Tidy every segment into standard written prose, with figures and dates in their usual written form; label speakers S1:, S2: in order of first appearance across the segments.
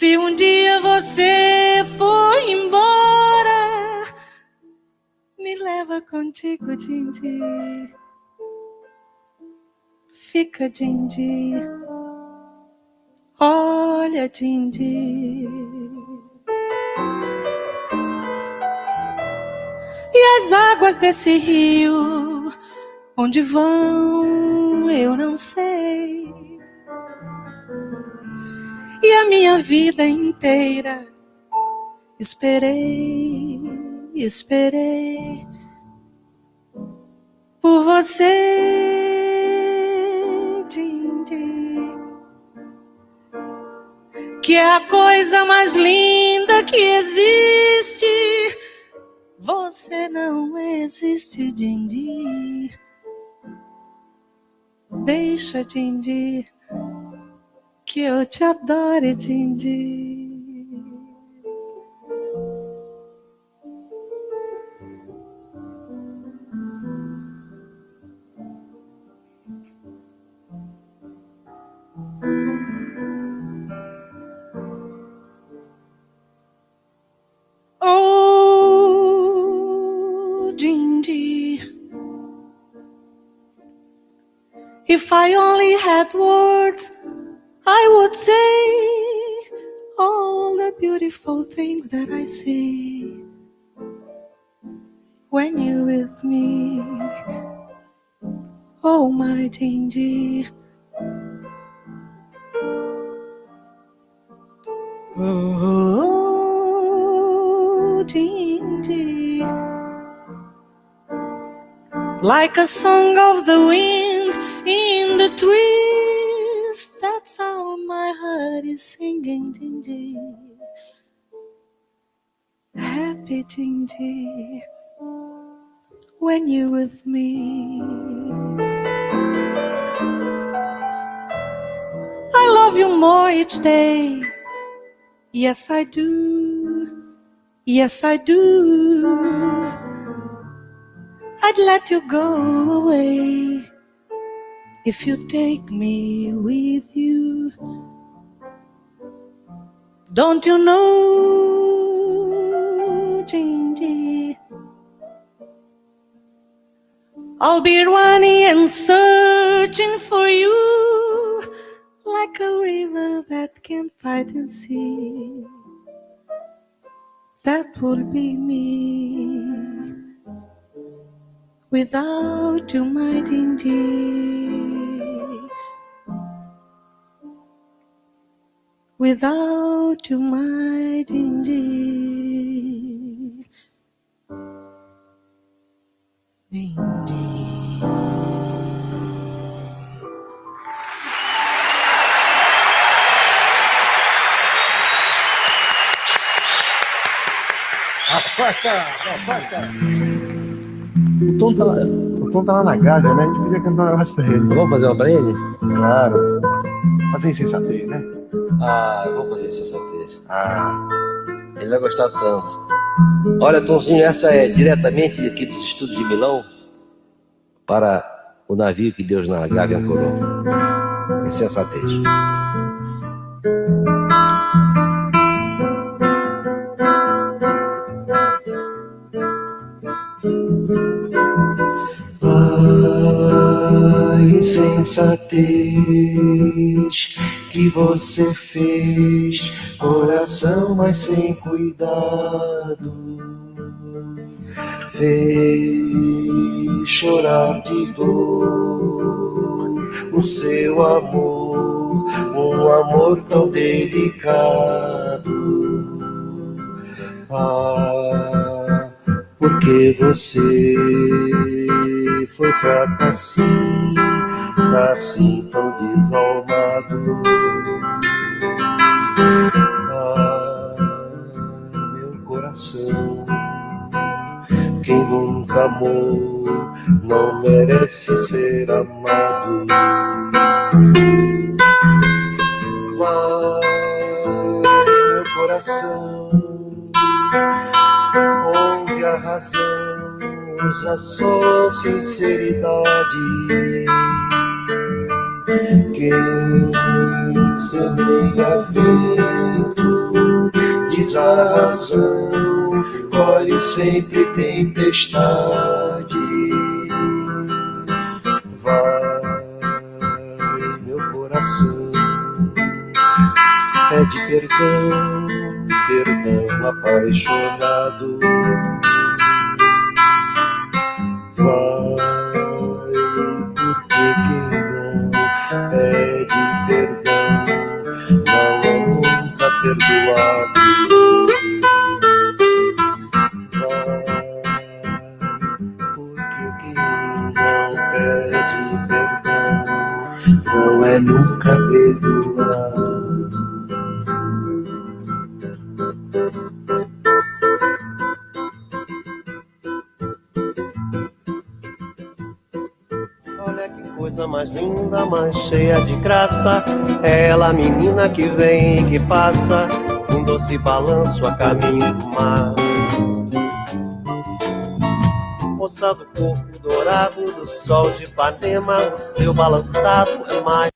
S1: Se um dia você for embora, me leva contigo, Dindi. Fica, Dindi. Olha, Dindi. E as águas desse rio, onde vão, eu não sei. E a minha vida inteira esperei por você, Dindi, que é a coisa mais linda que existe. Você não existe, Dindi. Deixa, Dindi, que eu te adore, Dindi. Oh, Dindi, if I only had words, I would say all the beautiful things that I say when you're with me. Oh, my Dindi. Oh, Dindi. Like a song of the wind in the trees, that's how my heart is singing, Dindi. Happy, Dindi, when you're with me. I love you more each day. Yes, I do. Yes, I do. I'd let you go away if you take me with you. Don't you know, Dindi, I'll be running and searching for you like a river that can't fight the sea. That would be me without you, my Dindi. Without you, my Dindi. Dindi.
S2: Aposta! O Tom tá lá na Gávea, né? A gente podia cantar um negócio pra ele.
S3: Vamos fazer uma pra ele?
S2: Claro. Fazer insensatez, né?
S3: Ah, eu vou fazer insensatez.
S2: Ah.
S3: Ele vai gostar tanto. Olha, Tomzinho, essa é diretamente aqui dos estúdios de Milão para o navio que Deus na Gávea ancorou. Insensatez.
S4: A insensatez que você fez, coração, mas sem cuidado, fez chorar de dor o seu amor, um amor tão delicado. Ah, porque você foi fraco assim tão desalmado. Ah, meu coração, quem nunca amou não merece ser amado. Vai, meu coração, ouve a razão, usa só sinceridade. Quem semeia vento diz a razão, colhe sempre tempestade. Vai, meu coração, pede perdão, perdão apaixonado. Vai, porque quem não pede perdão não é nunca perdoado. Vai, porque quem não pede perdão não é nunca perdoado. Olha que coisa mais linda, mais cheia de graça. É ela, a menina que vem e que passa, um doce balanço a caminho do mar. Moça do corpo dourado do sol de Ipanema, o seu balançado é mais.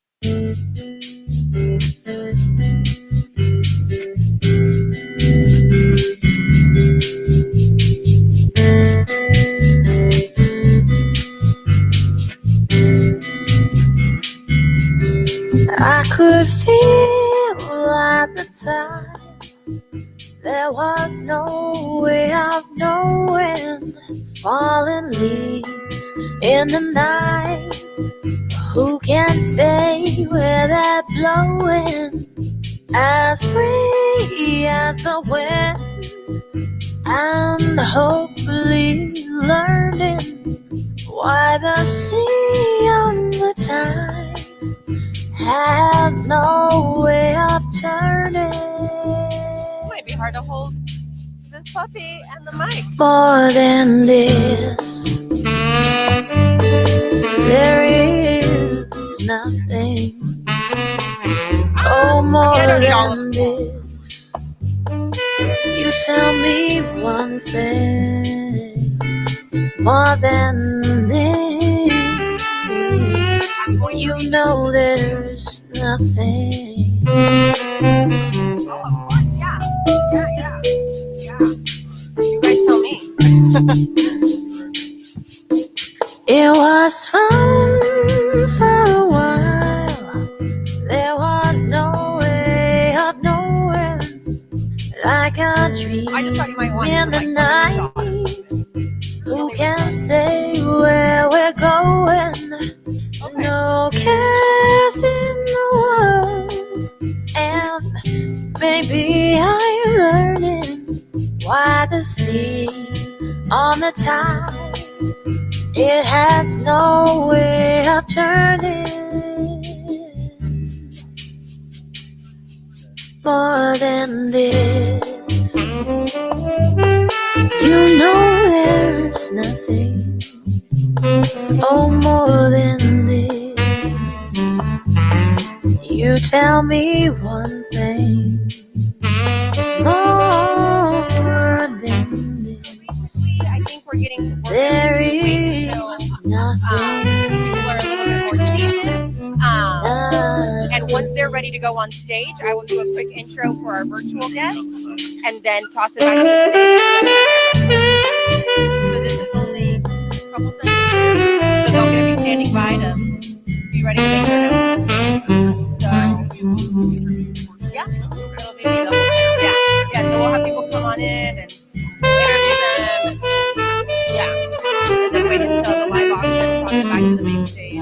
S5: I could feel at the time there was no way of knowing. Falling leaves in the night, who can say where they're blowing? As free as the wind, and hopefully learning why the sea on the tide has no way of turning.
S6: It might be hard to hold this puppy and the mic.
S5: More than this, there is nothing. Oh, more than this, you tell me one thing. More than this, you know there's nothing.
S6: Oh, of course, yeah. Yeah. You guys tell me.
S5: It was fun for a while. There was no way of knowing, like a dream
S6: I just thought you might want
S5: in
S6: to
S5: the
S6: like
S5: night. Who can say where we're going? No cares in the world, and maybe I'm learning why the sea on the tide, it has no way of turning. More than this, you know there's nothing. Oh, more than this, you tell me one thing. More than this,
S6: I think we're getting more
S5: there
S6: into
S5: is
S6: it,
S5: nothing.
S6: people are a little bit more seasoned. And once they're ready to go on stage, I will do a quick intro for our virtual guests and then toss it back to the stage. So this is only a couple sentences, so they're going to be standing by to be ready to make their notes. So, yeah, it'll be the whole, yeah. So we'll have people come on in and interview them. And then wait until the live auction, toss it back to the main stage.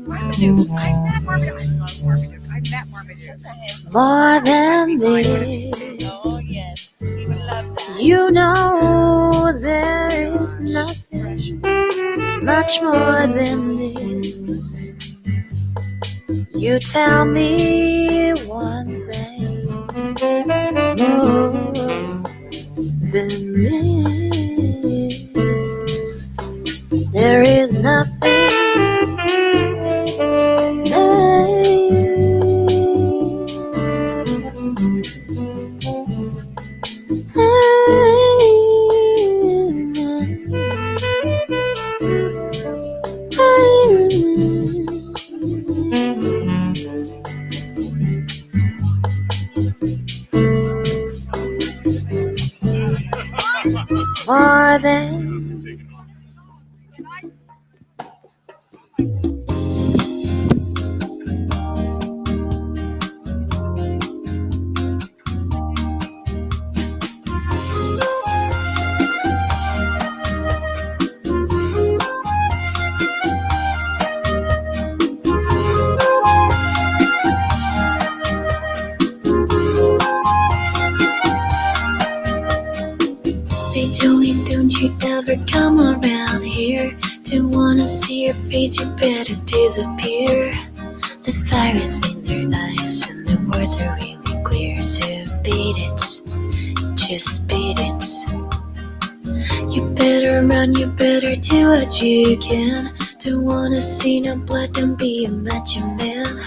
S6: Marmaduke. I met Marmaduke. I love Marmaduke. I met Marmaduke.
S5: More than this,
S6: Oh, yes. He would love that.
S5: you know there is nothing much more than this. You tell me one thing. More than this, there is nothing. more than they told me, don't you ever come around here. Don't wanna see your face, you better disappear. The fire is in their eyes and the words are really clear. So beat it, just beat it. You better run, you better do what you can. Don't wanna see no blood, don't be a macho man.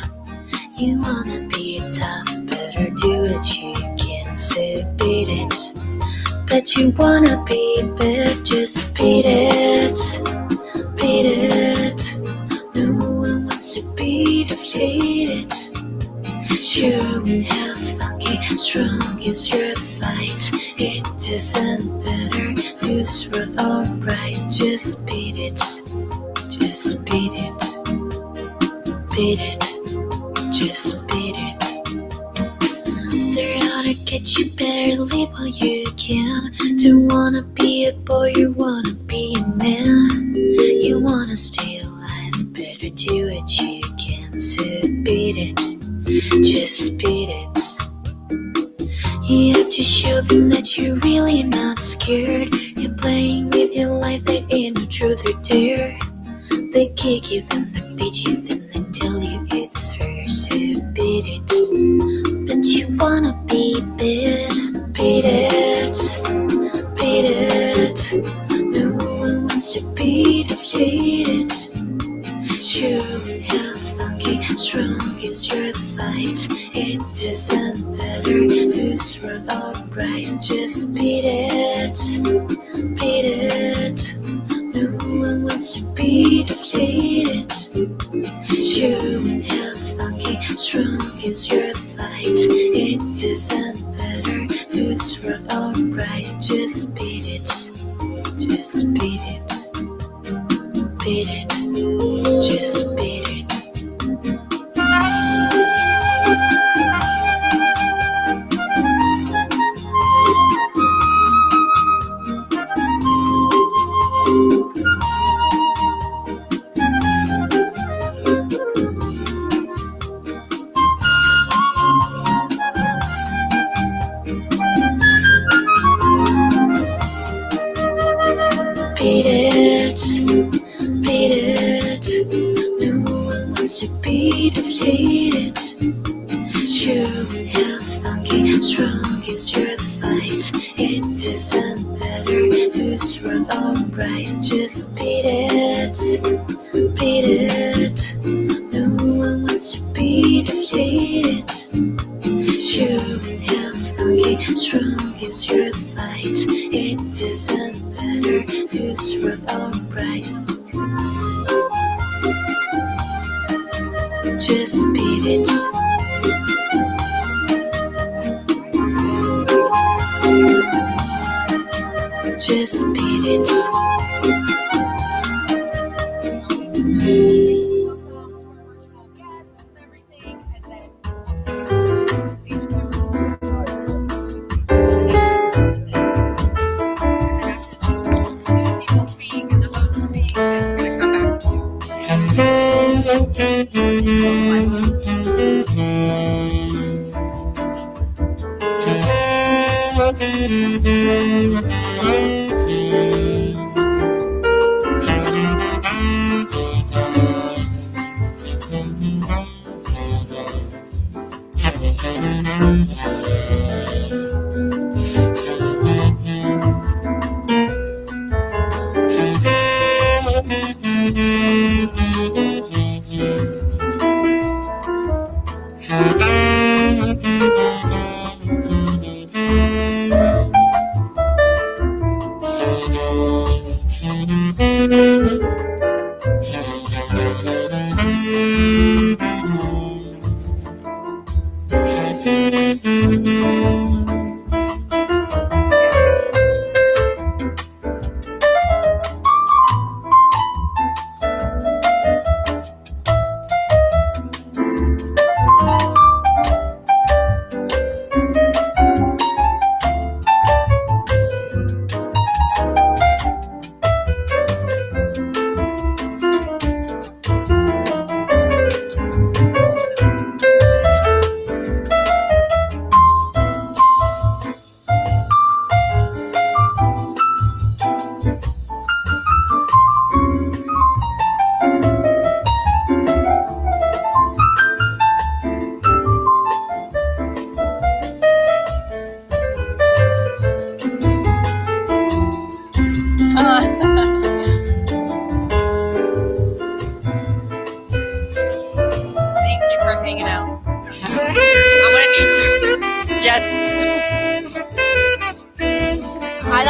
S5: You wanna be tough, better do what you can. So beat it. Bet you wanna be bad, just beat it, beat it. No one wants to be defeated. Sure and how funky, strong is your fight. It doesn't matter who's right or right. Just beat it, just beat it, beat it, just beat it. They're out to get you, better leave while you can. Don't wanna be a boy, you wanna be a man. You wanna stay alive, better do what you can. So beat it, just beat it. You have to show them that you're really not scared. You're playing with your life, there ain't no truth or dare. They kick you, then they beat you, then they tell you it's fair. So beat it. But you wanna be bad, beat it, beat it. No one wants to be defeated. Sure how funky, strong is your fight. It doesn't matter who's right or right. Just beat it, beat it. No one wants to be defeated. Sure how funky, strong is your fight. It doesn't matter who's right or right. Just beat it, just beat it, beat it, just beat it. Beat it, beat it. No one wants to be defeated. Sure how funky, strong is your fight. It doesn't matter who's right or right. Just beat it, beat it. No one wants to be defeated. Sure how funky, strong is your fight. It doesn't matter who's right or right. Just beat it. Just beat it.
S6: People speak and the host speak, and we're gonna come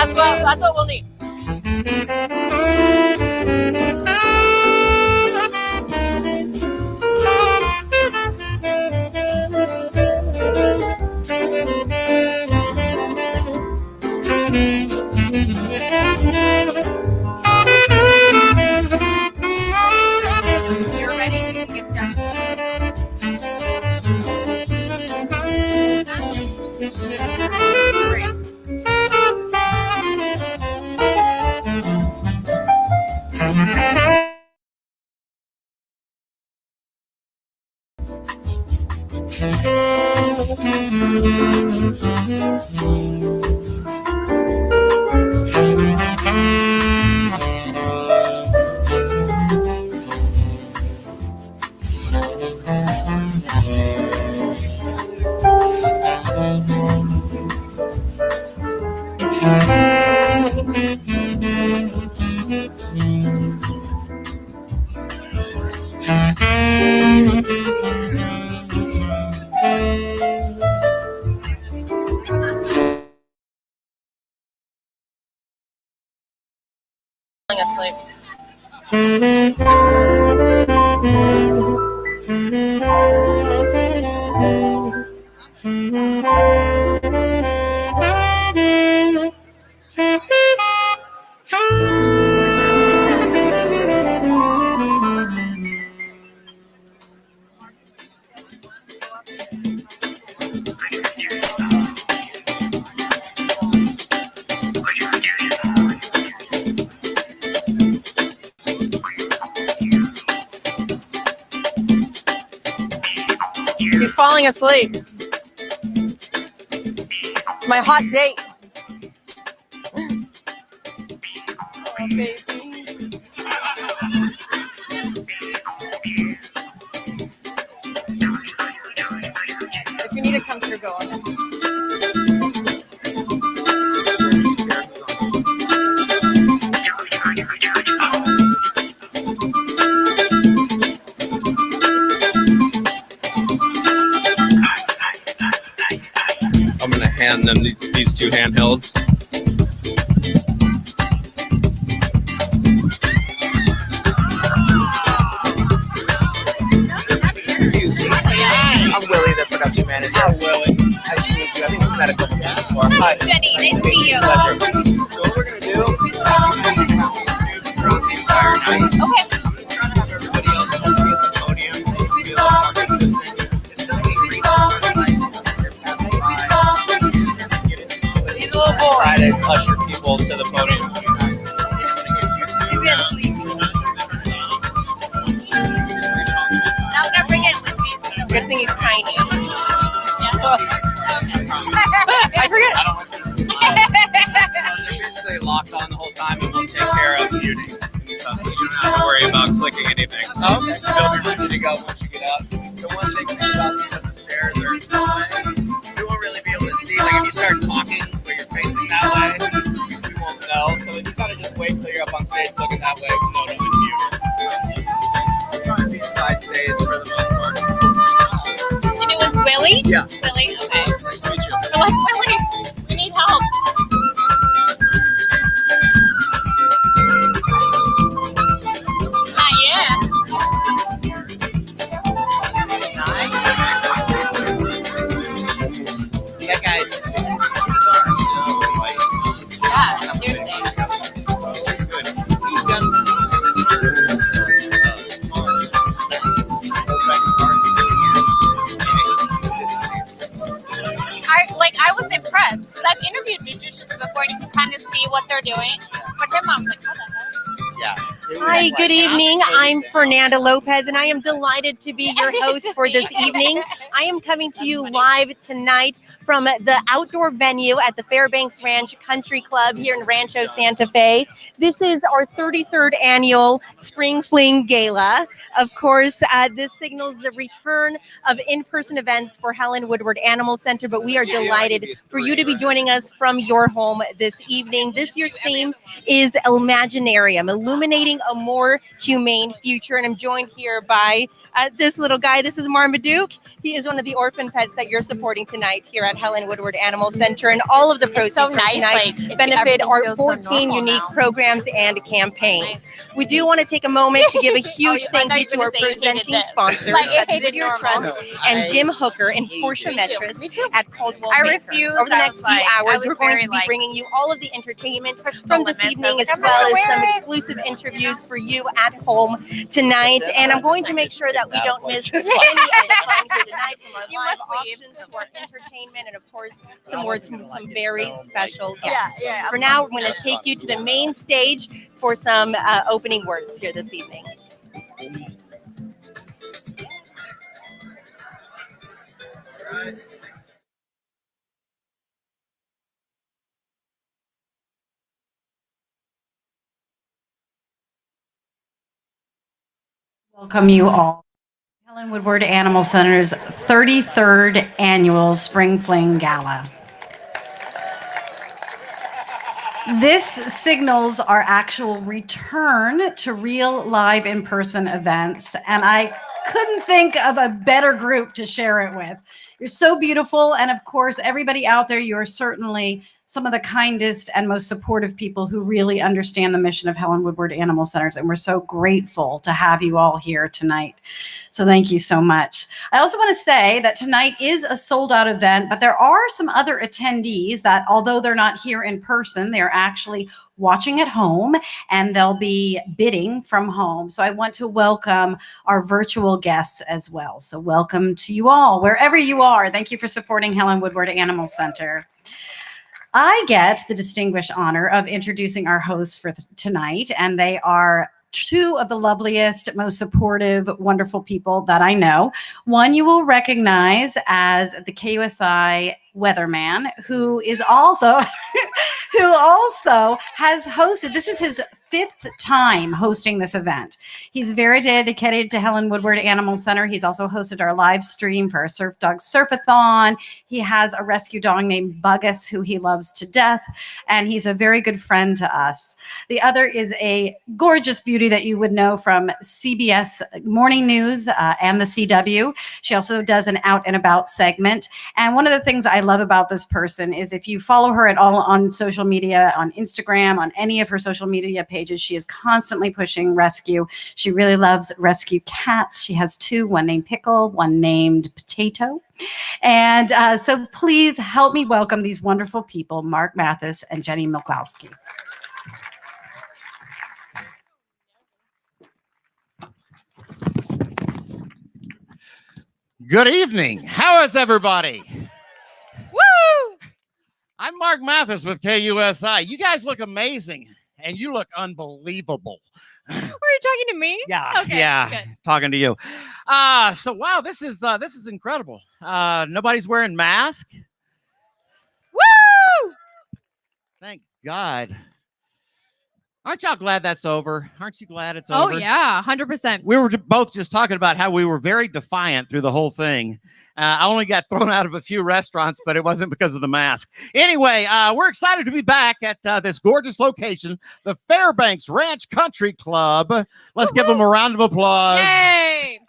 S6: That's what we'll need. You're ready? You can give Great. Asleep. He's falling asleep. My hot date. Oh, baby. If you need to come through, go on it.
S7: I'm gonna hand them these two handhelds. Excuse me. I'm Willie, the production manager. Oh, Willie. Nice to meet you. I think we've met a couple times before. Hi.
S6: Jenny, nice to meet you.
S7: Pleasure. So what we're gonna do is throughout the entire night.
S6: Okay.
S7: I'm gonna try to have everybody else see at the podium. Feel like part of this thing. It's so easy.
S6: He's a little bored.
S7: Try to usher people to the podium.
S6: He's getting sleepy. No, bring it with me. Good thing he's tiny. I forget.
S7: They're basically locked on the whole time, and we'll take care of muting and stuff, so you don't have to worry about clicking anything.
S6: Oh, okay.
S7: They'll be ready to go once you get up. So once they get up the stairs or this way, you won't really be able to see. Like if you start talking, but you're facing that way, you won't know. So you gotta just wait till you're up on stage looking that way. No, it's muted. Trying to be side stage for the most part.
S6: And it was Willie?
S7: Yeah.
S6: Willie? Okay.
S7: Nice to meet you.
S6: We're like, Willie, we need help. Not yet.
S7: Yeah, guys.
S6: Yeah, seriously. I was impressed because I've interviewed musicians before and you can kind of see what they're doing. But him, I was like, what the hell?
S7: Yeah.
S8: Hi, good evening. I'm Fernanda Lopez, and I am delighted to be your host for this evening. I am coming to you live tonight from the outdoor venue at the Fairbanks Ranch Country Club here in Rancho Santa Fe. This is our 33rd annual Spring Fling Gala. Of course, this signals the return of in-person events for Helen Woodward Animal Center, but we are delighted for you to be joining us from your home this evening. This year's theme is Imaginarium, illuminating a more humane future, and I'm joined here by This little guy, this is Marmaduke. He is one of the orphan pets that you're supporting tonight here at Helen Woodward Animal Center, and all of the proceeds
S6: so
S8: from
S6: nice,
S8: tonight
S6: like,
S8: benefit
S6: everything
S8: our
S6: feels so
S8: 14
S6: normal
S8: unique
S6: now.
S8: programs and campaigns. We do want to take a moment to give a huge
S6: I thought
S8: thank
S6: you
S8: you to
S6: were
S8: our
S6: gonna say you hated
S8: presenting
S6: this.
S8: sponsors,
S6: Like, I
S8: that's
S6: hated
S8: Whittier
S6: normal.
S8: Trust and Jim Hooker and Portia
S6: Me too.
S8: Metris
S6: Me too.
S8: at Caldwell
S6: I
S8: Banker.
S6: refuse.
S8: Over the
S6: I
S8: next
S6: was
S8: few
S6: like- I
S8: hours,
S6: was
S8: we're going
S6: very,
S8: to be
S6: like,
S8: bringing you all of the entertainment
S6: push the
S8: from this
S6: limits. I
S8: evening,
S6: was
S8: as
S6: like,
S8: well
S6: I'm
S8: as
S6: gonna
S8: some
S6: wear it.
S8: exclusive interviews for you at home tonight. And I'm going to make sure that we don't miss any of the fun here tonight, from our
S6: You
S8: live
S6: must leave.
S8: auctions to our entertainment, and of course, some words from some very special
S6: Yeah,
S8: guests.
S6: yeah,
S8: For now, we're going to take you to the main stage for some opening words here this evening.
S9: Welcome you all. Helen Woodward Animal Center's 33rd annual Spring Fling Gala. This signals our actual return to real live in-person events, and I couldn't think of a better group to share it with. You're so beautiful, and of course, everybody out there, you are certainly some of the kindest and most supportive people who really understand the mission of Helen Woodward Animal Centers, and we're so grateful to have you all here tonight. So thank you so much. I also want to say that tonight is a sold-out event, but there are some other attendees that, although they're not here in person, they're actually watching at home, and they'll be bidding from home. So I want to welcome our virtual guests as well. So welcome to you all, wherever you are. Thank you for supporting Helen Woodward Animal Center. I get the distinguished honor of introducing our hosts for tonight, and they are two of the loveliest, most supportive, wonderful people that I know. One you will recognize as the KUSI weatherman, who is also who also has hosted. This is his 5th time hosting this event. He's very dedicated to Helen Woodward Animal Center. He's also hosted our live stream for our Surf Dog Surfathon. He has a rescue dog named Buggus, who he loves to death, and he's a very good friend to us. The other is a gorgeous beauty that you would know from CBS Morning News and the CW. She also does an out and about segment. And one of the things I love about this person is if you follow her at all on social media, on Instagram, on any of her social media pages, she is constantly pushing rescue. She really loves rescue cats. She has 2, one named Pickle, one named Potato. And so please help me welcome these wonderful people, Mark Mathis and Jenny Milkowski.
S10: Good evening. How is everybody? Woo! I'm Mark Mathis with KUSI. You guys look amazing, and you look unbelievable.
S6: Were you talking to me?
S10: Yeah,
S6: Okay,
S10: yeah,
S6: good.
S10: talking to you. So wow, this is incredible. Nobody's wearing masks.
S6: Woo!
S10: Thank God. Aren't y'all glad that's over? Aren't you glad it's over?
S6: Oh yeah, 100%.
S10: We were both just talking about how we were very defiant through the whole thing. I only got thrown out of a few restaurants, but it wasn't because of the mask. Anyway, we're excited to be back at this gorgeous location, the Fairbanks Ranch Country Club. Let's give them a round of applause.
S6: Yay!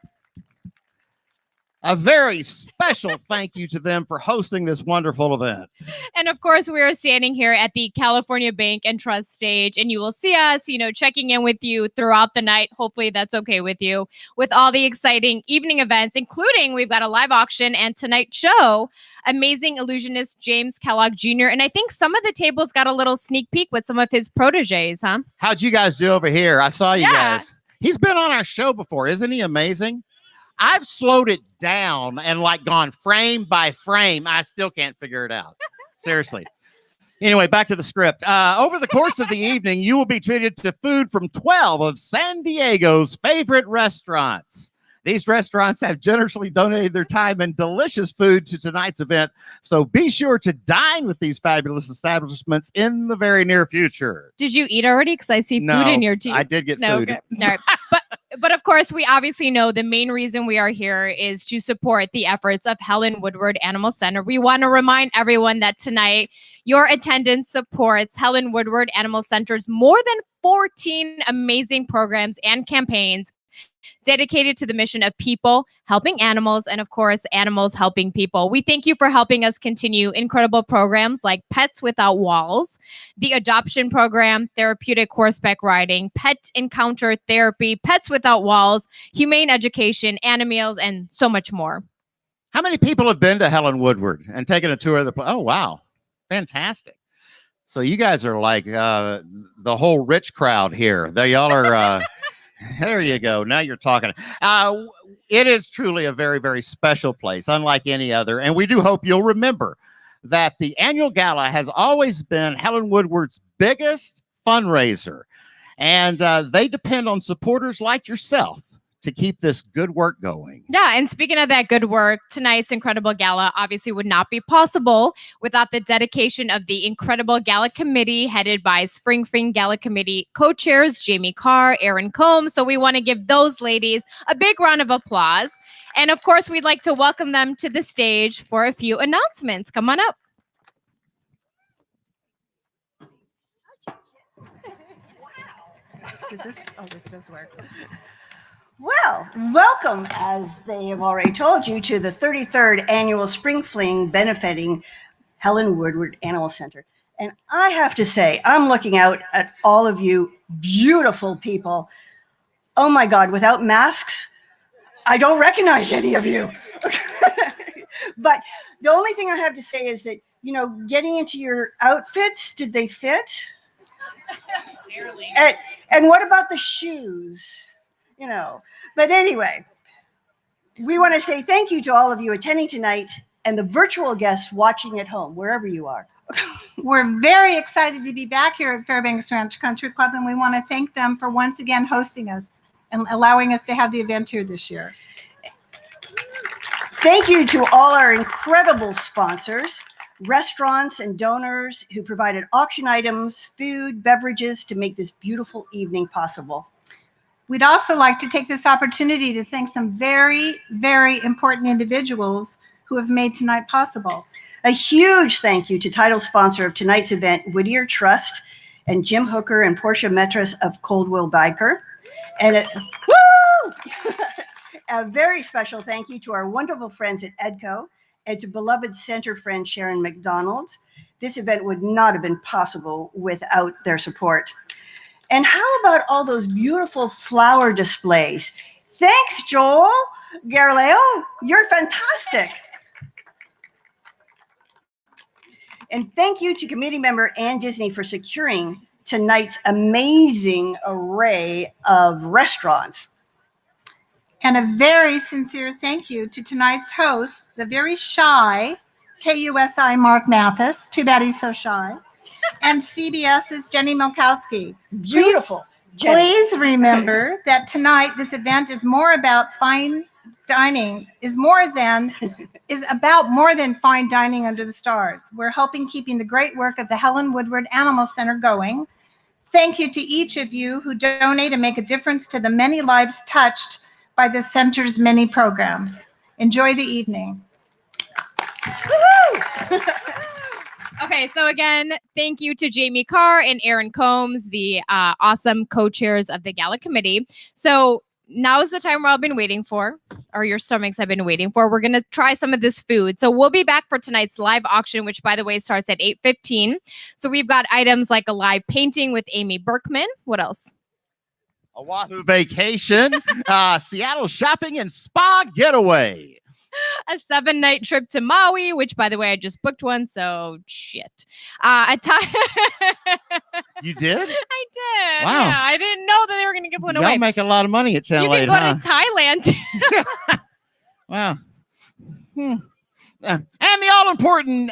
S10: A very special thank you to them for hosting this wonderful event.
S6: And of course, we are standing here at the California Bank and Trust stage, and you will see us, checking in with you throughout the night. Hopefully that's okay with you, with all the exciting evening events, including we've got a live auction and tonight's show, Amazing Illusionist James Kellogg Jr. And I think some of the tables got a little sneak peek with some of his proteges, huh?
S10: How'd you guys do over here? I saw you
S6: Yeah.
S10: guys. He's been on our show before. Isn't he amazing? I've slowed it down and gone frame by frame. I still can't figure it out. Seriously. Anyway, back to the script. Over the course of the evening, you will be treated to food from 12 of San Diego's favorite restaurants. These restaurants have generously donated their time and delicious food to tonight's event, so be sure to dine with these fabulous establishments in the very near future.
S6: Did you eat already? Because I see food
S10: No,
S6: in your teeth.
S10: I did get food.
S6: Okay. All right. But of course, we obviously know the main reason we are here is to support the efforts of Helen Woodward Animal Center. We want to remind everyone that tonight, your attendance supports Helen Woodward Animal Center's more than 14 amazing programs and campaigns dedicated to the mission of people helping animals and, of course, animals helping people. We thank you for helping us continue incredible programs like Pets Without Walls, the adoption program, therapeutic horseback riding, pet encounter therapy, Pets Without Walls, humane education, animals, and so much more.
S10: How many people have been to Helen Woodward and taken a tour of the place? Oh, wow. Fantastic. So you guys are like the whole rich crowd here. Y'all are, there you go. Now you're talking. It is truly a very, very special place, unlike any other. And we do hope you'll remember that the annual gala has always been Helen Woodward's biggest fundraiser. And they depend on supporters like yourself to keep this good work going.
S6: Yeah, and speaking of that good work, tonight's incredible gala obviously would not be possible without the dedication of the incredible gala committee headed by Spring Fling Gala committee co-chairs Jamie Carr, Erin Combs. So we want to give those ladies a big round of applause. And of course, we'd like to welcome them to the stage for a few announcements. Come on up.
S11: This does work. Well, welcome, as they have already told you, to the 33rd Annual Spring Fling benefiting Helen Woodward Animal Center. And I have to say, I'm looking out at all of you beautiful people. Oh my God, without masks, I don't recognize any of you. But the only thing I have to say is that, you know, getting into your outfits, did they fit? And what about the shoes? You know, but anyway, we want to say thank you to all of you attending tonight and the virtual guests watching at home, wherever you are.
S12: We're very excited to be back here at Fairbanks Ranch Country Club, and we want to thank them for once again hosting us and allowing us to have the event here this year.
S11: Thank you to all our incredible sponsors, restaurants and donors who provided auction items, food, beverages to make this beautiful evening possible.
S12: We'd also like to take this opportunity to thank some very, very important individuals who have made tonight possible.
S11: A huge thank you to title sponsor of tonight's event, Whittier Trust, and Jim Hooker and Portia Metras of Coldwell Biker. And a very special thank you to our wonderful friends at EDCO and to beloved center friend Sharon McDonald. This event would not have been possible without their support. And how about all those beautiful flower displays? Thanks, Joel Garleo. You're fantastic. And thank you to committee member Ann Disney for securing tonight's amazing array of restaurants.
S12: And a very sincere thank you to tonight's host, the very shy KUSI Mark Mathis. Too bad he's so shy. And CBS's Jenny Milkowski.
S11: Beautiful.
S12: Please remember that tonight this event is more about fine dining, is about more than fine dining under the stars. We're helping keeping the great work of the Helen Woodward Animal Center going. Thank you to each of you who donate and make a difference to the many lives touched by the center's many programs. Enjoy the evening.
S6: Okay, so again, thank you to Jamie Carr and Erin Combs, the awesome co-chairs of the gala committee. So now is the time we've all been waiting for, or your stomachs have been waiting for. We're going to try some of this food. So we'll be back for tonight's live auction, which, by the way, starts at 8:15. So we've got items like a live painting with Amy Berkman. What else?
S10: Oahu vacation, Seattle shopping and spa getaway.
S6: A 7-night trip to Maui, which, by the way, I just booked one, so shit.
S10: You did?
S6: I did.
S10: Wow.
S6: Yeah, I didn't know that they were going to give one away.
S10: Y'all make a lot of money at Channel 8,
S6: You can go to Thailand.
S10: Wow. And the all-important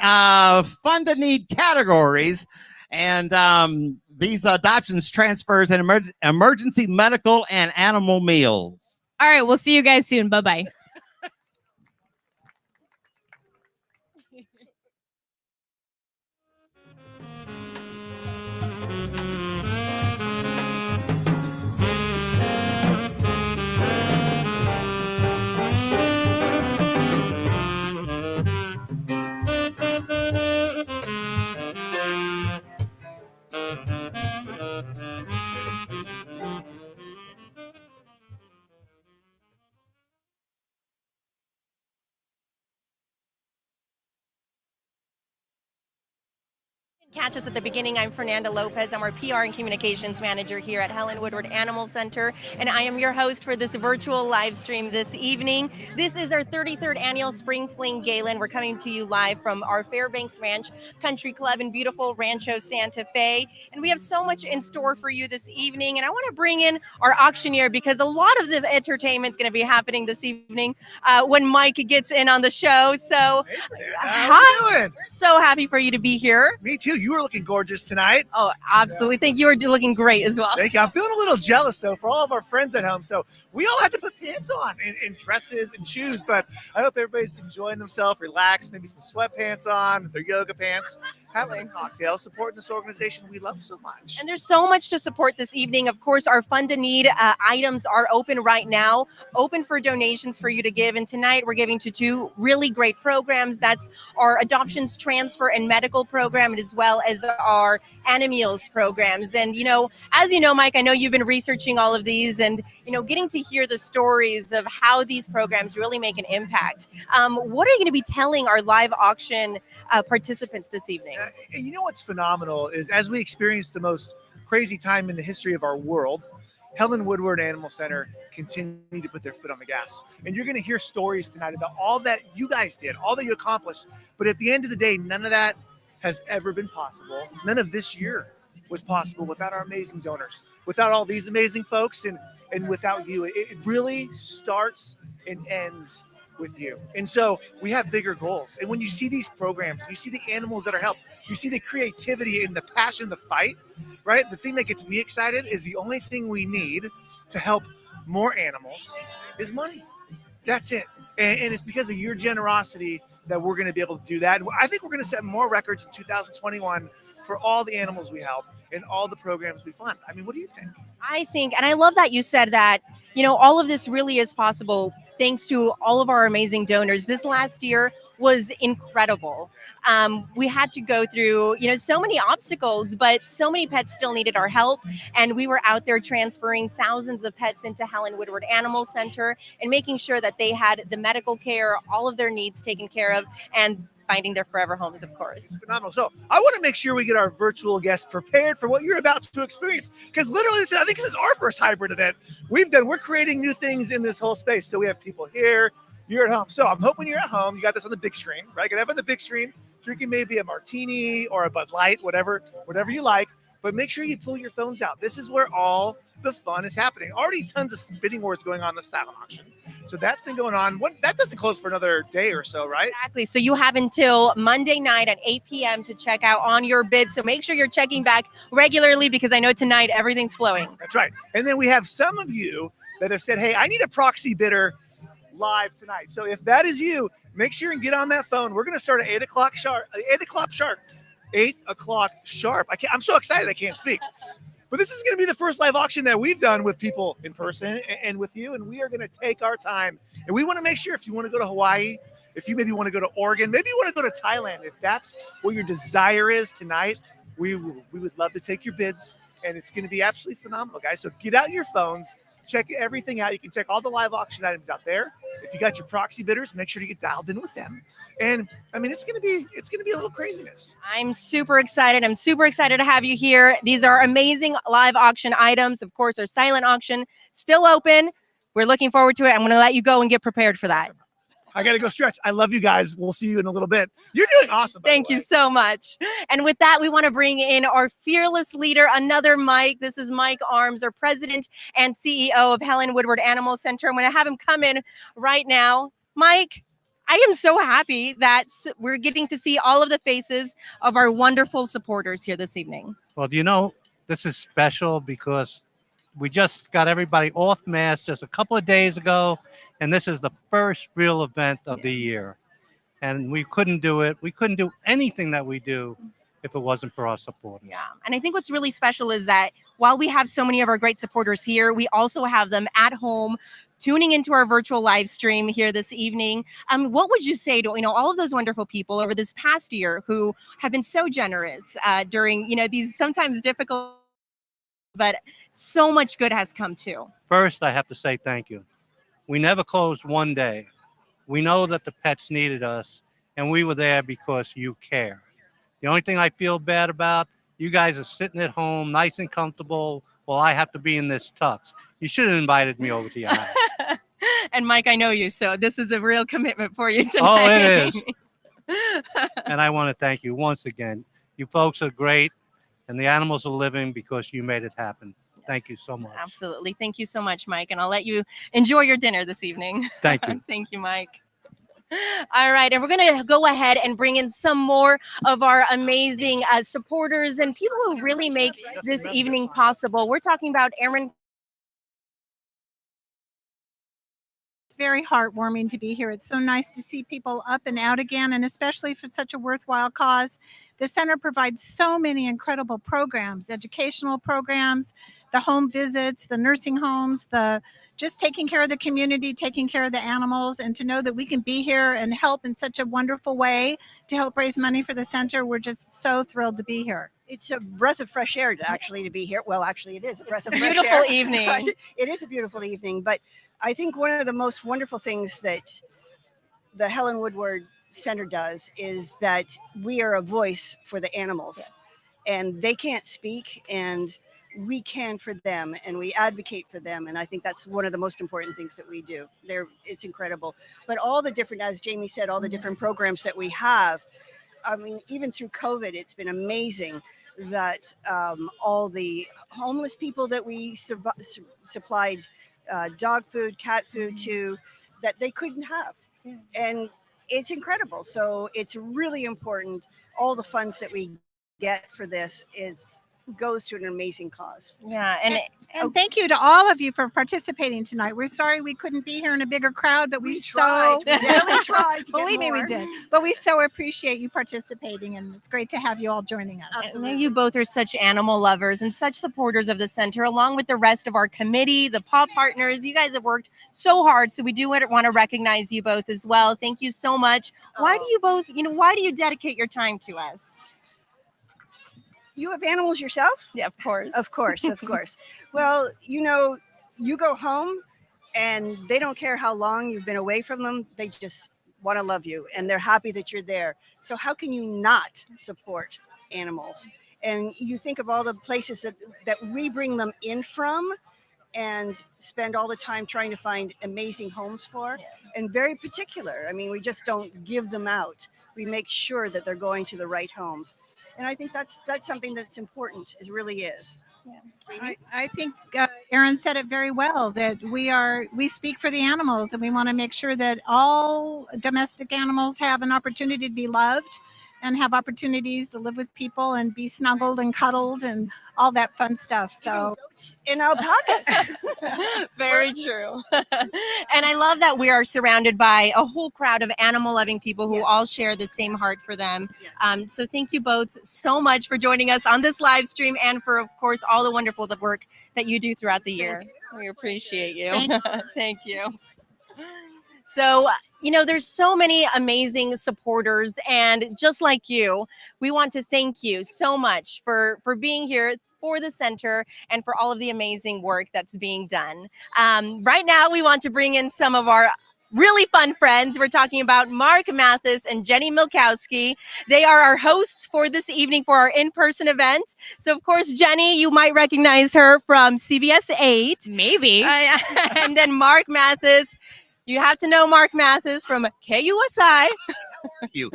S10: fund-to-need categories. And these adoptions, transfers, and emergency medical and animal meals.
S6: All right, we'll see you guys soon. Bye-bye.
S8: Catch us at the beginning. I'm Fernanda Lopez. I'm our PR and communications manager here at Helen Woodward Animal Center, and I am your host for this virtual live stream this evening. This is our 33rd annual Spring Fling Gala, and we're coming to you live from our Fairbanks Ranch Country Club in beautiful Rancho Santa Fe, and we have so much in store for you this evening. And I want to bring in our auctioneer because a lot of the entertainment is going to be happening this evening when Mike gets in on the show. So,
S13: How you doing?
S8: We're so happy for you to be here.
S13: Me too. You are looking gorgeous tonight.
S8: Oh, absolutely. Thank you. You are looking great as well.
S13: Thank you. I'm feeling a little jealous, though, for all of our friends at home. So we all had to put pants on and dresses and shoes, but I hope everybody's enjoying themselves, relaxed, maybe some sweatpants on, their yoga pants, having a cocktail, supporting this organization we love so much.
S8: And there's so much to support this evening. Of course, our Fund to Need items are open right now, open for donations for you to give. And tonight we're giving to two really great programs. That's our Adoptions Transfer and Medical program, as well as our Animals programs. And, as you know, Mike, I know you've been researching all of these and, getting to hear the stories of how these programs really make an impact. What are you going to be telling our live auction participants this evening?
S13: And you know what's phenomenal is as we experience the most crazy time in the history of our world, Helen Woodward Animal Center continue to put their foot on the gas. And you're going to hear stories tonight about all that you guys did, all that you accomplished. But at the end of the day, none of that has ever been possible. None of this year was possible without our amazing donors, without all these amazing folks, and without you. It really starts and ends with you. And so we have bigger goals. And when you see these programs, you see the animals that are helped, you see the creativity and the passion, the fight, right? The thing that gets me excited is the only thing we need to help more animals is money. That's it. And it's because of your generosity that we're going to be able to do that. I think we're going to set more records in 2021 for all the animals we help and all the programs we fund. I mean, what do you think?
S8: I think, and I love that you said that, all of this really is possible thanks to all of our amazing donors. This last year was incredible. We had to go through, so many obstacles, but so many pets still needed our help. And we were out there transferring thousands of pets into Helen Woodward Animal Center and making sure that they had the medical care, all of their needs taken care of, and finding their forever homes, of course.
S13: Phenomenal. So I want to make sure we get our virtual guests prepared for what you're about to experience, because literally, I think this is our first hybrid event we're creating new things in this whole space. So we have people here, you're at home. So I'm hoping you're at home. You got this on the big screen, right? You can have it on the big screen, drinking maybe a martini or a Bud Light, whatever you like. But make sure you pull your phones out. This is where all the fun is happening. Already tons of bidding wars going on in the silent auction. So that's been going on. That doesn't close for another day or so, right?
S8: Exactly. So you have until Monday night at 8 p.m. to check out on your bid. So make sure you're checking back regularly, because I know tonight everything's flowing.
S13: That's right. And then we have some of you that have said, hey, I need a proxy bidder live tonight. So if that is you, make sure and get on that phone. We're going to start at 8 o'clock sharp. 8 o'clock sharp. 8 o'clock sharp. I'm so excited I can't speak. But this is going to be the first live auction that we've done with people in person and with you. And we are going to take our time. And we want to make sure, if you want to go to Hawaii, if you maybe want to go to Oregon, maybe you want to go to Thailand, if that's what your desire is tonight, we would love to take your bids. And it's going to be absolutely phenomenal, guys. So get out your phones. Check everything out. You can check all the live auction items out there. If you got your proxy bidders, make sure to get dialed in with them. And I mean, it's gonna be a little craziness.
S8: I'm super excited. I'm super excited to have you here. These are amazing live auction items. Of course, our silent auction still open. We're looking forward to it. I'm going to let you go and get prepared for that.
S13: I got to go stretch. I love you guys. We'll see you in a little bit. You're doing awesome.
S8: Thank you so much. And with that, we want to bring in our fearless leader, another Mike. This is Mike Arms, our president and CEO of Helen Woodward Animal Center. I'm going to have him come in right now. Mike, I am so happy that we're getting to see all of the faces of our wonderful supporters here this evening.
S14: Well, this is special because we just got everybody off mask just a couple of days ago. And this is the first real event of the year. And we couldn't do it. We couldn't do anything that we do if it wasn't for our supporters.
S8: Yeah. And I think what's really special is that while we have so many of our great supporters here, we also have them at home tuning into our virtual live stream here this evening. What would you say to all of those wonderful people over this past year who have been so generous during these sometimes difficult, but so much good has come too?
S14: First, I have to say thank you. We never closed one day. We know that the pets needed us, and we were there because you care. The only thing I feel bad about, you guys are sitting at home, nice and comfortable, while I have to be in this tux. You should have invited me over to your house.
S8: And Mike, I know you, so this is a real commitment for you tonight.
S14: Oh, it is. And I want to thank you once again. You folks are great, and the animals are living because you made it happen.
S8: Yes.
S14: Thank you so much.
S8: Absolutely. Thank you so much, Mike. And I'll let you enjoy your dinner this evening.
S14: Thank you.
S8: Thank you, Mike. All right, and we're going to go ahead and bring in some more of our amazing supporters and people who really make this evening possible. We're talking about Aaron.
S12: It's very heartwarming to be here. It's so nice to see people up and out again, and especially for such a worthwhile cause. The center provides so many incredible programs, educational programs, the home visits, the nursing homes, the just taking care of the community, taking care of the animals, and to know that we can be here and help in such a wonderful way to help raise money for the center. We're just so thrilled to be here.
S11: It's a breath of fresh air to be here. Well, actually, it is a breath of fresh air.
S8: Beautiful evening.
S11: But it is a beautiful evening. But I think one of the most wonderful things that the Helen Woodward Center does is that we are a voice for the animals.
S8: Yes.
S11: And they can't speak, and we can for them, and we advocate for them. And I think that's one of the most important things that we do. It's incredible. But all the different, as Jamie said, all the different programs that we have, I mean, even through COVID, it's been amazing that all the homeless people that we supplied dog food, cat food to, that they couldn't have.
S8: Yeah.
S11: And it's incredible. So it's really important. All the funds that we get for this goes to an amazing cause.
S8: Yeah,
S12: and thank you to all of you for participating tonight. We're sorry we couldn't be here in a bigger crowd, but we
S11: tried. We really tried to get
S12: believe me, we
S11: more.
S12: did. But we so appreciate you participating, and it's great to have you all joining us.
S8: I know you both are such animal lovers and such supporters of the center, along with the rest of our committee, the paw partners. You guys have worked so hard, so we do want to recognize you both as well. Thank you so much. Why do you both, why do you dedicate your time to us?
S11: You have animals yourself?
S8: Yeah, of course.
S11: Of course, of course. Well, you go home and they don't care how long you've been away from them. They just want to love you, and they're happy that you're there. So how can you not support animals? And you think of all the places that we bring them in from and spend all the time trying to find amazing homes for, and very particular. I mean, we just don't give them out. We make sure that they're going to the right homes. And I think that's something that's important. It really is.
S12: Yeah. I think Erin said it very well, that we speak for the animals, and we want to make sure that all domestic animals have an opportunity to be loved and have opportunities to live with people and be snuggled and cuddled and all that fun stuff. So
S11: in our pockets.
S8: Very true. And I love that we are surrounded by a whole crowd of animal loving people who all share the same heart for them. So thank you both so much for joining us on this live stream, and for, of course, all the wonderful work that you do throughout the year. We appreciate you. Thank you. So, there's so many amazing supporters, and just like you, we want to thank you so much for being here for the center and for all of the amazing work that's being done. Right now, we want to bring in some of our really fun friends. We're talking about Mark Mathis and Jenny Milkowski. They are our hosts for this evening for our in-person event. So, of course, Jenny, you might recognize her from CBS 8.
S15: Maybe.
S8: And then Mark Mathis. You have to know Mark Mathis from KUSI.
S10: You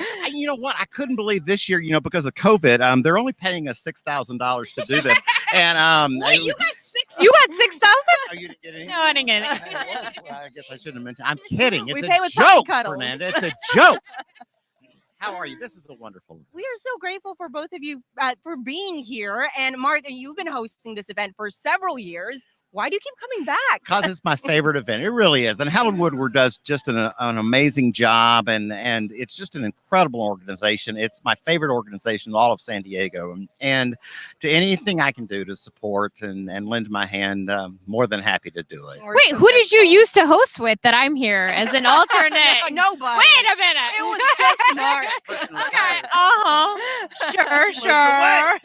S10: know what? I couldn't believe this year, because of COVID, they're only paying us $6,000 to do this. And
S15: wait, you got 6,000?
S10: Oh, you didn't get any?
S15: No, I didn't get it.
S10: Well, I guess I shouldn't have mentioned. I'm kidding. It's
S8: We
S10: a
S8: pay with
S10: joke,
S8: puppy cuddles.
S10: Fernanda. It's a joke. How are you? This is a wonderful.
S8: We are so grateful for both of you for being here. And Mark, you've been hosting this event for several years. Why do you keep coming back?
S10: Because it's my favorite event. It really is. And Helen Woodward does just an amazing job. And it's just an incredible organization. It's my favorite organization in all of San Diego. And to anything I can do to support and lend my hand, more than happy to do it.
S15: Wait, who did you use to host with that I'm here as an alternate?
S8: Nobody.
S15: Wait a minute.
S8: It was just Mark.
S15: Okay. Sure.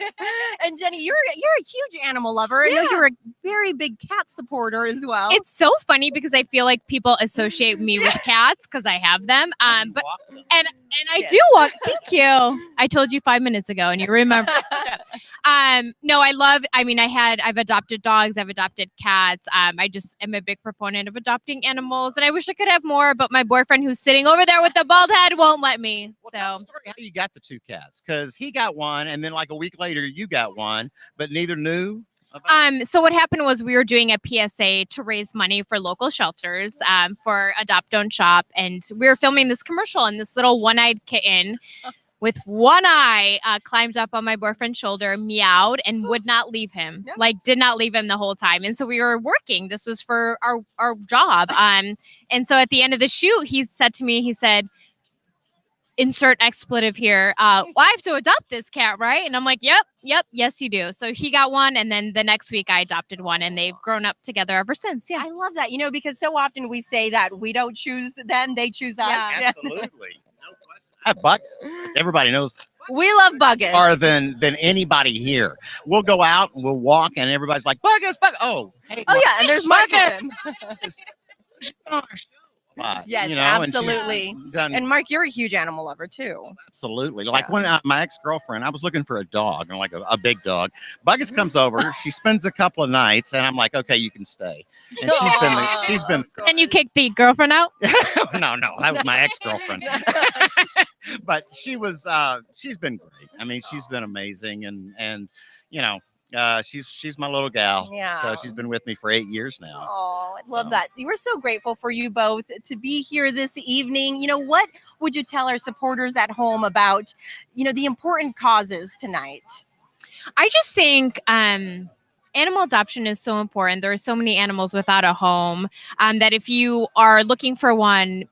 S8: And Jenny, you're a huge animal lover. I know you're a very big cat supporter as well.
S15: It's so funny because I feel like people associate me with cats because I have them. And And I do walk. Thank you. I told you 5 minutes ago, and you remember. No, I've adopted dogs. I've adopted cats. I just am a big proponent of adopting animals, and I wish I could have more, but my boyfriend, who's sitting over there with the bald head, won't let me.
S10: Tell the story how you got the 2 cats, because he got one, and then like a week later you got one, but neither knew.
S15: So what happened was we were doing a PSA to raise money for local shelters for Adopt Don't Shop, and we were filming this commercial, and this little one-eyed kitten with one eye climbed up on my boyfriend's shoulder, meowed, and would not leave him. Like, did not leave him the whole time. And so we were working. This was for our job. And so at the end of the shoot, he said to me, he said, insert expletive here. Well, I have to adopt this cat, right? And I'm like, yep, yes, you do. So he got one, and then the next week I adopted one, and they've grown up together ever since. Yeah,
S8: I love that. Because so often we say that we don't choose them; they choose us.
S10: Yeah, absolutely. No question. I have Buck. Everybody knows.
S8: We love Buggus.
S10: More than anybody here. We'll go out and we'll walk, and everybody's like, Buggus, Buggus. Oh, hey,
S8: oh yeah, and there's Mark. Yes, absolutely. And Mark, you're a huge animal lover too.
S10: Absolutely. Like when my ex-girlfriend, I was looking for a dog, and like a big dog. Buggus comes over. She spends a couple of nights, and I'm like, okay, you can stay. And she's been.
S15: And you kicked the girlfriend out?
S10: No, that was my ex-girlfriend. But she's been great. I mean, she's been amazing, and she's my little gal.
S8: Yeah.
S10: So she's been with me for 8 years now.
S8: Oh, I love that. We're so grateful for you both to be here this evening. What would you tell our supporters at home about, the important causes tonight?
S15: I just think animal adoption is so important. There are so many animals without a home that if you are looking for one,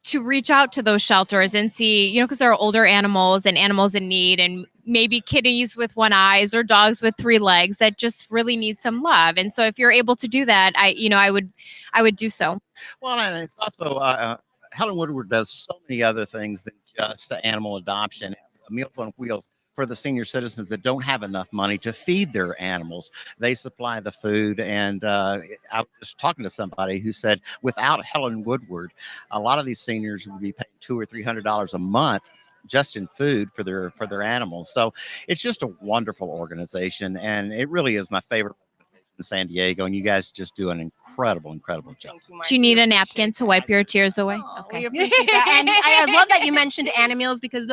S15: to reach out to those shelters and see, because there are older animals and animals in need, and maybe kitties with one eyes or dogs with 3 legs that just really need some love. And so if you're able to do that, I would do so.
S10: Well, and it's also Helen Woodward does so many other things than just animal adoption. It's Meals on Wheels for the senior citizens that don't have enough money to feed their animals. They supply the food. And I was just talking to somebody who said without Helen Woodward, a lot of these seniors would be paying $200 or $300 a month just in food for their animals. So it's just a wonderful organization, and it really is my favorite in San Diego, and you guys just do an incredible job.
S15: Do you need a napkin to wipe your tears away?
S8: Okay. We appreciate that. And I love that you mentioned Animals, because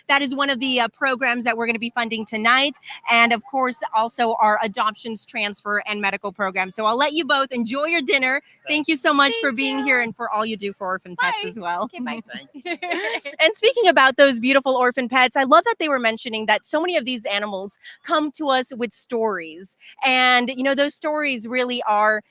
S8: that is one of the programs that we're going to be funding tonight. And of course, also our adoptions, transfer, and medical program. So I'll let you both enjoy your dinner. Thank you so much for being here and for all you do for orphan pets as well.
S15: Okay, bye.
S8: And speaking about those beautiful orphan pets, I love that they were mentioning that so many of these animals come to us with stories. And, those stories really are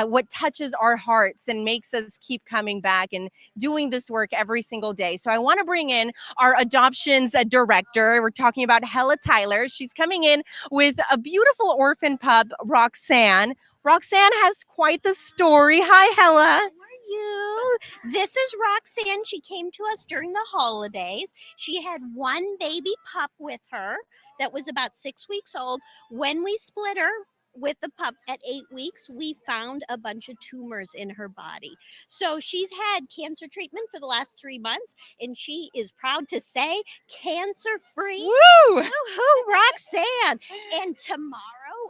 S8: what touches our hearts and makes us keep coming back and doing this work every single day. So I want to bring in our adoptions director. We're talking about Hella Tyler. She's coming in with a beautiful orphan pup, Roxanne. Roxanne has quite the story. Hi, Hella.
S16: You. This is Roxanne. She came to us during the holidays. She had one baby pup with her that was about 6 weeks old. When we split her with the pup at 8 weeks, we found a bunch of tumors in her body. So she's had cancer treatment for the last 3 months, and she is proud to say cancer-free.
S8: Woo!
S16: Woo-hoo, Roxanne. And tomorrow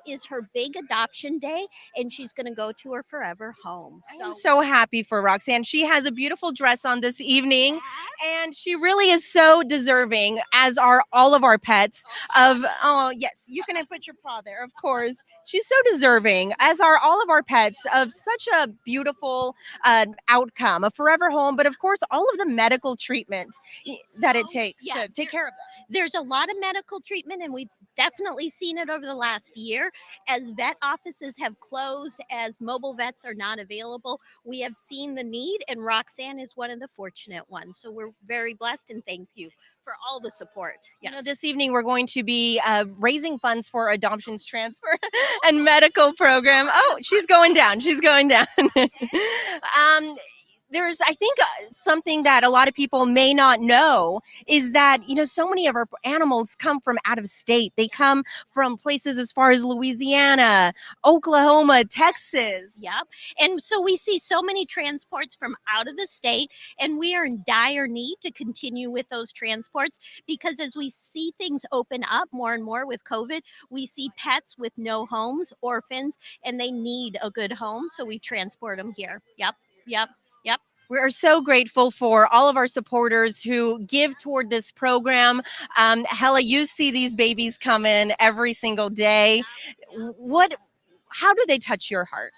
S16: is her big adoption day, and she's going to go to her forever home.
S8: I'm so happy for Roxanne. She has a beautiful dress on this evening, and she really is so deserving, as are all of our pets, yes, you can put your paw there, of course. She's so deserving, as are all of our pets, of such a beautiful outcome, a forever home, but of course, all of the medical treatment that it takes to take care of them.
S16: There's a lot of medical treatment, and we've definitely seen it over the last year. As vet offices have closed, as mobile vets are not available, we have seen the need, and Roxanne is one of the fortunate ones. So we're very blessed, and thank you for all the support. Yes.
S8: This evening, we're going to be raising funds for adoptions, transfer, and medical program. Oh, she's going down. She's going down. There's, I think, something that a lot of people may not know is that, so many of our animals come from out of state. They come from places as far as Louisiana, Oklahoma, Texas.
S16: Yep. And so we see so many transports from out of the state, and we are in dire need to continue with those transports because as we see things open up more and more with COVID, we see pets with no homes, orphans, and they need a good home. So we transport them here. Yep.
S8: We are so grateful for all of our supporters who give toward this program. Hella, you see these babies come in every single day. How do they touch your heart?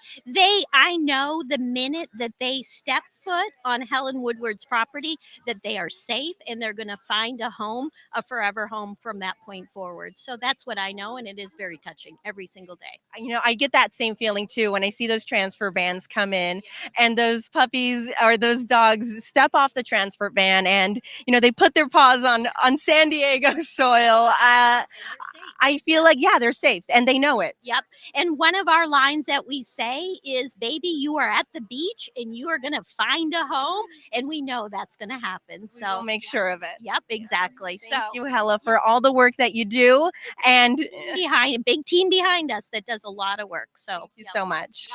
S16: I know the minute that they step foot on Helen Woodward's property that they are safe and they're going to find a home, a forever home from that point forward. So that's what I know, and it is very touching every single day.
S8: I get that same feeling too when I see those transfer vans come in and those puppies or those dogs step off the transfer van and, they put their paws on San Diego soil. I feel like, they're safe and they know it.
S16: Yep. And one of our lines that we say is, baby, you are at the beach and you are going to find a home. And we know that's going to happen. So
S8: we'll make sure of it.
S16: Yep, exactly.
S8: Thank you, Hella, for all the work that you do. And
S16: a big team behind us that does a lot of work. So
S8: thank you so much.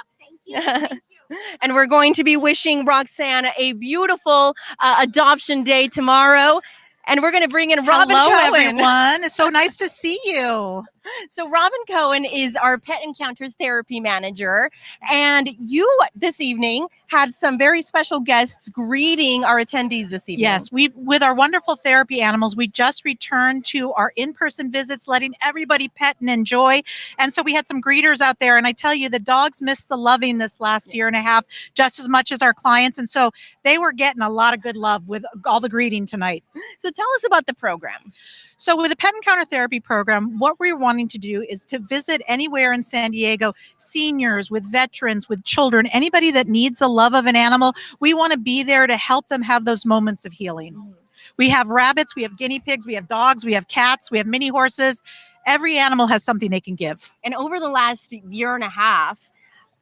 S16: Yep, thank you.
S8: And we're going to be wishing Roxanne a beautiful adoption day tomorrow. And we're going to bring in Robin
S17: Hello,
S8: Cohen.
S17: everyone. It's so nice to see you.
S8: So Robin Cohen is our Pet Encounters Therapy Manager. And you this evening had some very special guests greeting our attendees this evening.
S17: Yes, with our wonderful therapy animals, we just returned to our in-person visits, letting everybody pet and enjoy. And so we had some greeters out there. And I tell you, the dogs missed the loving this last year and a half just as much as our clients. And so they were getting a lot of good love with all the greeting tonight.
S8: So tell us about the program.
S17: So with the Pet Encounter Therapy Program, what we're wanting to do is to visit anywhere in San Diego, seniors, with veterans, with children, anybody that needs the love of an animal. We want to be there to help them have those moments of healing. We have rabbits, we have guinea pigs, we have dogs, we have cats, we have mini horses. Every animal has something they can give.
S8: And over the last year and a half,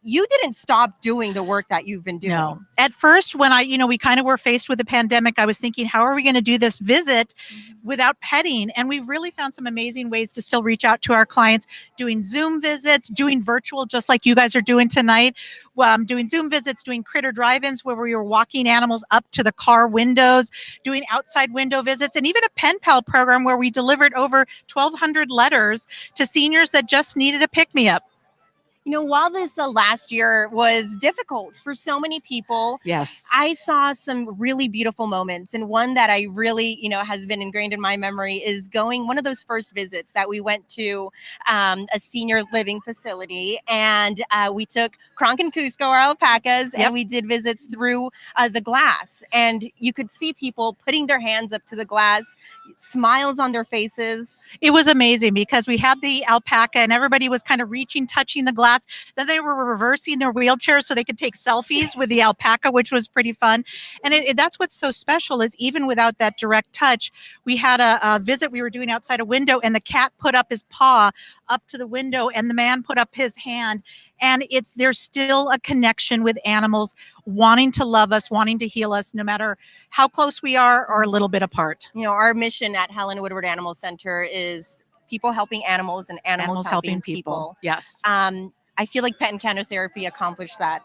S8: you didn't stop doing the work that you've been doing.
S17: No. At first, when we kind of were faced with the pandemic, I was thinking, how are we going to do this visit without petting? And we really found some amazing ways to still reach out to our clients, doing Zoom visits, doing virtual, just like you guys are doing tonight, doing Zoom visits, doing critter drive-ins where we were walking animals up to the car windows, doing outside window visits, and even a pen pal program where we delivered over 1,200 letters to seniors that just needed a pick-me-up.
S8: While this last year was difficult for so many people,
S17: yes,
S8: I saw some really beautiful moments. And one that I really, has been ingrained in my memory is one of those first visits that we went to a senior living facility. And we took Kronk and Cusco, our alpacas, and we did visits through the glass. And you could see people putting their hands up to the glass, smiles on their faces.
S17: It was amazing because we had the alpaca and everybody was kind of reaching, touching the glass. Then they were reversing their wheelchairs so they could take selfies with the alpaca, which was pretty fun. And that's what's so special is even without that direct touch, we had a visit we were doing outside a window and the cat put up his paw up to the window and the man put up his hand. And there's still a connection with animals wanting to love us, wanting to heal us, no matter how close we are or a little bit apart.
S8: Our mission at Helen Woodward Animal Center is people helping animals and animals helping people.
S17: Yes.
S8: I feel like Pet Encounter Therapy accomplished that.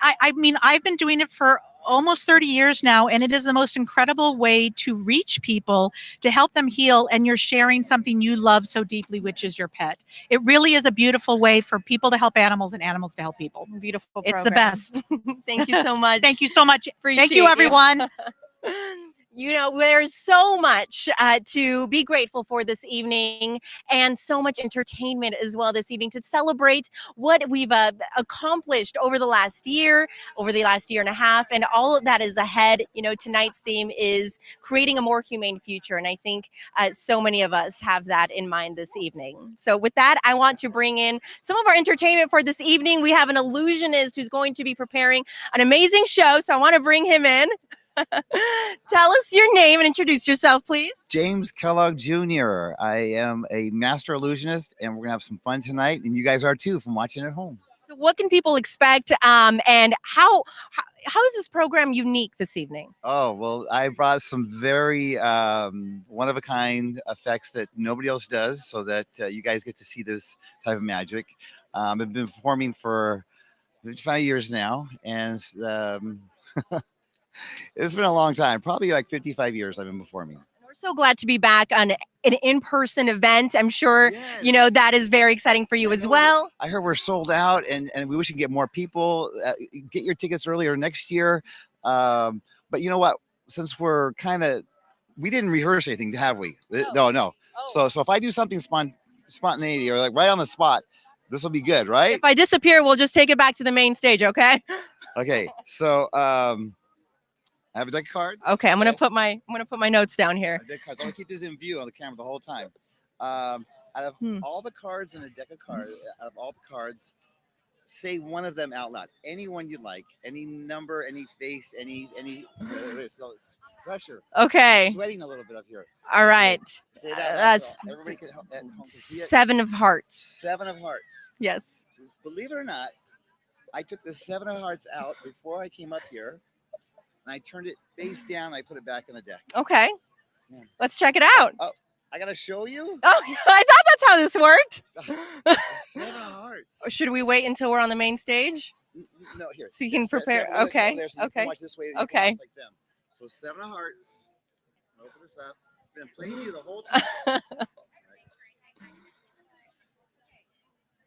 S17: I mean, I've been doing it for almost 30 years now, and it is the most incredible way to reach people, to help them heal, and you're sharing something you love so deeply, which is your pet. It really is a beautiful way for people to help animals and animals to help people.
S8: Beautiful
S17: program. It's the best.
S8: Thank you so much.
S17: Thank you so much.
S8: Appreciate
S17: Thank you, everyone.
S8: There's so much to be grateful for this evening and so much entertainment as well this evening to celebrate what we've accomplished over the last year and a half, and all of that is ahead. Tonight's theme is creating a more humane future. And I think so many of us have that in mind this evening. So with that, I want to bring in some of our entertainment for this evening. We have an illusionist who's going to be preparing an amazing show. So I want to bring him in. Tell us your name and introduce yourself, please.
S18: James Kellogg Jr. I am a master illusionist, and we're gonna have some fun tonight, and you guys are too from watching at home.
S8: So what can people expect, and how how is this program unique this evening?
S18: Oh, well, I brought some very one-of-a-kind effects that nobody else does so that you guys get to see this type of magic. I've been performing for 5 years now, and it's been a long time, probably like 55 years I've been performing.
S8: We're so glad to be back on an in-person event. I'm sure, you know, that is very exciting for you as well.
S18: I heard we're sold out, and we wish we could get more people. Get your tickets earlier next year. But you know what? Since we're we didn't rehearse anything, have we? No. So if I do something spontaneity or like right on the spot, this will be good, right?
S8: If I disappear, we'll just take it back to the main stage, okay?
S18: Okay. So I have a deck of cards.
S8: Okay, I'm gonna put my notes down here.
S18: A deck of cards. I'm gonna keep this in view on the camera the whole time. Out of all the cards in a deck of cards, out of all the cards, say one of them out loud. Any one you like, any number, any face, any. So it's pressure.
S8: Okay.
S18: I'm sweating a little bit up here.
S8: All right.
S18: Say that.
S8: That's
S18: everybody can at home can see it.
S8: 7 of hearts.
S18: 7 of hearts.
S8: Yes.
S18: Believe it or not, I took the 7 of hearts out before I came up here, and I turned it face down. I put it back in the deck.
S8: Okay.
S18: Yeah.
S8: Let's check it out.
S18: Oh, I gotta show you.
S8: Oh, I thought that's how this worked.
S18: 7 of hearts.
S8: Should we wait until we're on the main stage?
S18: No, here.
S8: So you can prepare.
S18: Over
S8: Okay.
S18: there, so you can watch this way. You can
S8: Okay.
S18: watch like them. So 7 of hearts. Open this up. Been playing you the whole time.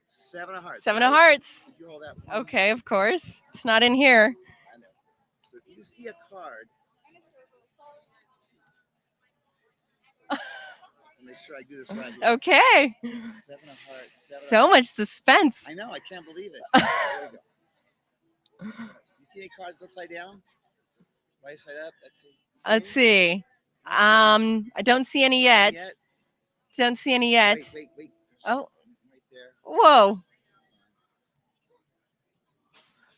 S18: 7 of hearts.
S8: 7 of hearts.
S18: You hold that.
S8: Okay, of course. It's not in here.
S18: I know. So if you see a card, make sure I do this right.
S8: Okay.
S18: 7 of hearts.
S8: So much suspense.
S18: I know. I can't believe it. There we go. You see any cards upside down? Right side up?
S8: Let's see. I don't see any yet. Don't see any yet.
S18: Wait.
S8: Oh. Whoa.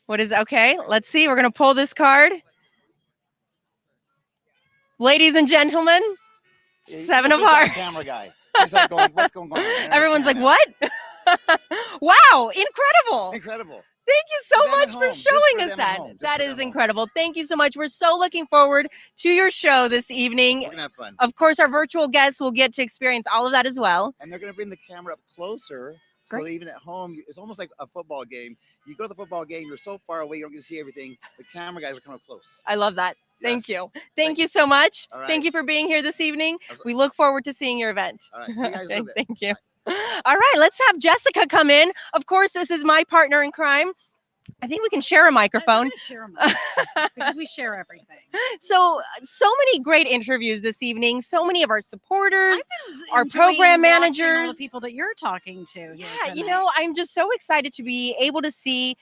S8: What is okay? Let's see. We're gonna pull this card. Ladies and gentlemen, 7 of hearts.
S18: Camera guy. He's like going, what's going on?
S8: Everyone's like, what? Wow, incredible.
S18: Incredible.
S8: Thank you so
S18: them at
S8: much
S18: home,
S8: for
S18: just
S8: showing
S18: for
S8: us
S18: them at
S8: that.
S18: home, just
S8: That
S18: for
S8: is
S18: them at home.
S8: incredible. Thank you so much. We're so looking forward to your show this evening.
S18: We're gonna have fun.
S8: Of course, our virtual guests will get to experience all of that as well.
S18: And they're going to bring the camera up closer. So
S8: Great.
S18: even at home, it's almost like a football game. You go to the football game, you're so far away, you don't get to see everything. The camera guys are coming up close.
S8: I love that. Thank you. Thank you so much.
S18: All right.
S8: Thank you for being here this evening. We look forward to seeing your event.
S18: All right. See you guys a little bit.
S8: Thank you. All right, let's have Jessica come in. Of course, this is my partner in crime. I think we can share a microphone.
S9: Share a microphone because we share everything.
S8: So many great interviews this evening. So many of our supporters, our
S9: Enjoying
S8: program
S9: watching all
S8: managers.
S9: the people that you're talking to. here
S8: Yeah, you
S9: tonight.
S8: know, I'm just so excited to be able to see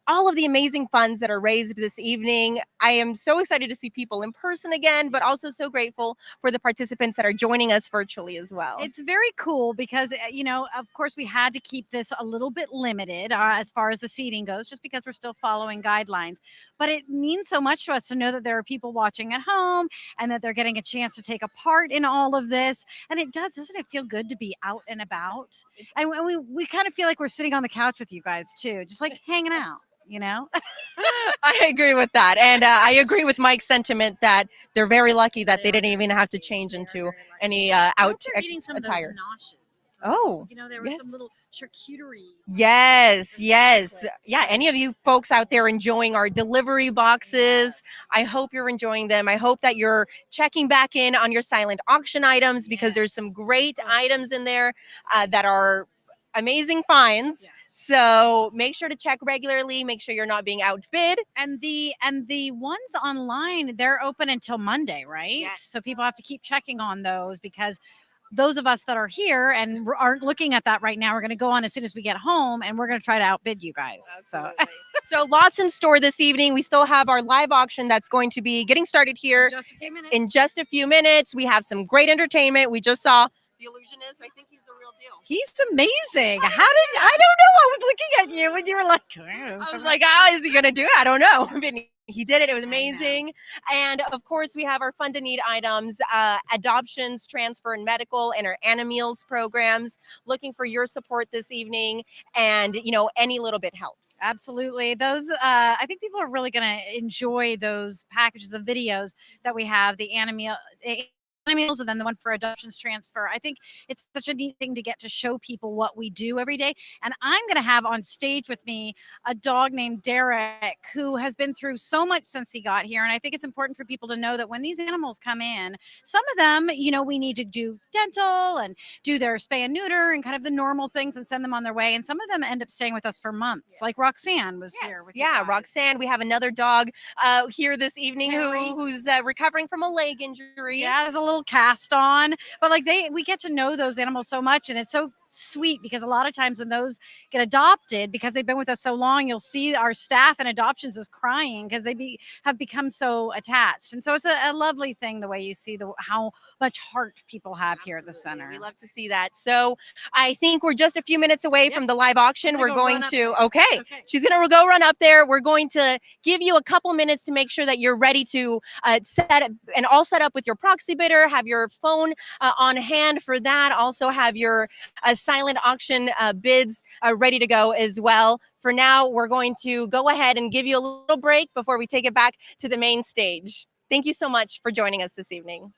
S8: all of the amazing funds that are raised this evening. I am so excited to see people in person again, but also so grateful for the participants that are joining us virtually as well.
S9: It's very cool because, you know, of course, we had to keep this a little bit limited as far as the seating goes, just because we're still following guidelines. But it means so much to us to know that there are people watching at home and that they're getting a chance to take a part in all of this. And it doesn't it feel good to be out and about? And we kind of feel like we're sitting on the couch with you guys too, just like hanging out. You know,
S8: I agree with that. And I agree with Mike's sentiment that they're very lucky that they didn't even have to change into any out
S9: eating some
S8: attire.
S9: of those noshes.
S8: Oh,
S9: You know, there were some little charcuterie.
S8: yes. Yeah, any of you folks out there enjoying our delivery boxes, I hope you're enjoying them. I hope that you're checking back in on your silent auction items because there's some great items in there that are amazing finds. So make sure to check regularly. Make sure you're not being outbid.
S9: And the ones online, they're open until Monday, right?
S8: Yes.
S9: So people have to keep checking on those because those of us that are here and aren't looking at that right now, we're going to go on as soon as we get home and we're going to try to outbid you guys.
S8: So lots in store this evening. We still have our live auction that's going to be getting started here
S9: Just a few minutes.
S8: in just a few minutes. We have some great entertainment. We just saw the illusionist. I think he's the real deal.
S9: He's amazing. How did I don't know. I was looking at you and you were like,
S8: I was like, how is he going to do it? I don't know. But he did it. It was amazing. And of course, we have our fund to need items, adoptions, transfer, and medical, and our Animeals programs. Looking for your support this evening, and any little bit helps.
S9: Absolutely. Those, I think people are really going to enjoy those packages, the videos that we have, the Animeals, and then the one for adoptions transfer. I think it's such a neat thing to get to show people what we do every day. And I'm going to have on stage with me a dog named Derek, who has been through so much since he got here. And I think it's important for people to know that when these animals come in, some of them, we need to do dental and do their spay and neuter and kind of the normal things and send them on their way. And some of them end up staying with us for months. Like Roxanne was here. With
S8: Roxanne. We have another dog here this evening who's recovering from a leg injury.
S9: Yeah, there's a little cast on, but we get to know those animals so much, and it's so sweet because a lot of times when those get adopted, because they've been with us so long, you'll see our staff and adoptions is crying because they have become so attached. And so it's a lovely thing the way you see how much heart people have here at the center.
S8: We love to see that. So I think we're just a few minutes away from the live auction. We're going to she's gonna go run up there. We're going to give you a couple minutes to make sure that you're ready to set up with your proxy bidder, have your phone on hand for that, also have your silent auction bids ready to go as well. For now, we're going to go ahead and give you a little break before we take it back to the main stage. Thank you so much for joining us this evening.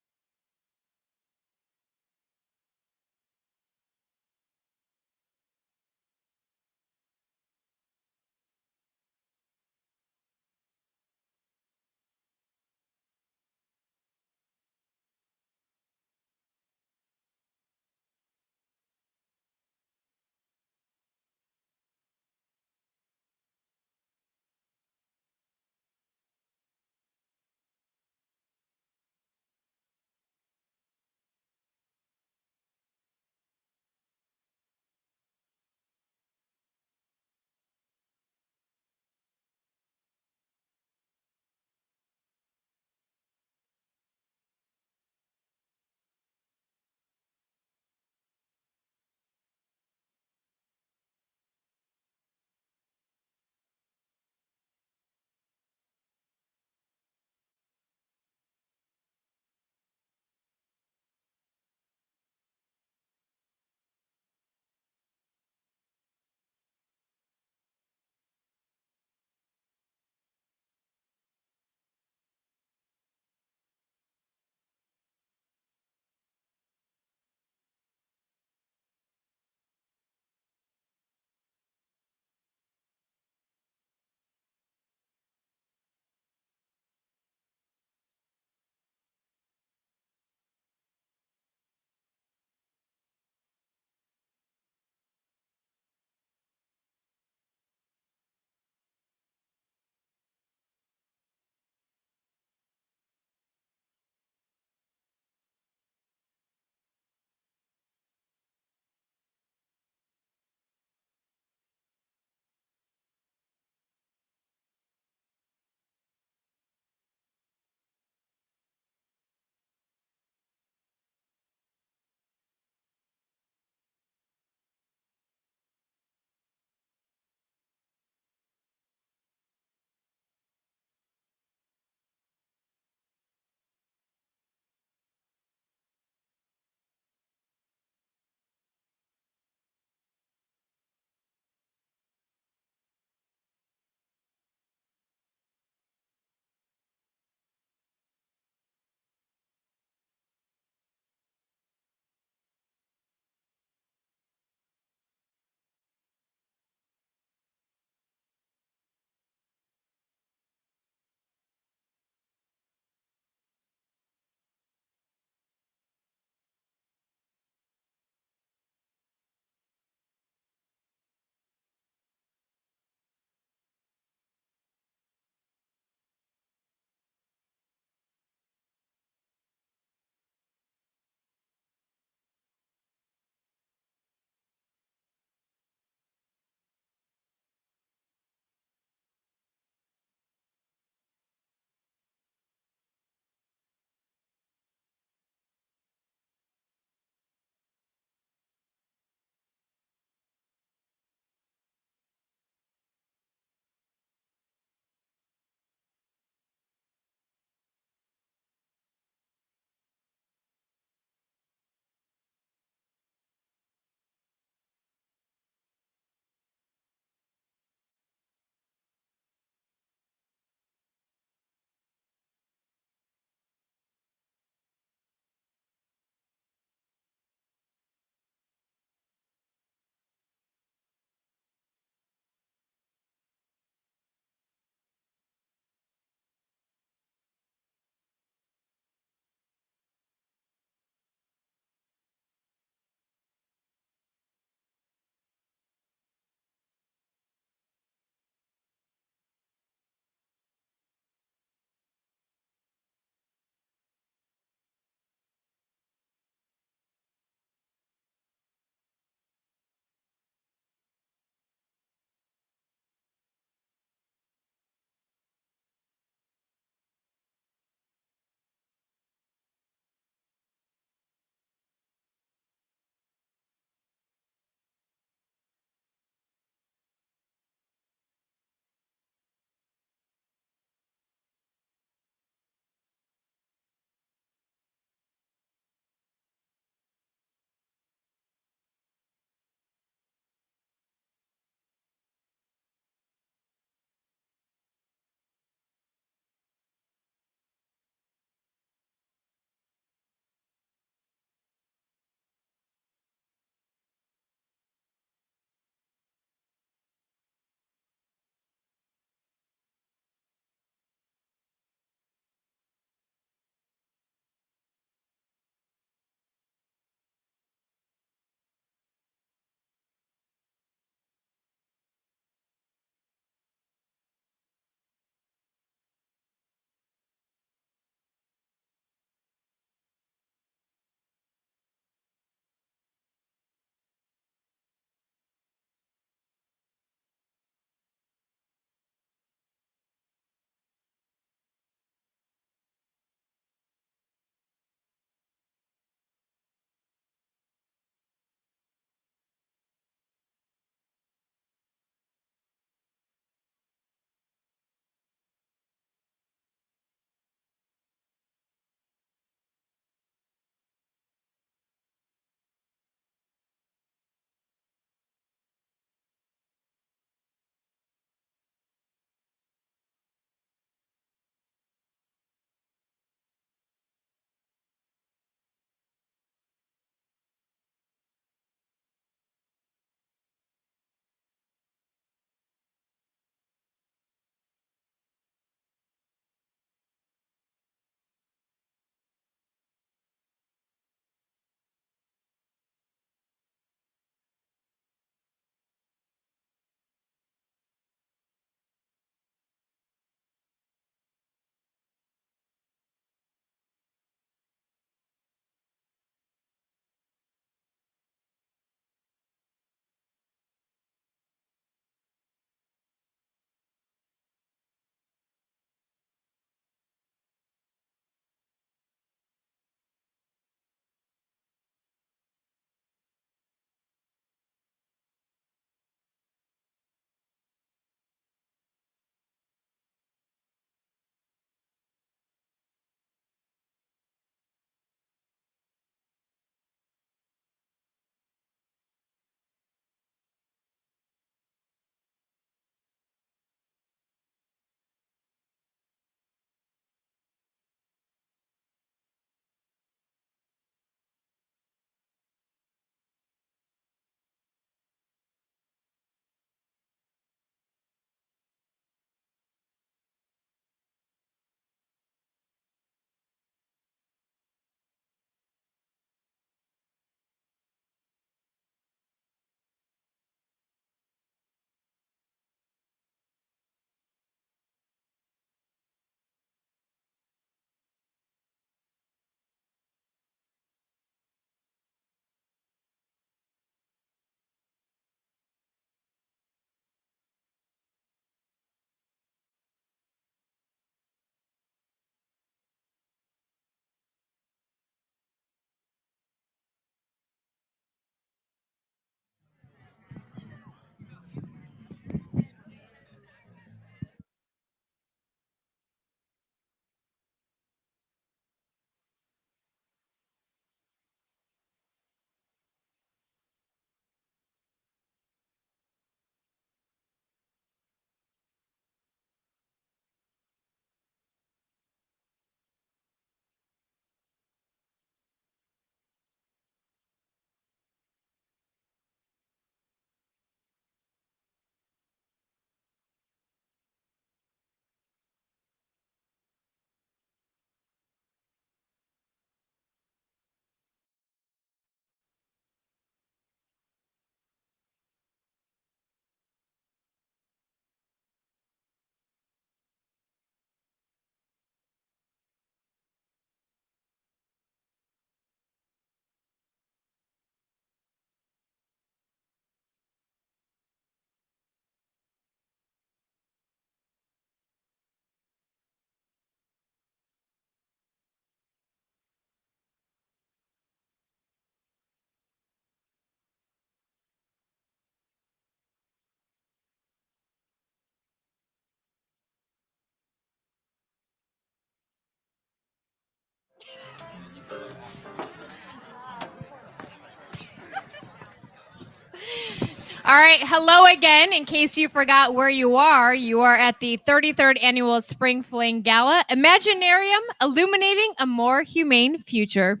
S15: All right. Hello again. In case you forgot where you are at the 33rd Annual Spring Fling Gala, Imaginarium illuminating a more humane future.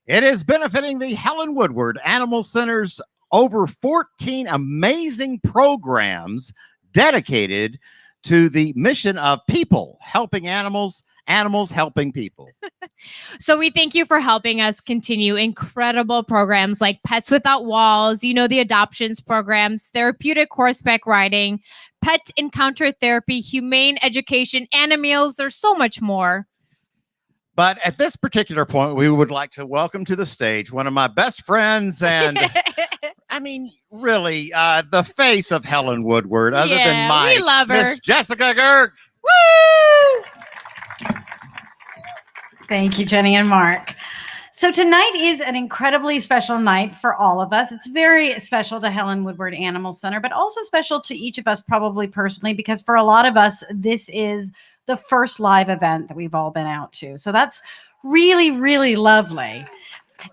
S10: It is benefiting the Helen Woodward Animal Center's over 14 amazing programs dedicated to the mission of people helping animals, animals helping people.
S15: So we thank you for helping us continue incredible programs like Pets Without Walls, the adoptions programs, therapeutic horseback riding, pet encounter therapy, humane education, animals. There's so much more.
S10: But at this particular point, we would like to welcome to the stage one of my best friends and, I mean, really, the face of Helen Woodward, other than Mike,
S15: we love her.
S10: Miss Jessica Gerg.
S15: Woo!
S9: Thank you, Jenny and Mark. So tonight is an incredibly special night for all of us. It's very special to Helen Woodward Animal Center, but also special to each of us probably personally, because for a lot of us, this is the first live event that we've all been out to. So that's really, really lovely.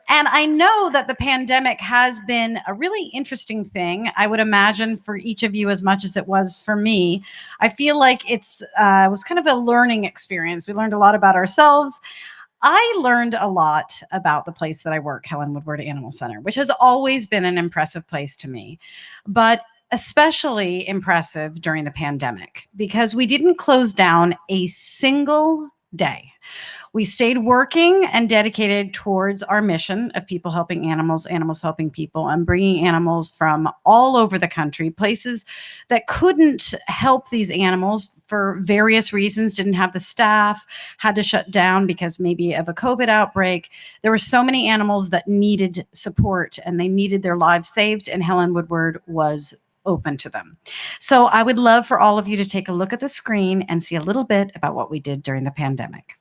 S9: And I know that the pandemic has been a really interesting thing, I would imagine, for each of you as much as it was for me. I feel like it was kind of a learning experience. We learned a lot about ourselves. I learned a lot about the place that I work, Helen Woodward Animal Center, which has always been an impressive place to me, but especially impressive during the pandemic because we didn't close down a single day. We stayed working and dedicated towards our mission of people helping animals, animals helping people, and bringing animals from all over the country, places that couldn't help these animals for various reasons, didn't have the staff, had to shut down because maybe of a COVID outbreak. There were so many animals that needed support and they needed their lives saved, and Helen Woodward was open to them. So I would love for all of you to take a look at the screen and see a little bit about what we did during the pandemic.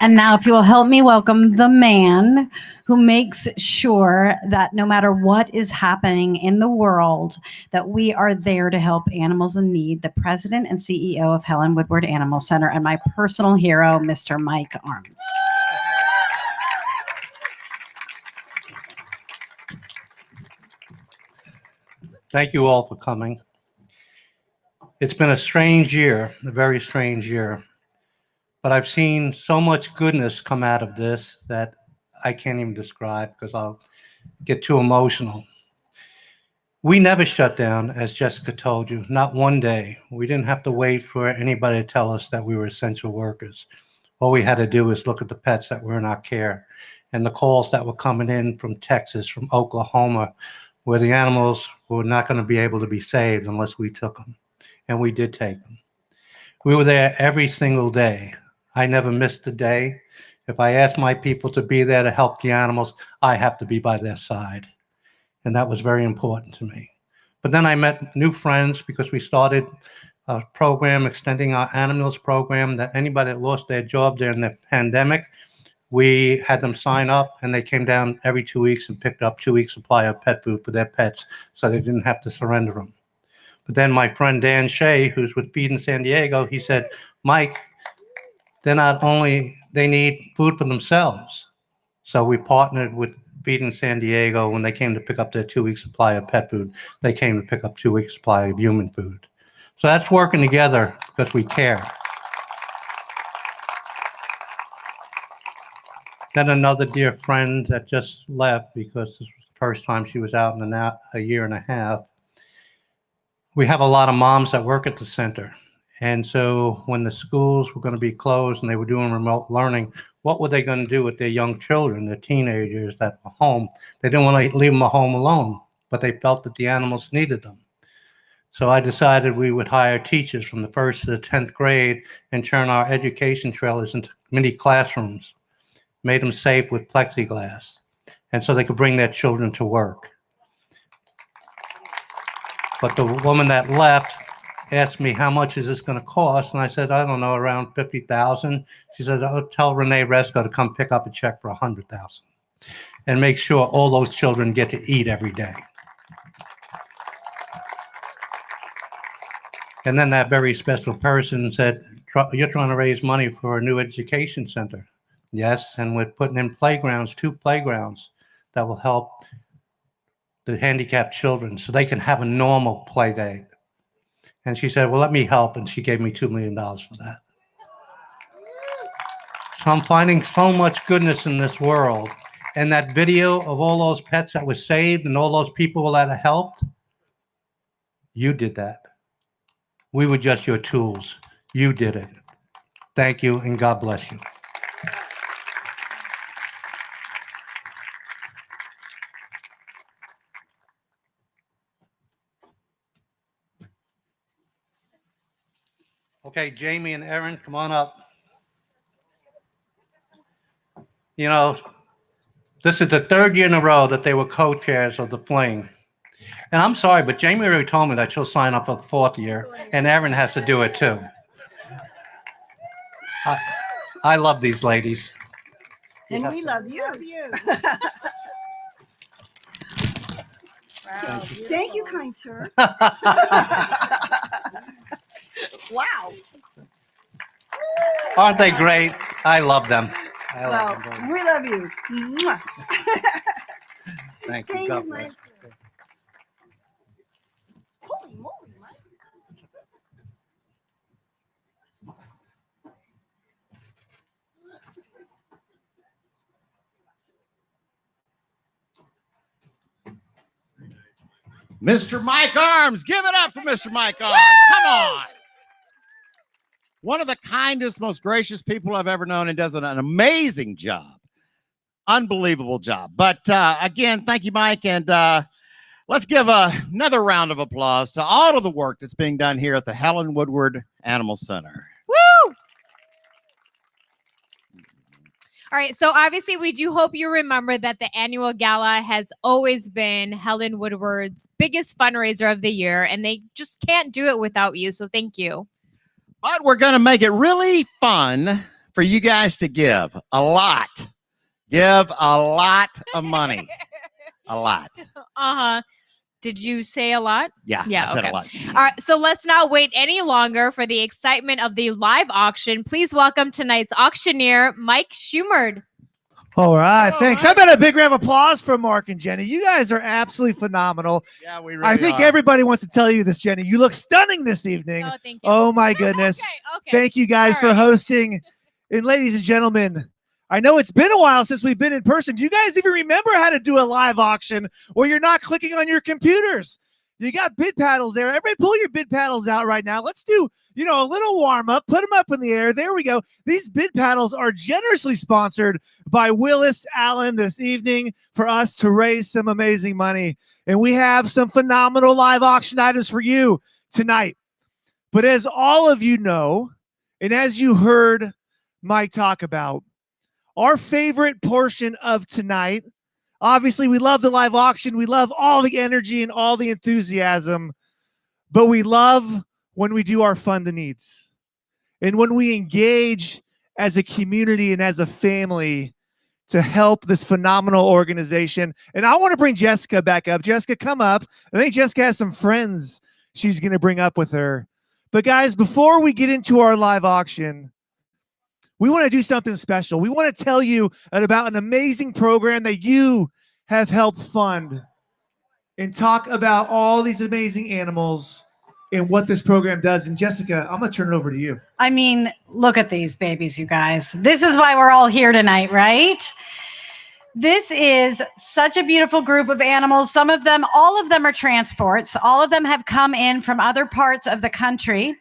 S9: And now, if you will help me welcome the man who makes sure that no matter what is happening in the world, that we are there to help animals in need, the president and CEO of Helen Woodward Animal Center, and my personal hero, Mr. Mike Arms.
S14: Thank you all for coming. It's been a strange year, a very strange year. But I've seen so much goodness come out of this that I can't even describe because I'll get too emotional. We never shut down, as Jessica told you, not one day. We didn't have to wait for anybody to tell us that we were essential workers. All we had to do was look at the pets that were in our care and the calls that were coming in from Texas, from Oklahoma, where the animals were not going to be able to be saved unless we took them. And we did take them. We were there every single day. I never missed a day. If I asked my people to be there to help the animals, I have to be by their side. And that was very important to me. But then I met new friends because we started a program, extending our animals program, that anybody that lost their job during the pandemic, we had them sign up and they came down every 2 weeks and picked up 2 weeks supply of pet food for their pets so they didn't have to surrender them. But then my friend Dan Shea, who's with Feed in San Diego, he said, Mike, they're not only, they need food for themselves. So we partnered with Feed in San Diego. When they came to pick up their 2 week supply of pet food, they came to pick up 2 week supply of human food. So that's working together because we care. Then another dear friend that just left because this was the first time she was out in a year and a half. We have a lot of moms that work at the center. And so when the schools were going to be closed and they were doing remote learning, what were they going to do with their young children, their teenagers that were home? They didn't want to leave them at home alone, but they felt that the animals needed them. So I decided we would hire teachers from the 1st to the 10th grade and turn our education trailers into mini classrooms, made them safe with plexiglass, and so they could bring their children to work. But the woman that left asked me, how much is this going to cost? And I said, I don't know, around $50,000. She said, oh, tell Renee Resco to come pick up a check for $100,000 and make sure all those children get to eat every day. And then that very special person said, you're trying to raise money for a new education center. Yes, and we're putting in playgrounds, 2 playgrounds that will help the handicapped children so they can have a normal play day. And she said, well, let me help. And she gave me $2 million for that. So I'm finding so much goodness in this world. And that video of all those pets that were saved and all those people that helped, you did that. We were just your tools. You did it. Thank you, and God bless you. Okay, Jamie and Erin, come on up. You know, this is the 3rd year in a row that they were co-chairs of the Fling. And I'm sorry, but Jamie already told me that she'll sign up for the 4th year, and Erin has to do it too. I love these ladies.
S11: And we love you.
S12: Wow.
S11: Thank you, kind sir. Wow.
S14: Aren't they great? I love them. I
S11: Well,
S14: love them.
S11: we love you. Mwah.
S14: Thank you.
S11: Thanks,
S14: God
S11: Mike.
S14: bless.
S11: Holy moly, Mike.
S10: Mr. Mike Arms. Give it up for Mr. Mike Arms. Come on. One of the kindest, most gracious people I've ever known, and does an amazing job. Unbelievable job. But again, thank you, Mike. And let's give another round of applause to all of the work that's being done here at the Helen Woodward Animal Center.
S15: Woo! All right, so obviously we do hope you remember that the annual gala has always been Helen Woodward's biggest fundraiser of the year, and they just can't do it without you, so thank you.
S10: But we're going to make it really fun for you guys to give a lot. Give a lot of money. A lot.
S15: Uh-huh. Did you say a lot?
S10: Yeah,
S15: Yeah,
S10: I said
S15: okay.
S10: a lot.
S15: All right, so let's not wait any longer for the excitement of the live auction. Please welcome tonight's auctioneer, Mike Schumerd.
S13: All right, thanks. How about a big round of applause for Mark and Jenny? You guys are absolutely phenomenal.
S10: Yeah, we really
S13: I think
S10: are.
S13: everybody wants to tell you this, Jenny. You look stunning this evening.
S15: Oh, thank you.
S13: Oh my goodness.
S15: Okay.
S13: Thank you guys
S15: All
S13: for
S15: right.
S13: hosting. And ladies and gentlemen, I know it's been a while since we've been in person. Do you guys even remember how to do a live auction where you're not clicking on your computers? You got bid paddles there. Everybody pull your bid paddles out right now. Let's do, a little warm up. Put them up in the air. There we go. These bid paddles are generously sponsored by Willis Allen this evening for us to raise some amazing money. And we have some phenomenal live auction items for you tonight. But as all of you know, and as you heard Mike talk about, our favorite portion of tonight, obviously, we love the live auction. We love all the energy and all the enthusiasm, but we love when we do our fund the needs and when we engage as a community and as a family to help this phenomenal organization. And I want to bring Jessica back up. Jessica, come up. I think Jessica has some friends she's going to bring up with her. But guys, before we get into our live auction, we want to do something special. We want to tell you about an amazing program that you have helped fund and talk about all these amazing animals and what this program does. And Jessica, I'm going to turn it over to you.
S9: I mean, look at these babies, you guys. This is why we're all here tonight, right? This is such a beautiful group of animals. Some of them, all of them are transports. All of them have come in from other parts of the country.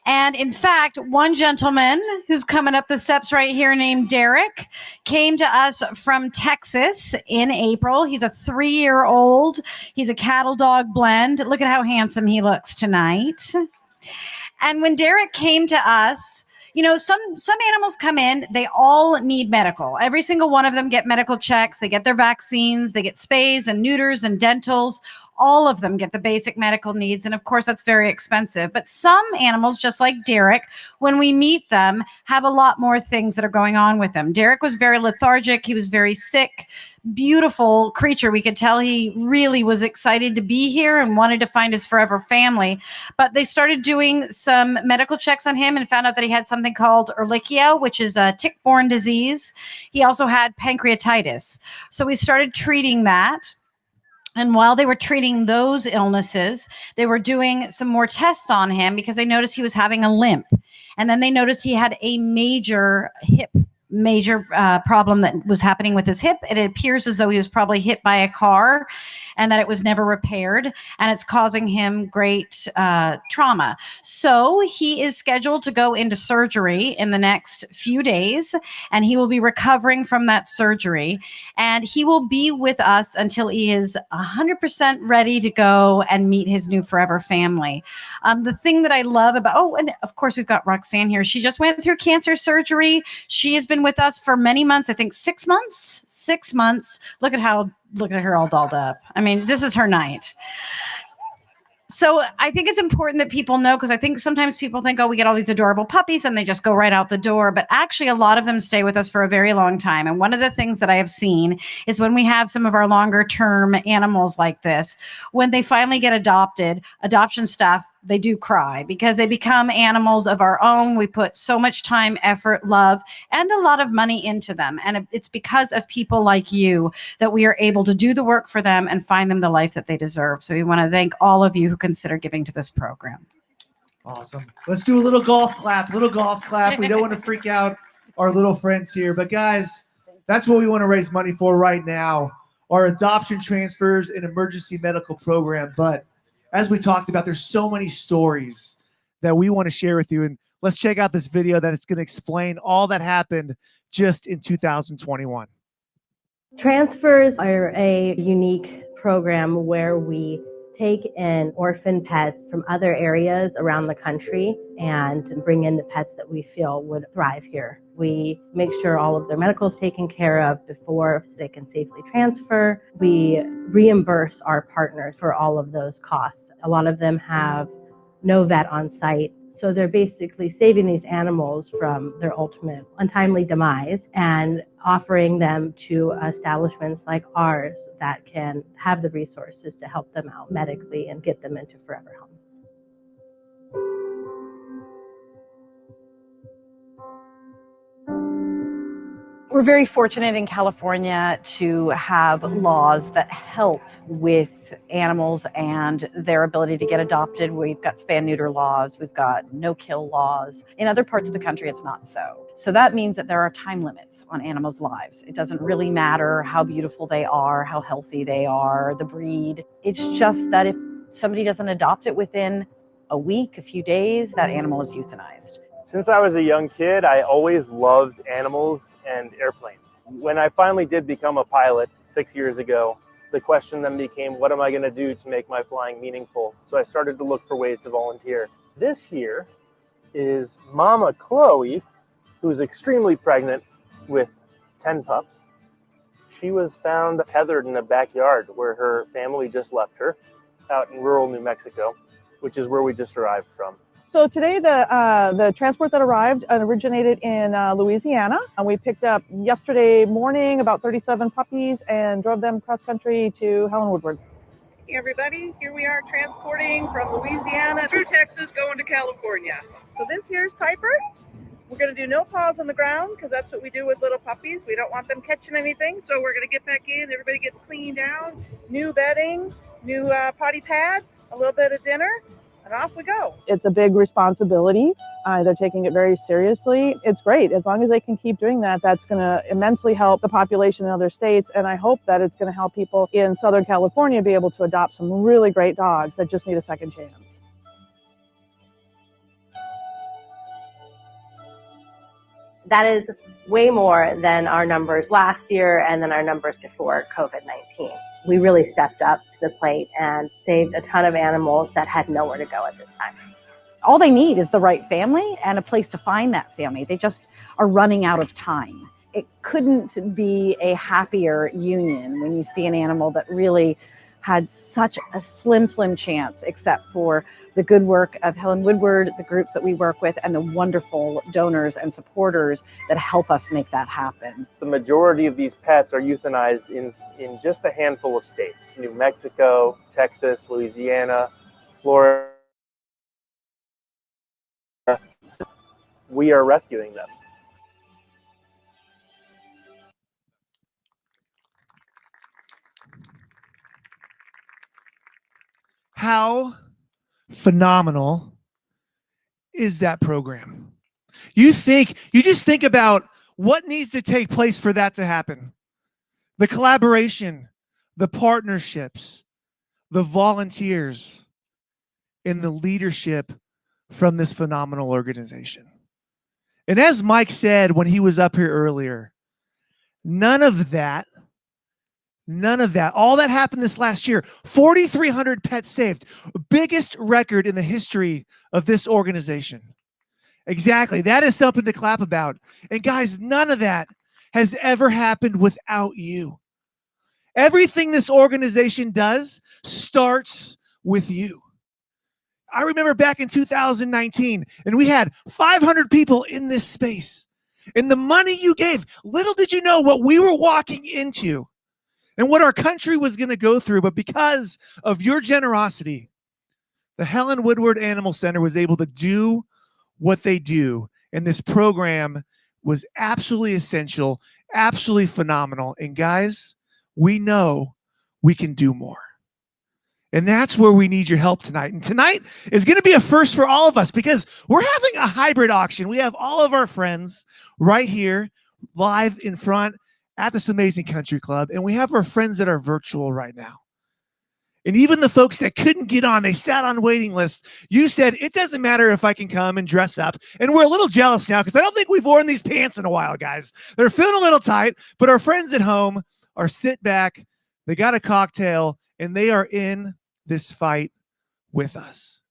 S9: And in fact, one gentleman who's coming up the steps right here named Derek came to us from Texas in April. He's a 3-year-old. He's a cattle dog blend. Look at how handsome he looks tonight. And when Derek came to us, some animals come in, they all need medical. Every single one of them get medical checks. They get their vaccines. They get spays and neuters and dentals. All of them get the basic medical needs. And of course, that's very expensive. But some animals, just like Derek, when we meet them, have a lot more things that are going on with them. Derek was very lethargic. He was very sick. Beautiful creature. We could tell he really was excited to be here and wanted to find his forever family. But they started doing some medical checks on him and found out that he had something called Ehrlichia, which is a tick-borne disease. He also had pancreatitis. So we started treating that. And while they were treating those illnesses, they were doing some more tests on him because they noticed he was having a limp. And then they noticed he had a major problem that was happening with his hip. It appears as though he was probably hit by a car and that it was never repaired, and it's causing him great trauma. So he is scheduled to go into surgery in the next few days, and he will be recovering from that surgery, and he will be with us until he is 100% ready to go and meet his new forever family. The thing that I love about, and of course we've got Roxanne here. She just went through cancer surgery. She has been with us for many months. I think 6 months. 6 months. Look at her all dolled up. I mean, this is her night. So I think it's important that people know, because I think sometimes people think, oh, we get all these adorable puppies and they just go right out the door. But actually, a lot of them stay with us for a very long time. And one of the things that I have seen is when we have some of our longer term animals like this, when they finally get adopted, adoption staff, they do cry because they become animals of our own. We put so much time, effort, love, and a lot of money into them. And it's because of people like you that we are able to do the work for them and find them the life that they deserve. So we want to thank all of you who consider giving to this program.
S13: Awesome. Let's do a little golf clap. We don't want to freak out our little friends here. But guys, that's what we want to raise money for right now. Our adoption transfers and emergency medical program. But as we talked about, there's so many stories that we want to share with you. And let's check out this video that is going to explain all that happened just in 2021.
S19: Transfers are a unique program where we take in orphan pets from other areas around the country and bring in the pets that we feel would thrive here. We make sure all of their medical is taken care of before they can safely transfer. We reimburse our partners for all of those costs. A lot of them have no vet on site, so they're basically saving these animals from their ultimate untimely demise and offering them to establishments like ours that can have the resources to help them out medically and get them into forever homes.
S20: We're very fortunate in California to have laws that help with animals and their ability to get adopted. We've got spay-neuter laws, we've got no-kill laws. In other parts of the country, it's not so. So that means that there are time limits on animals' lives. It doesn't really matter how beautiful they are, how healthy they are, the breed. It's just that if somebody doesn't adopt it within a week, a few days, that animal is euthanized.
S21: Since I was a young kid, I always loved animals and airplanes. When I finally did become a pilot 6 years ago, the question then became, what am I going to do to make my flying meaningful? So I started to look for ways to volunteer. This here is Mama Chloe, who's extremely pregnant with 10 pups. She was found tethered in a backyard where her family just left her out in rural New Mexico, which is where we just arrived from.
S22: So today the transport that arrived originated in Louisiana, and we picked up yesterday morning about 37 puppies and drove them cross country to Helen Woodward.
S23: Hey everybody, here we are transporting from Louisiana through Texas going to California. So this here's Piper. We're going to do no paws on the ground because that's what we do with little puppies. We don't want them catching anything, so we're going to get back in. Everybody gets cleaned out, new bedding, new potty pads, a little bit of dinner, and off we go.
S22: It's a big responsibility. They're taking it very seriously. It's great. As long as they can keep doing that, that's going to immensely help the population in other states. And I hope that it's going to help people in Southern California be able to adopt some really great dogs that just need a second chance.
S19: That is way more than our numbers last year and then our numbers before COVID-19. We really stepped up to the plate and saved a ton of animals that had nowhere to go at this time.
S20: All they need is the right family and a place to find that family. They just are running out of time. It couldn't be a happier union when you see an animal that really had such a slim chance, except for the good work of Helen Woodward, the groups that we work with, and the wonderful donors and supporters that help us make that happen.
S21: The majority of these pets are euthanized in just a handful of states: New Mexico, Texas, Louisiana, Florida. We are rescuing them.
S13: How phenomenal is that program? You just think about what needs to take place for that to happen. The collaboration, the partnerships, the volunteers, and the leadership from this phenomenal organization. And as Mike said when he was up here earlier, none of that, all that happened this last year, 4,300 pets saved, biggest record in the history of this organization. Exactly. That is something to clap about. And guys, none of that has ever happened without you. Everything this organization does starts with you. I remember back in 2019, and we had 500 people in this space. And the money you gave, little did you know what we were walking into and what our country was going to go through. But because of your generosity, the Helen Woodward Animal Center was able to do what they do. And this program was absolutely essential, absolutely phenomenal. And guys, we know we can do more. And that's where we need your help tonight. And tonight is going to be a first for all of us because we're having a hybrid auction. We have all of our friends right here live in front at this Amazing Country Club. And we have our friends that are virtual right now. And even the folks that couldn't get on, they sat on waiting lists. You said, it doesn't matter if I can come and dress up. And we're a little jealous now because I don't think we've worn these pants in a while, guys. They're feeling a little tight, but our friends at home are sit back. They got a cocktail and they are in this fight with us.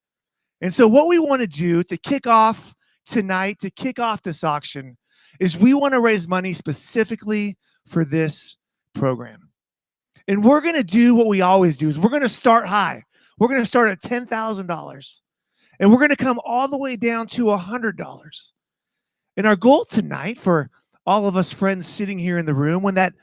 S13: And so what we want to do to kick off tonight, to kick off this auction, is we want to raise money specifically for this program. And we're going to do what we always do, is we're going to start high. We're going to start at $10,000 and we're going to come all the way down to $100. And our goal tonight for all of us friends sitting here in the room, when that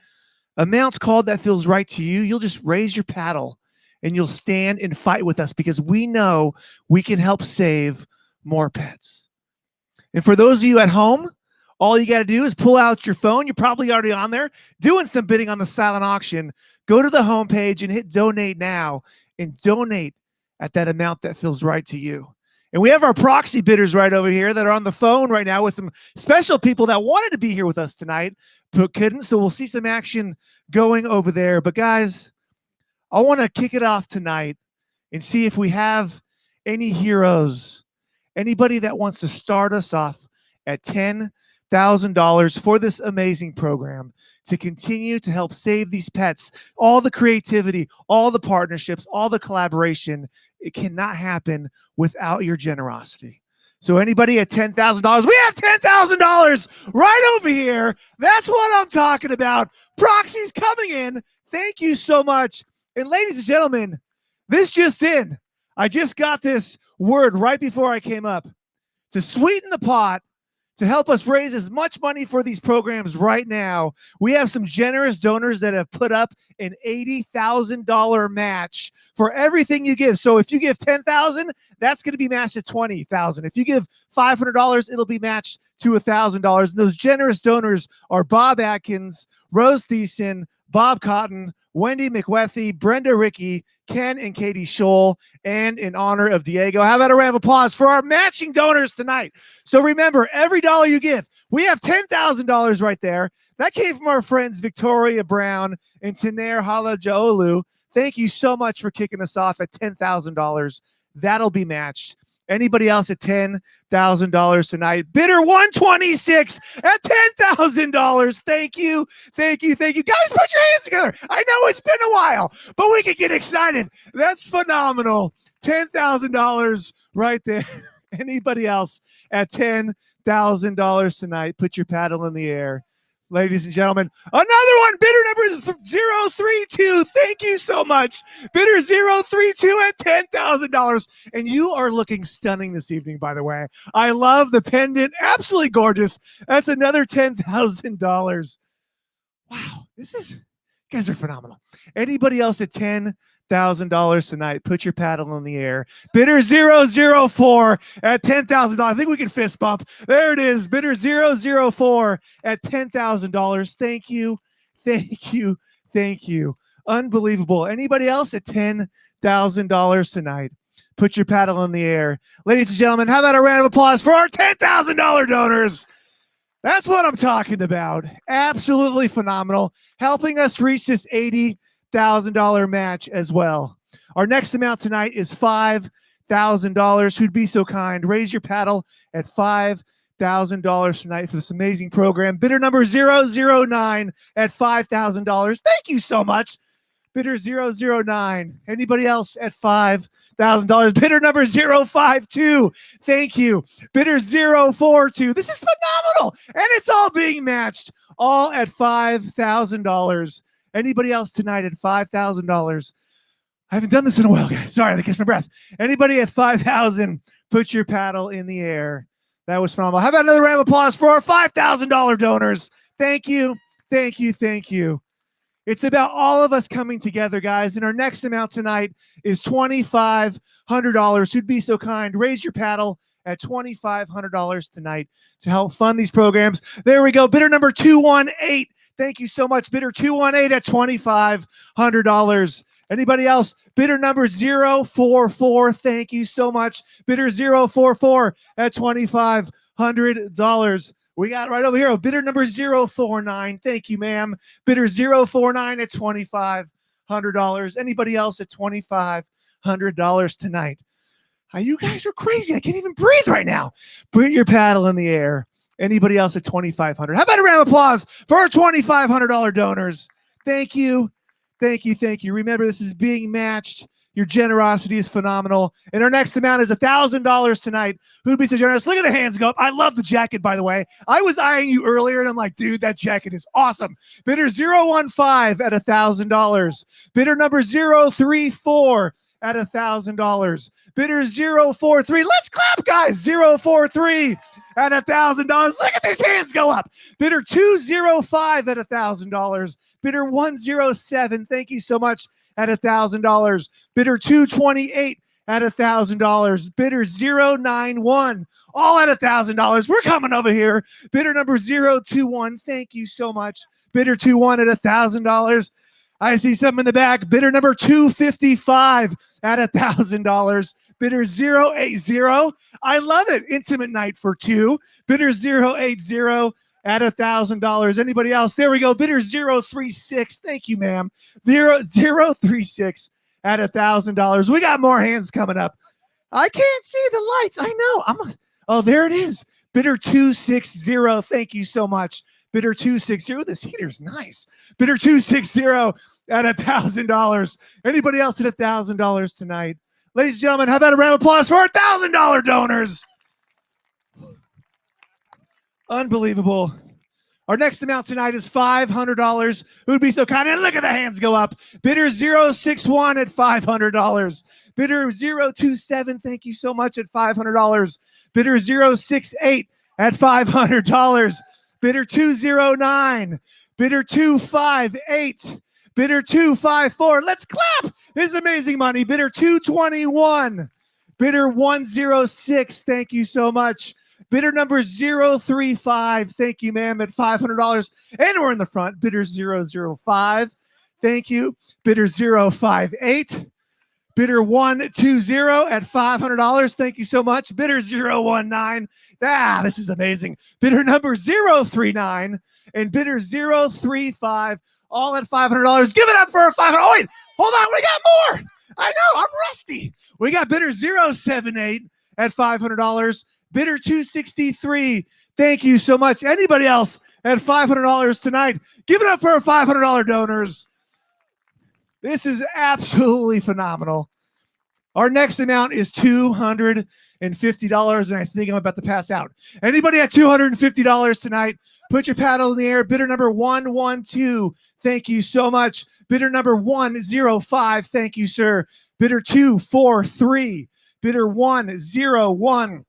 S13: amount's called that feels right to you, you'll just raise your paddle and you'll stand and fight with us because we know we can help save more pets. And for those of you at home, All you got to do is pull out your phone. You're probably already on there doing some bidding on the silent auction. Go to the homepage and hit donate now and donate at that amount that feels right to you. And we have our proxy bidders right over here that are on the phone right now with some special people that wanted to be here with us tonight, but couldn't. So we'll see some action going over there. But guys, I want to kick it off tonight and see if we have any heroes, anybody that wants to start us off at $10,000 for this amazing program to continue to help save these pets. All the creativity, all the partnerships, all the collaboration, it cannot happen without your generosity. So anybody at $10,000, we have $10,000 right over here. That's what I'm talking about. Proxies coming in. Thank you so much. And ladies and gentlemen, this just in. I just got this word right before I came up. To sweeten the pot, to help us raise as much money for these programs right now, we have some generous donors that have put up an $80,000 match for everything you give. So if you give $10,000, that's going to be matched at $20,000. If you give $500, it'll be matched to $1,000. And those generous donors are Bob Atkins, Rose Thiessen, Bob Cotton, Wendy McWethy, Brenda Rickey, Ken and Katie Scholl, and in honor of Diego. How about a round of applause for our matching donors tonight? So remember, every dollar you give, we have $10,000 right there. That came from our friends Victoria Brown and Taner Halajaolu. Thank you so much for kicking us off at $10,000. That'll be matched. Anybody else at $10,000 tonight? Bidder 126 at $10,000. Thank you. Thank you. Thank you. Guys, put your hands together. I know it's been a while, but we can get excited. That's phenomenal. $10,000 right there. Anybody else at $10,000 tonight? Put your paddle in the air. Ladies and gentlemen, another one, bidder number 032. Thank you so much. Bidder 032 at $10,000. And you are looking stunning this evening, by the way. I love the pendant. Absolutely gorgeous. That's another $10,000. Wow, you guys are phenomenal. Anybody else at $10,000 tonight? Put your paddle in the air. Bidder 004 at $10,000. I think we can fist bump. There it is. Bidder 004 at $10,000. Thank you. Thank you. Thank you. Unbelievable. Anybody else at $10,000 tonight? Put your paddle in the air. Ladies and gentlemen, how about a round of applause for our $10,000 donors? That's what I'm talking about. Absolutely phenomenal. Helping us reach this $80,000 match as well. Our next amount tonight is $5,000. Who'd be so kind? Raise your paddle at $5,000 tonight for this amazing program. Bidder number 009 at $5,000. Thank you so much. Bidder 009. Anybody else at $5,000? Bidder number 052. Thank you. Bidder 042. This is phenomenal. And it's all being matched. All at $5,000. Anybody else tonight at $5,000? I haven't done this in a while, guys. Sorry, I catch my breath. Anybody at $5,000? Put your paddle in the air. That was phenomenal. How about another round of applause for our $5,000 donors? Thank you. Thank you. Thank you. It's about all of us coming together, guys. And our next amount tonight is $2,500. Who'd be so kind? Raise your paddle at $2,500 tonight to help fund these programs. There we go. Bidder number 218. Thank you so much. Bidder 218 at $2,500. Anybody else? Bidder number 044. Thank you so much. Bidder 044 at $2,500. We got right over here, bidder number 049. Thank you, ma'am. Bidder 049 at $2,500. Anybody else at $2,500 tonight? You guys are crazy. I can't even breathe right now. Put your paddle in the air. Anybody else at $2,500? How about a round of applause for our $2,500 donors? Thank you. Thank you. Thank you. Remember, this is being matched. Your generosity is phenomenal. And our next amount is $1,000 tonight. Who'd be so generous? Look at the hands go up. I love the jacket, by the way. I was eyeing you earlier, and I'm like, dude, that jacket is awesome. Bidder 015 at $1,000. Bidder number 034 at $1,000. Bidder 043. Let's clap, guys. 043 at $1,000. Look at these hands go up. Bidder 205 at $1,000. Bidder 107. Thank you so much at $1,000. Bidder 228 at $1,000. Bidder 091, all at $1,000. We're coming over here. Bidder number 021, thank you so much. Bidder 21 at $1,000. I see something in the back. Bidder number 255 at $1,000. Bidder 080. I love it. Intimate night for two. Bidder 080 at $1,000. Anybody else? There we go. Bidder 036. Thank you, ma'am. 036 at $1,000. We got more hands coming up. I can't see the lights. I know. Oh, there it is. Bidder 260. Thank you so much. Bidder 260. This heater's nice. Bidder 260 at $1,000. Anybody else at $1,000 tonight? Ladies and gentlemen, how about a round of applause for our $1,000 donors? Unbelievable. Our next amount tonight is $500. Who would be so kind? And look at the hands go up. Bidder 061 at $500. Bidder 027, thank you so much, at $500. Bidder 068 at $500. Bidder 209. Bidder 258. Bidder 254. Let's clap. This is amazing money. Bidder 221. Bidder 106. Thank you so much. Bidder number 035. Thank you, ma'am, at $500. And we're in the front. Bidder 005. Thank you. Bidder 058. Bidder 120 at $500. Thank you so much. Bidder 019. This is amazing. Bidder number 039 and bidder 035, all at $500. Give it up for our $500. Oh, wait, hold on. We got more. I know. I'm rusty. We got bidder 078 at $500. Bidder 263. Thank you so much. Anybody else at $500 tonight? Give it up for our $500 donors. This is absolutely phenomenal. Our next amount is $250, and I think I'm about to pass out. Anybody at $250 tonight, put your paddle in the air. Bidder number 112, thank you so much. Bidder number 105, thank you, sir. Bidder 243, bidder 101,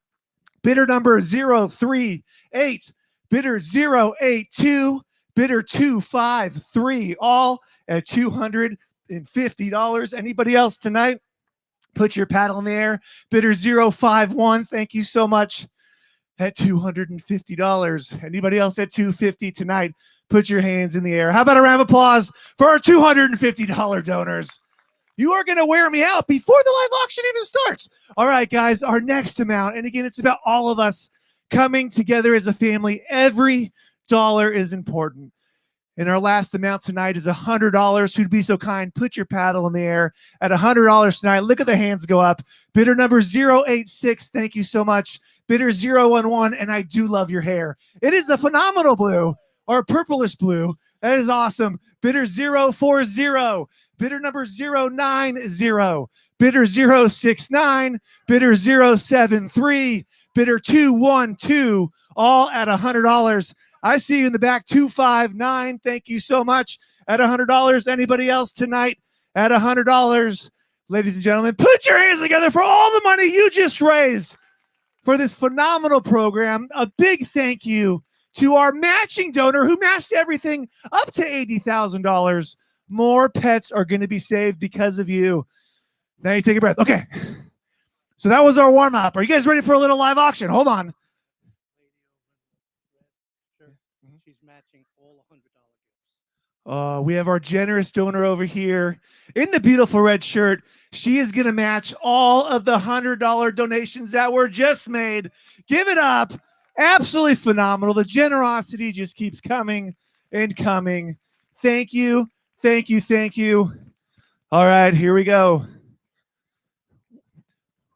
S13: bidder number 038, bidder 082, bidder 253, all at $250. Anybody else tonight? Put your paddle in the air. Bidder 051, thank you so much, at $250. Anybody else at $250 tonight? Put your hands in the air. How about a round of applause for our $250 donors? You are going to wear me out before the live auction even starts. All right, guys, our next amount, and again, it's about all of us coming together as a family. Every dollar is important. And our last amount tonight is $100. Who'd be so kind? Put your paddle in the air at $100 tonight. Look at the hands go up. Bidder number 086. Thank you so much. Bidder 011. And I do love your hair. It is a phenomenal blue, or purplish blue. That is awesome. Bidder 040. Bidder number 090. Bidder 069. Bidder 073. Bidder 212. All at $100. I see you in the back, 259. Thank you so much, at $100. Anybody else tonight at $100? Ladies and gentlemen, put your hands together for all the money you just raised for this phenomenal program. A big thank you to our matching donor who matched everything up to $80,000. More pets are going to be saved because of you. Now you take a breath. Okay. So that was our warm up. Are you guys ready for a little live auction? Hold on. We have our generous donor over here in the beautiful red shirt. She is going to match all of the $100 donations that were just made. Give it up. Absolutely phenomenal. The generosity just keeps coming and coming. Thank you. Thank you. Thank you. All right, here we go.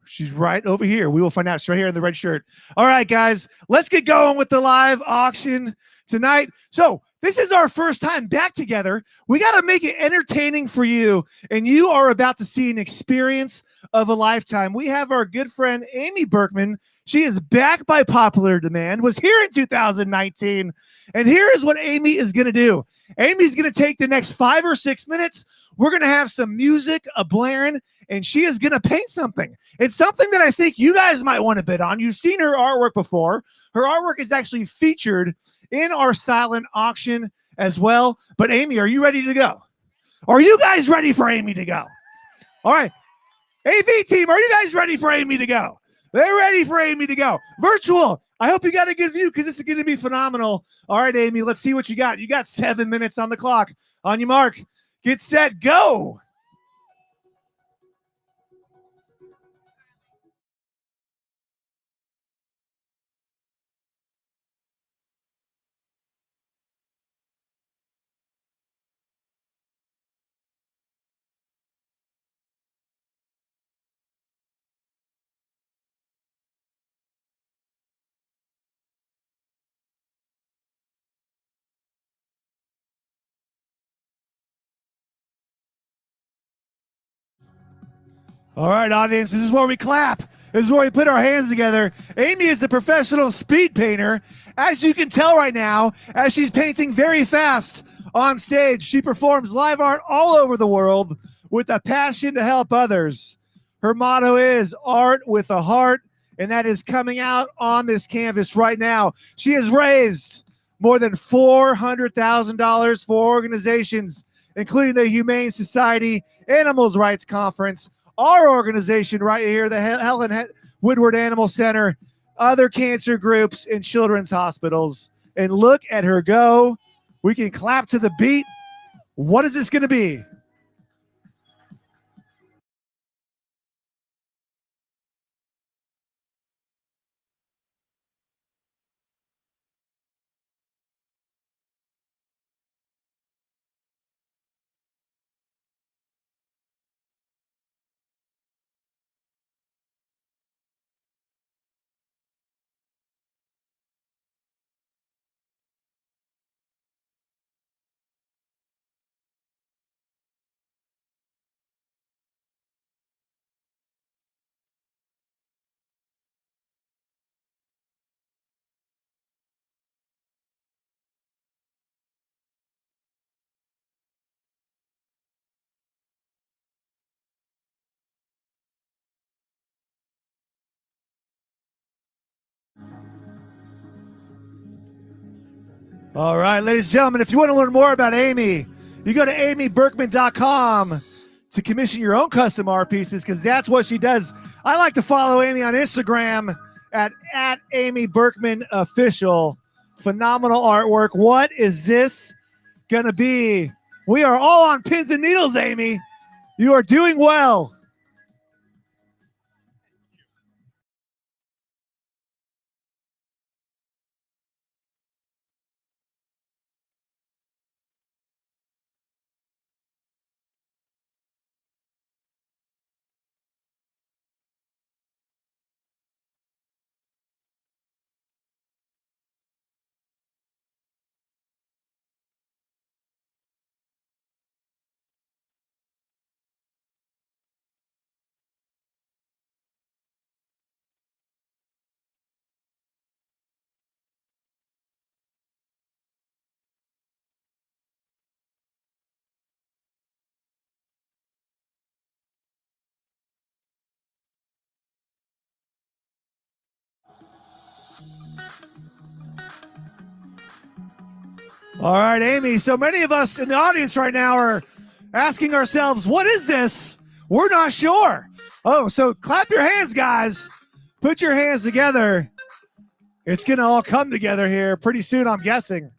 S13: She's right over here. We will find out. She's right here in the red shirt. All right, guys, let's get going with the live auction tonight. So this is our first time back together. We got to make it entertaining for you, and you are about to see an experience of a lifetime. We have our good friend Amy Berkman. She is back by popular demand, was here in 2019, and here is what Amy is going to do. Amy's going to take the next 5 or 6 minutes. We're going to have some music, a blaring, and she is going to paint something. It's something that I think you guys might want to bid on. You've seen her artwork before. Her artwork is actually featured in our silent auction as well. But Amy, are you ready to go? Are you guys ready for Amy to go? All right. AV team, are you guys ready for Amy to go? They're ready for Amy to go. Virtual, I hope you got a good view because this is going to be phenomenal. All right, Amy, let's see what you got. You got 7 minutes on the clock. On your mark, get set, go. All right, audience, this is where we clap. This is where we put our hands together. Amy is the professional speed painter. As you can tell right now, as she's painting very fast on stage, she performs live art all over the world with a passion to help others. Her motto is art with a heart, and that is coming out on this canvas right now. She has raised more than $400,000 for organizations, including the Humane Society, Animals Rights Conference, our organization right here, the Helen Woodward Animal Center, other cancer groups, and children's hospitals. And look at her go. We can clap to the beat. What is this going to be? All right, ladies and gentlemen, if you want to learn more about Amy, you go to amyberkman.com to commission your own custom art pieces because that's what she does. I like to follow Amy on Instagram at Amy Berkman Official. Phenomenal artwork. What is this going to be? We are all on pins and needles, Amy. You are doing well. All right, Amy. So many of us in the audience right now are asking ourselves, what is this? We're not sure. Oh, so clap your hands, guys. Put your hands together. It's going to all come together here pretty soon, I'm guessing.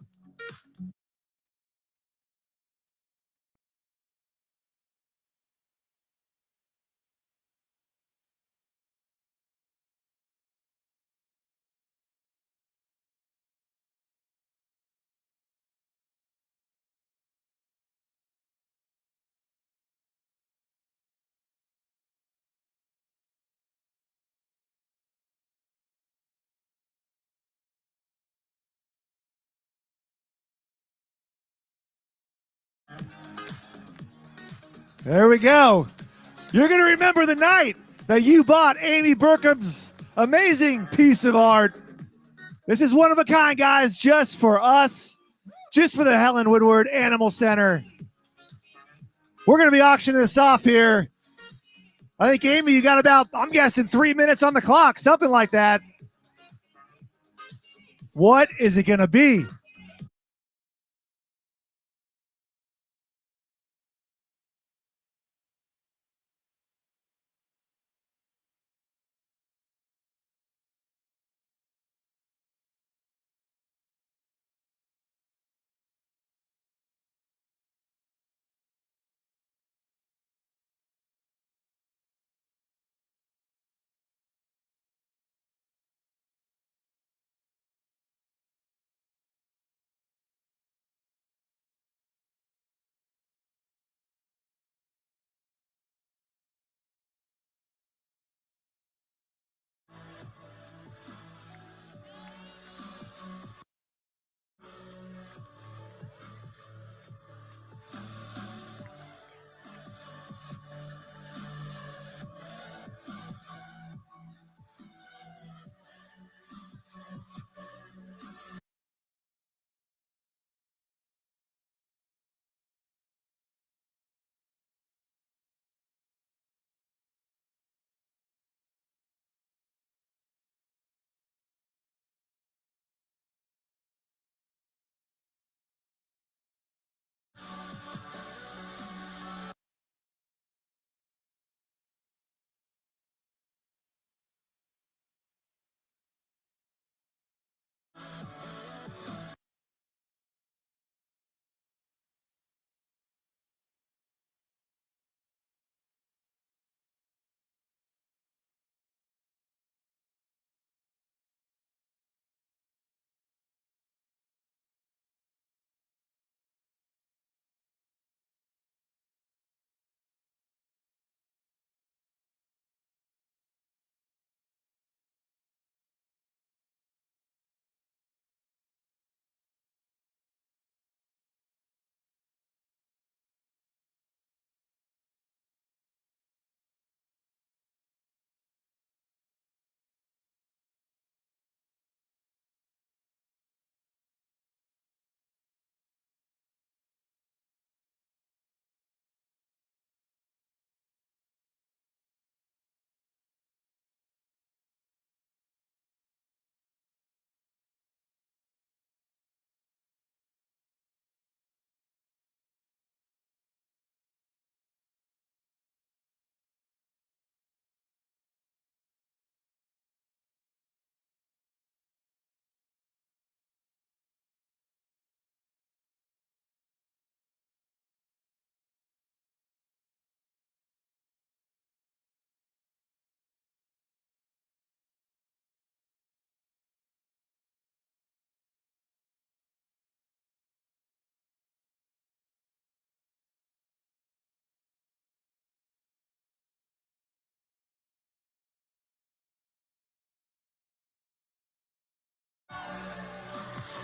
S13: There we go. You're going to remember the night that you bought Amy Berkham's amazing piece of art. This is one of a kind, guys, just for us, just for the Helen Woodward Animal Center. We're going to be auctioning this off here. I think, Amy, you got about, I'm guessing, 3 minutes on the clock, something like that. What is it going to be?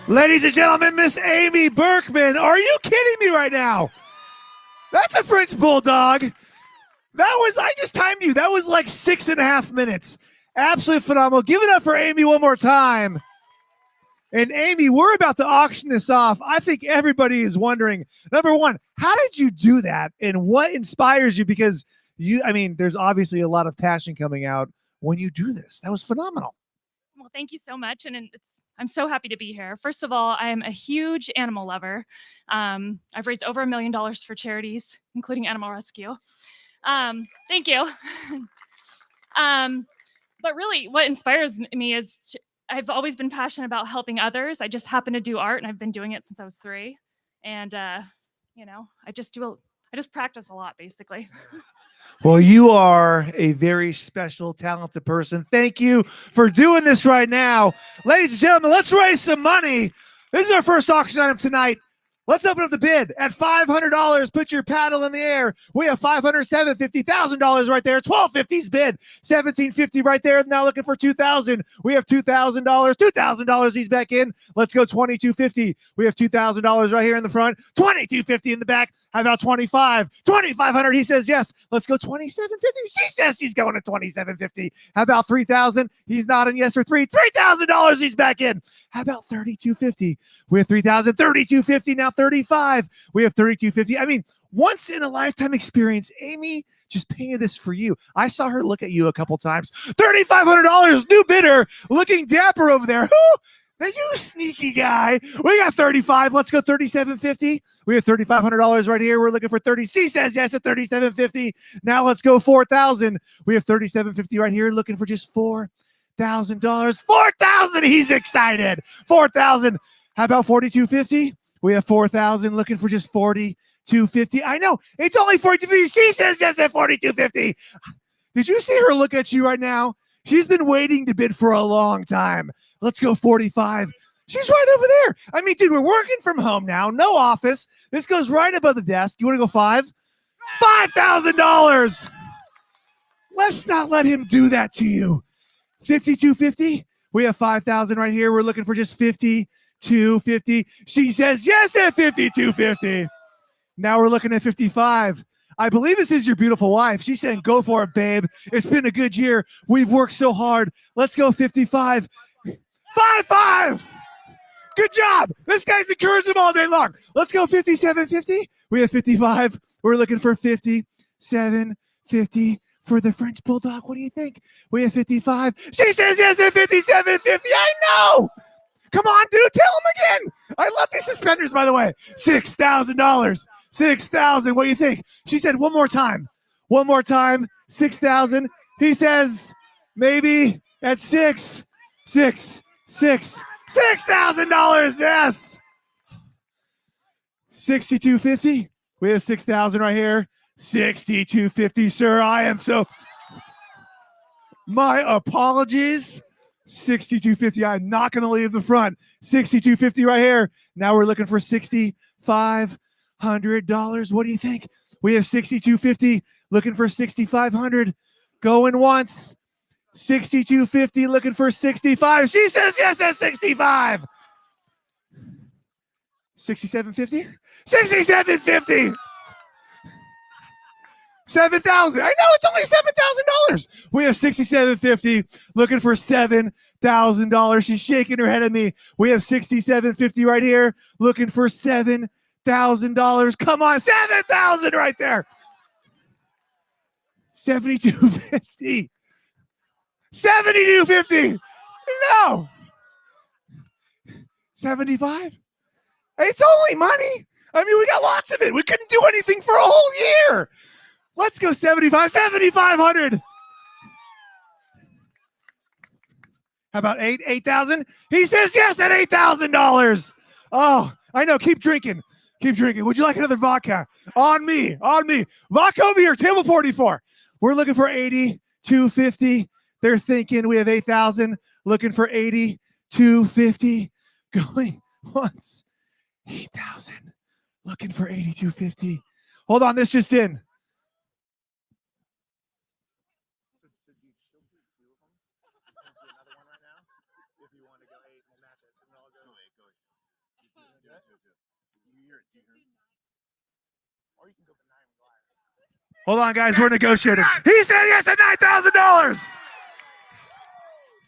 S13: Ladies and gentlemen, Miss Amy Berkman. Are you kidding me right now? That's a French Bulldog. I just timed you. That was like 6.5 minutes. Absolutely phenomenal. Give it up for Amy one more time. And Amy, we're about to auction this off. I think everybody is wondering, number one, how did you do that? And what inspires you? Because there's obviously a lot of passion coming out when you do this. That was phenomenal.
S1: Well, thank you so much. And I'm so happy to be here. First of all, I'm a huge animal lover. I've raised over $1 million for charities, including animal rescue. Thank you. But really, what inspires me is I've always been passionate about helping others. I just happen to do art, and I've been doing it since I was 3. And, I just practice a lot, basically.
S13: Well, you are a very special, talented person. Thank you for doing this right now. Ladies and gentlemen, let's raise some money. This is our first auction item tonight. Let's open up the bid at $500. Put your paddle in the air. We have $507, $50,000 right there. 1250's bid. $1,750 right there. Now looking for $2,000. We have $2,000. $2,000. He's back in. Let's go $2,250. We have $2,000 right here in the front. $2,250 in the back. How about $2,500? $2,500. He says yes. Let's go $2,750. She says she's going to $2,750. How about $3,000? He's nodding yes for $3,000. He's back in. How about $3,250? We have $3,000. $3,250 now. $35,000. We have $3,250. Once in a lifetime experience. Amy just painted this for you. I saw her look at you a couple times. $3,500. New bidder, looking dapper over there. Who? You sneaky guy. We got $35,000. Let's go $3,750. We have $3,500 right here. We're looking for 30. She says yes at $3,750. Now let's go $4,000. We have $3,750 right here. Looking for just $4,000. $4,000. He's excited. $4,000. How about $4,250? We have $4,000. Looking for just $4,250. I know it's only $4,250. She says yes at $4,250. Did you see her look at you right now? She's been waiting to bid for a long time. Let's go $45,000. She's right over there. Dude, we're working from home now. No office. This goes right above the desk. You want to go $5,000? $5,000. Let's not let him do that to you. $5,250. We have $5,000 right here. We're looking for just $5,250. She says yes at $5,250. Now we're looking at $55,000. I believe this is your beautiful wife. She's saying, go for it, babe. It's been a good year. We've worked so hard. Let's go $55,000. $55,000. Good job. This guy's encouraged him all day long. Let's go $57.50. We have $55,000. We're looking for $57.50 for the French Bulldog. What do you think? We have $55,000. She says yes at $57.50. I know. Come on, dude. Tell him again. I love these suspenders, by the way. $6,000. $6,000. What do you think? She said one more time. One more time. $6,000. He says maybe at $6,000. Yes. $62.50. We have $6,000 right here. $62.50, sir. I am so. My apologies. $62.50. I'm not going to leave the front. $62.50 right here. Now we're looking for $6,500. What do you think? We have $62.50. Looking for $6,500. Going once. $62.50. Looking for $65,000. She says yes at $65,000. $67.50. $67.50. $7,000. I know it's only $7,000. We have $67.50. Looking for $7,000. She's shaking her head at me. We have $67.50 right here. Looking for $7,000. Come on, $7,000 right there. $72.50. $72.50. No. $75. It's only money. We got lots of it. We couldn't do anything for a whole year. Let's go $7,500. How about $8,000? He says yes at $8,000. Oh, I know. Keep drinking. Keep drinking. Would you like another vodka? On me. On me. Vodka over here. Table 44. We're looking for $82.50. They're thinking we have $8,000. Looking for $82.50. Going once. $8,000. Looking for $82.50. Hold on. This just in. Hold on, guys. We're negotiating. He said yes at $9,000.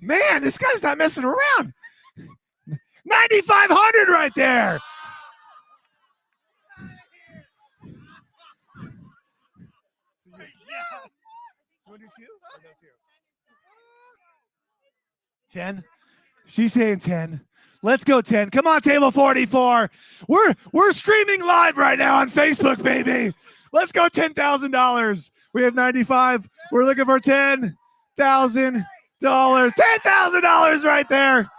S13: Man, this guy's not messing around. 9,500 right there. You want to do 2 or no 2? 10. She's saying 10. Let's go 10. Come on, table 44. We're streaming live right now on Facebook, baby. Let's go $10,000. We have 95. We're looking for $10,000. $10,000 right there.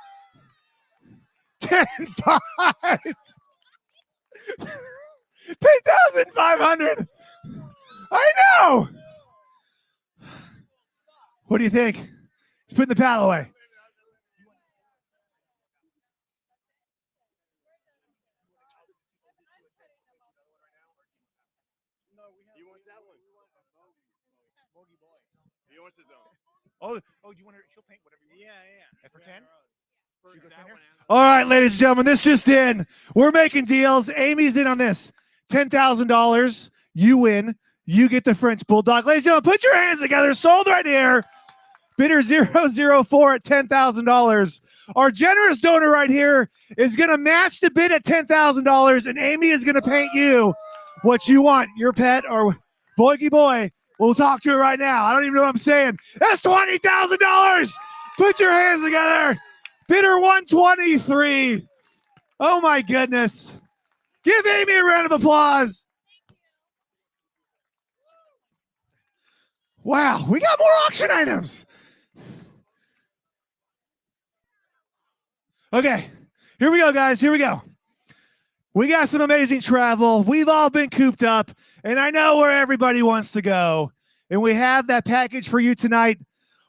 S13: 10,500. 10,500. I know. What do you think? Let's put the paddle away. Oh, you want her? She'll paint whatever you want. Yeah. And for 10? All right, ladies and gentlemen, this just in. We're making deals. Amy's in on this. $10,000. You win. You get the French Bulldog. Ladies and gentlemen, put your hands together. Sold right here. Bidder 004 at $10,000. Our generous donor right here is going to match the bid at $10,000, and Amy is going to paint you what you want, your pet or boygy boy. We'll talk to her right now. I don't even know what I'm saying. That's $20,000. Put your hands together. Bidder 123. Oh, my goodness. Give Amy a round of applause. Wow, we got more auction items. Okay, here we go, guys. Here we go. We got some amazing travel. We've all been cooped up, and I know where everybody wants to go. And we have that package for you tonight.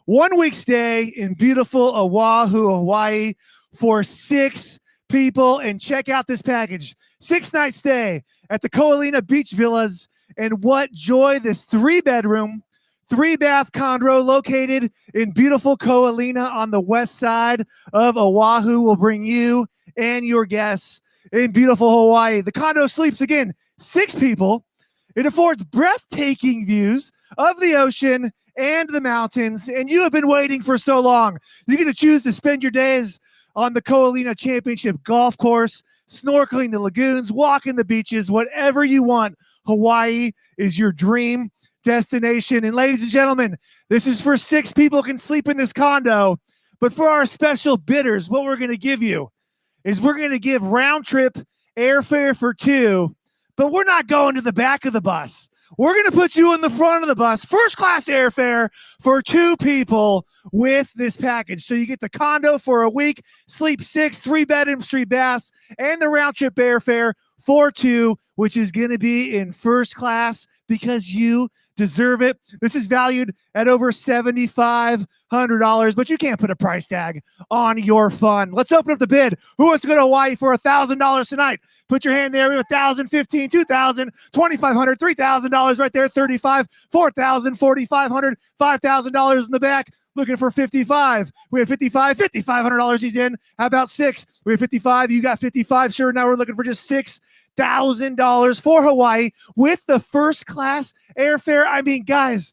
S13: 1 week stay in beautiful Oahu, Hawaii for 6 people. And check out this package. 6-night stay at the Ko'olina Beach Villas. And what joy this 3-bedroom, 3-bath condo located in beautiful Ko'olina on the west side of Oahu will bring you and your guests in beautiful Hawaii. The condo sleeps, again, 6 people. It affords breathtaking views of the ocean and the mountains, and you have been waiting for so long. You get to choose to spend your days on the Ko'olina Championship Golf Course, snorkeling the lagoons, walking the beaches, whatever you want. Hawaii is your dream destination. And ladies and gentlemen, this is for 6 people can sleep in this condo. But for our special bidders, what we're going to give you is we're going to give round trip airfare for 2, but we're not going to the back of the bus. We're going to put you in the front of the bus, first class airfare for 2 people with this package. So you get the condo for a week, sleep 6, 3 bedrooms, 3 baths, and the round trip airfare for 2, which is going to be in first class because you deserve it. This is valued at over $7,500, but you can't put a price tag on your fun. Let's open up the bid. Who wants to go to Hawaii for $1,000 tonight? Put your hand there. We have $1,000, $1,500, $2,000, $2,500, $3,000 right there. $35,000, $4,000, $4,500, $5,000 in the back. Looking for 55. We have 55, $5,500 he's in. How about 6? We have 55. You got 55. Sure. Now we're looking for just $6,000 for Hawaii with the first class airfare. I mean, guys,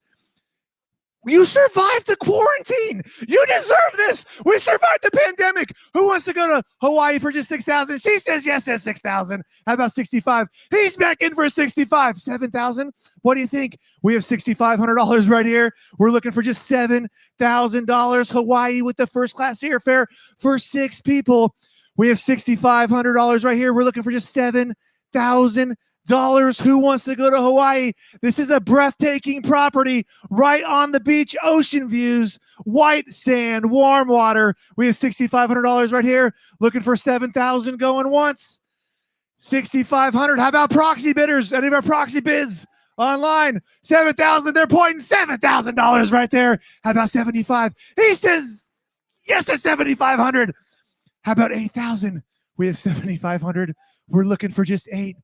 S13: you survived the quarantine. You deserve this. We survived the pandemic. Who wants to go to Hawaii for just $6,000? She says yes at $6,000. How about 65? He's back in for 65. 7,000. What do you think? We have $6,500 right here. We're looking for just $7,000. Hawaii with the first class airfare for 6 people. We have $6,500 right here. We're looking for just $7,000. Who wants to go to Hawaii? This is a breathtaking property right on the beach, ocean views, white sand, warm water. We have $6,500 right here. Looking for $7,000 going once. $6,500. How about proxy bidders? Any of our proxy bids online? $7,000. They're pointing $7,000 right there. How about 75? He says yes at $7,500. How about 8,000? We have 7,500. We're looking for just $8,000.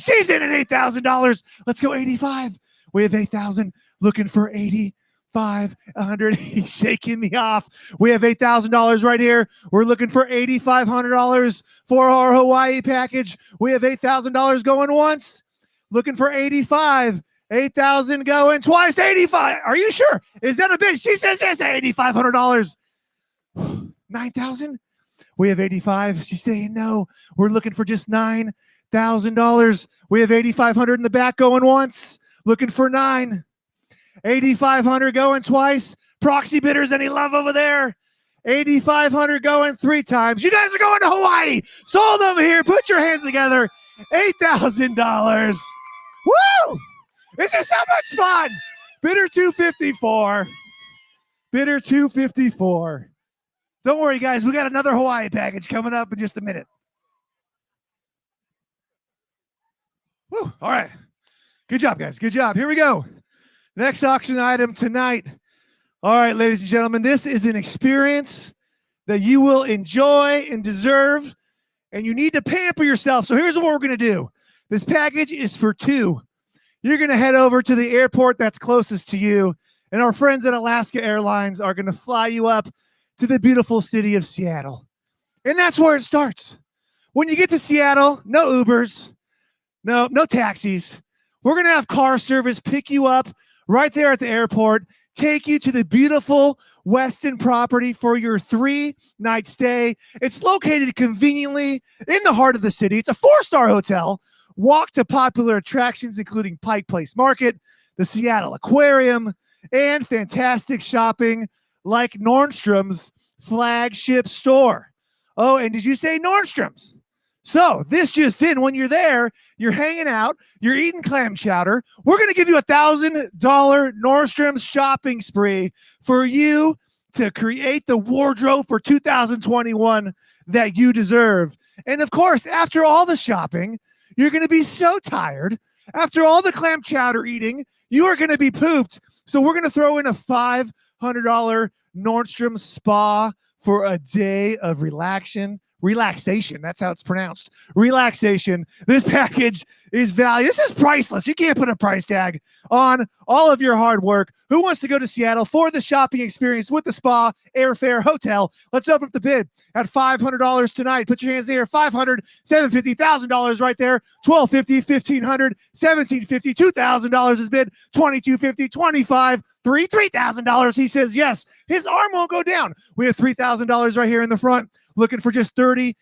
S13: She's in at $8,000. Let's go 85. We have 8,000. Looking for 85. $500. He's shaking me off. We have $8,000 right here. We're looking for $8,500 for our Hawaii package. We have $8,000 going once. Looking for 85. 8,000 going twice. 85. Are you sure? Is that a bid? She says yes. $8,500. 9,000. We have 85. She's saying no. We're looking for just $9,000. We have 8,500 in the back going once. Looking for 9. 8,500 going twice. Proxy bidders, any love over there? 8,500 going 3 times. You guys are going to Hawaii. Sold over here. Put your hands together. $8,000. Woo! This is so much fun. Bidder 254. Bidder 254. Don't worry, guys. We got another Hawaii package coming up in just a minute. Woo! All right. Good job, guys. Good job. Here we go. Next auction item tonight. All right, ladies and gentlemen, this is an experience that you will enjoy and deserve, and you need to pamper yourself. So here's what we're going to do. This package is for 2. You're going to head over to the airport that's closest to you, and our friends at Alaska Airlines are going to fly you up to the beautiful city of Seattle. And that's where it starts. When you get to Seattle, no Ubers, no taxis. We're going to have car service pick you up right there at the airport, take you to the beautiful Westin property for your 3-night stay. It's located conveniently in the heart of the city. It's a 4-star hotel. Walk to popular attractions, including Pike Place Market, the Seattle Aquarium, and fantastic shopping like Nordstrom's flagship store. Oh, and did you say Nordstrom's? So this just in, when you're there, you're hanging out, you're eating clam chowder. We're going to give you $1,000 Nordstrom's shopping spree for you to create the wardrobe for 2021 that you deserve. And of course, after all the shopping, you're going to be so tired. After all the clam chowder eating, you are going to be pooped. So we're going to throw in a $500 Nordstrom spa for a day of relaxation. That's how it's pronounced. Relaxation. This package is value. This is priceless. You can't put a price tag on all of your hard work. Who wants to go to Seattle for the shopping experience with the spa, airfare, hotel? Let's open up the bid at $500 tonight. Put your hands in the air. $500, $750, $1,000 right there. $1,250, $1,500, $1,750, $2,000 is bid. $2,250, $2,500. $3,000. He says yes. His arm won't go down. We have $3,000 right here in the front. Looking for just $3,250,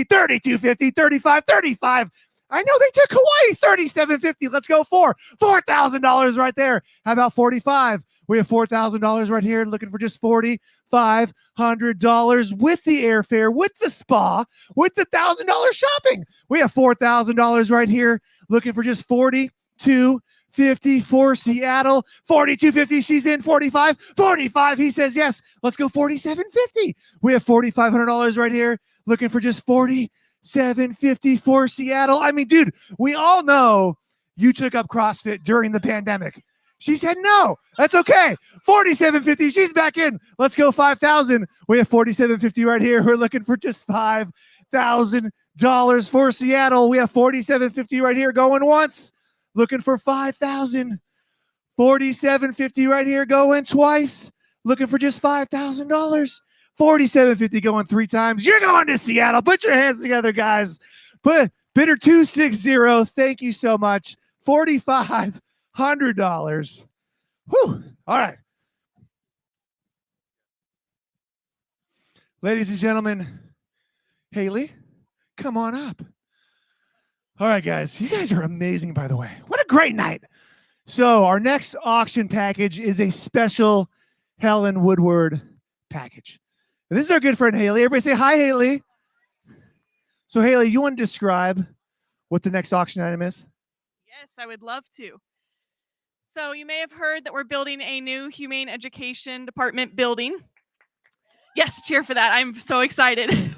S13: $3,250, $3,500, $3,500. I know they took Hawaii. $3,750. Let's go $4,000 right there. How about $4,500? We have $4,000 right here. Looking for just $4,500 with the airfare, with the spa, with the $1,000 shopping. We have $4,000 right here. Looking for just $4,250 for Seattle. $4,250. She's in. $45. He says yes. Let's go $4,750. We have $4,500 right here. Looking for just $4,750 for Seattle. I mean, dude, we all know you took up CrossFit during the pandemic. She said no. That's okay. $4,750. She's back in. Let's go $5,000. We have $4,750 right here. We're looking for just $5,000 for Seattle. We have $4,750 right here going once. Looking for $5,000. $4,750 right here going twice. Looking for just $5,000. $4,750 going 3 times. You're going to Seattle. Put your hands together, guys. But bidder 260. Thank you so much. $4,500. Whew. All right. Ladies and gentlemen, Haley, come on up. All right, guys. You guys are amazing, by the way. What a great night. So our next auction package is a special Helen Woodward package. And this is our good friend, Haley. Everybody say hi, Haley. So, Haley, you want to describe what the next auction item is?
S2: Yes, I would love to. So you may have heard that we're building a new humane education department building. Yes, cheer for that. I'm so excited.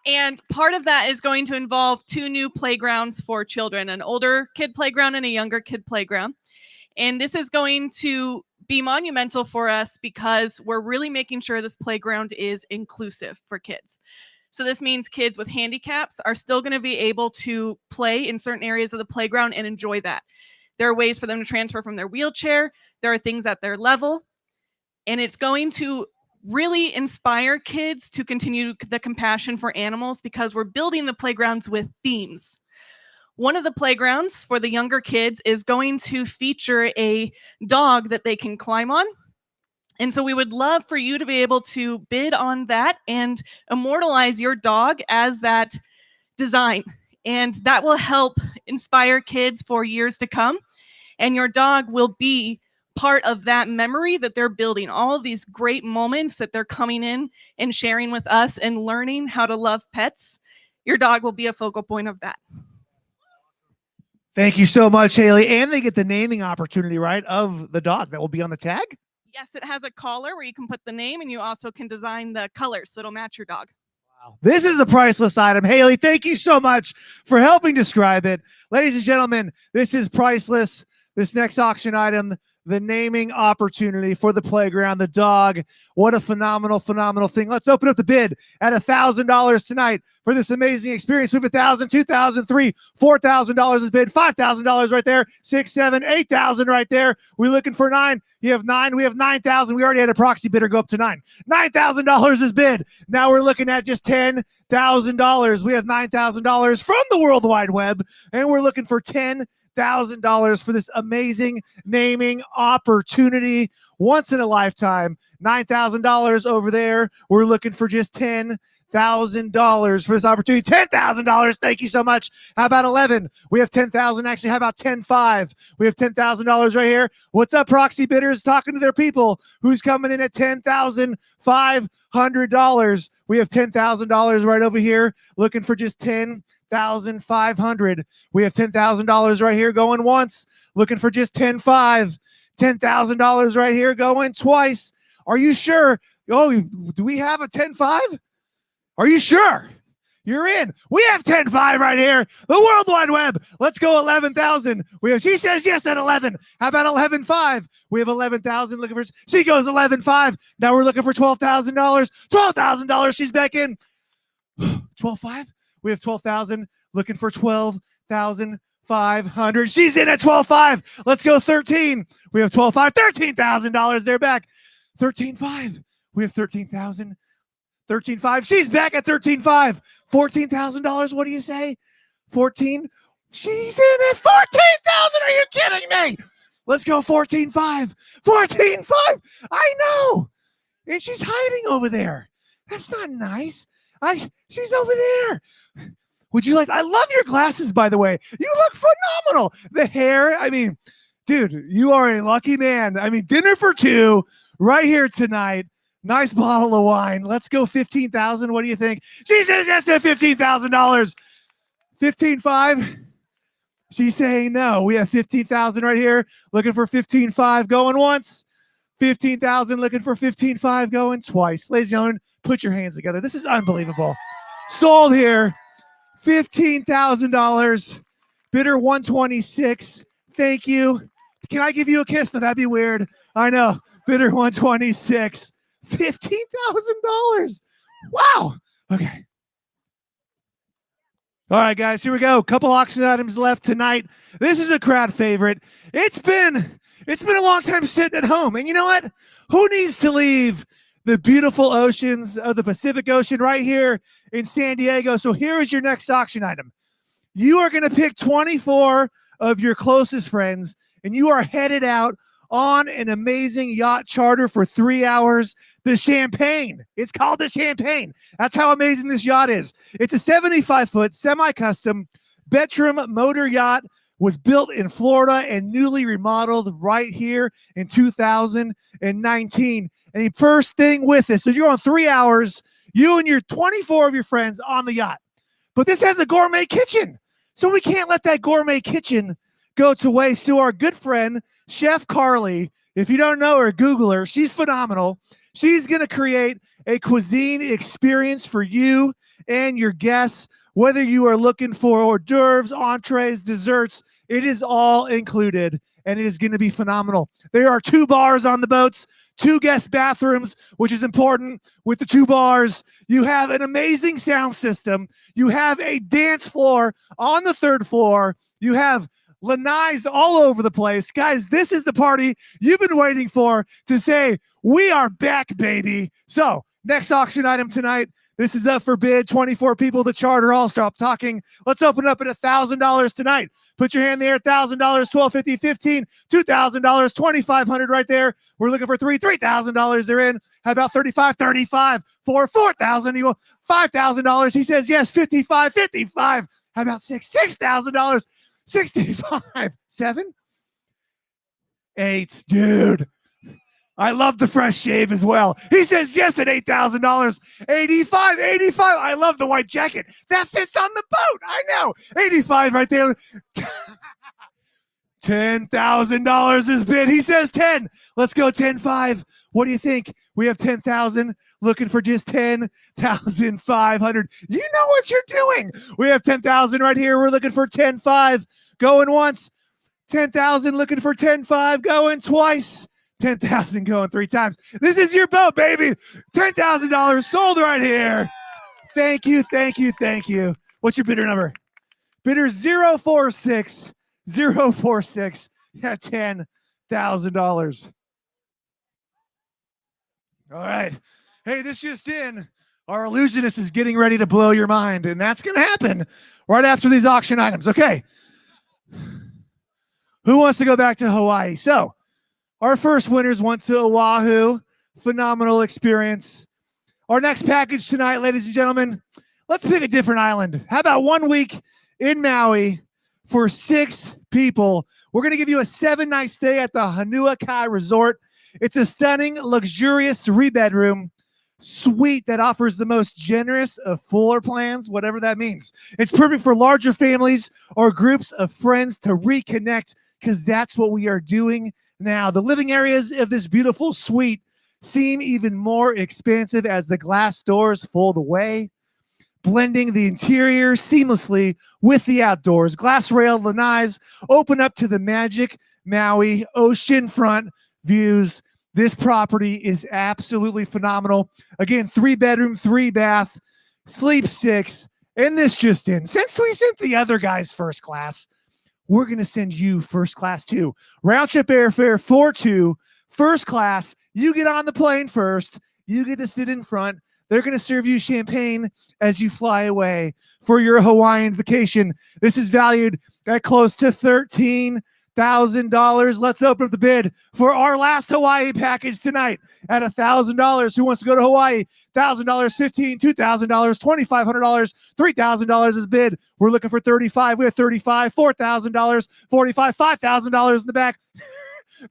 S2: And part of that is going to involve 2 new playgrounds for children, an older kid playground and a younger kid playground. And this is going to be monumental for us because we're really making sure this playground is inclusive for kids. So this means kids with handicaps are still going to be able to play in certain areas of the playground and enjoy that. There are ways for them to transfer from their wheelchair There are things at their level, and it's going to really inspire kids to continue the compassion for animals because we're building the playgrounds with themes. One of the playgrounds for the younger kids is going to feature a dog that they can climb on. And so we would love for you to be able to bid on that and immortalize your dog as that design. And that will help inspire kids for years to come. And your dog will be part of that memory that they're building, all of these great moments that they're coming in and sharing with us and learning how to love pets. Your dog will be a focal point of that.
S13: Thank you so much, Haley. And they get the naming opportunity, right, of the dog that will be on the tag?
S2: Yes, it has a collar where you can put the name, and you also can design the colors so it'll match your dog.
S13: This is a priceless item. Haley, thank you so much for helping describe it. Ladies and gentlemen, this is priceless. This next auction item, the naming opportunity for the playground, the dog. What a phenomenal, phenomenal thing. Let's open up the bid at $1,000 tonight for this amazing experience. We have $1,000, $2,000, $3,000, $4,000 is bid, $5,000 right there, $6,000, $7,000, $8,000 right there. We're looking for $9,000. You have $9,000. We have $9,000. We already had a proxy bidder go up to $9,000. $9,000 is bid. Now we're looking at just $10,000. We have $9,000 from the World Wide Web, and we're looking for $10,000 for this amazing naming opportunity. Once in a lifetime. $9,000 over there. We're looking for just $10,000 for this opportunity. $10,000. Thank you so much. How about 11? We have 10,000. Actually, how about 10,500? We have $10,000 right here. What's up, proxy bidders? Talking to their people. Who's coming in at $10,500? We have $10,000 right over here. Looking for just $10,500. We have $10,000 right here going once. Looking for just $10,500. $10,000 right here going twice. Are you sure? Oh, do we have a 10,500? Are you sure? You're in. We have 10,500 right here. The World Wide Web. Let's go 11,000. She says yes at 11. How about 11,500? We have 11,000 looking for. She goes 11,500. Now we're looking for $12,000. $12,000. She's back in. 12,500. We have 12,000. Looking for 12,500. She's in at 12,500. Let's go 13. We have 12,500. $13,000. They're back. 13,500. We have 13,000. 13,500. She's back at 13,500. $14,000. What do you say? 14. She's in at 14,000. Are you kidding me? Let's go 14,500. 14,500. I know. And she's hiding over there. That's not nice. She's over there. Would you like? I love your glasses, by the way. You look phenomenal. The hair. I mean, dude, you are a lucky man. I mean, dinner for two right here tonight. Nice bottle of wine. Let's go 15,000. What do you think? She says yes at $15,000. 15,500. She's saying no. We have 15,000 right here. Looking for 15,500 going once. 15,000 looking for 15,500 going twice. Ladies and gentlemen, put your hands together. This is unbelievable. Sold here. $15,000. Bidder 126. Thank you. Can I give you a kiss? No, that'd be weird. I know. Bidder 126. $15,000. Wow. Okay. All right, guys, here we go. Couple auction items left tonight. This is a crowd favorite. It's been a long time sitting at home. And you know what? Who needs to leave the beautiful oceans of the Pacific Ocean right here in San Diego? So here is your next auction item. You are going to pick 24 of your closest friends, and you are headed out on an amazing yacht charter for 3 hours. The Champagne. It's called the Champagne. That's how amazing this yacht is. It's a 75-foot semi-custom bedroom motor yacht. Was built in Florida and newly remodeled right here in 2019. And the first thing with this, so you're on 3 hours, you and your 24 of your friends on the yacht. But this has a gourmet kitchen. So we can't let that gourmet kitchen go to waste. So our good friend, Chef Carly, if you don't know her, Google her. She's phenomenal. She's going to create a cuisine experience for you and your guests, whether you are looking for hors d'oeuvres, entrees, desserts. It is all included, and it is going to be phenomenal. There are 2 bars on the boats, 2 guest bathrooms, which is important. With the 2 bars, you have an amazing sound system. You have a dance floor on the 3rd floor. You have lanais all over the place. Guys, this is the party you've been waiting for to say, we are back, baby. So next auction item tonight, this is up for bid. 24 people, the charter. I'll stop talking. Let's open up at $1,000 tonight. Put your hand in the air. $1,000, $1,250, $15, $2,000, $2,500 right there. We're looking for $3,000. They're in. How about 35? 35 for $4,000. You want $5,000? He says yes. 55, 55. How about $6,000? 65, 7, 8, dude. I love the fresh shave as well. He says yes at $8,000. 85, 85. I love the white jacket. That fits on the boat. I know. 85 right there. $10,000 is bid. He says 10. Let's go 10,500. What do you think? We have 10,000 looking for just 10,500. You know what you're doing. We have 10,000 right here. We're looking for 10,500. Going once. 10,000 looking for 10,500. Going twice. 10,000 going 3 times. This is your boat, baby. $10,000 sold right here. Thank you, thank you, thank you. What's your bidder number? Bidder 046 046 at $10,000. All right. Hey, this just in. Our illusionist is getting ready to blow your mind, and that's going to happen right after these auction items. Okay. Who wants to go back to Hawaii? So, our first winners went to Oahu. Phenomenal experience. Our next package tonight, ladies and gentlemen, let's pick a different island. How about 1 week in Maui for 6 people? We're going to give you a 7-night stay at the Hanua Kai Resort. It's a stunning, luxurious 3-bedroom suite that offers the most generous of floor plans, whatever that means. It's perfect for larger families or groups of friends to reconnect, because that's what we are doing now. The living areas of this beautiful suite seem even more expansive as the glass doors fold away, blending the interior seamlessly with the outdoors. Glass rail lanais open up to the magic Maui oceanfront views. This property is absolutely phenomenal. Again, 3-bedroom, 3-bath, sleep 6, and this just in. Since we sent the other guys first class, we're going to send you first class too. Round trip airfare for 2, first class. You get on the plane first. You get to sit in front. They're going to serve you champagne as you fly away for your Hawaiian vacation. This is valued at close to $13,000. Let's open up the bid for our last Hawaii package tonight at $1,000. Who wants to go to Hawaii? $1,000, $15, $2,000, $2,500, $3,000 is bid. We're looking for 35. We have 35, $4,000, 45, $5,000 in the back.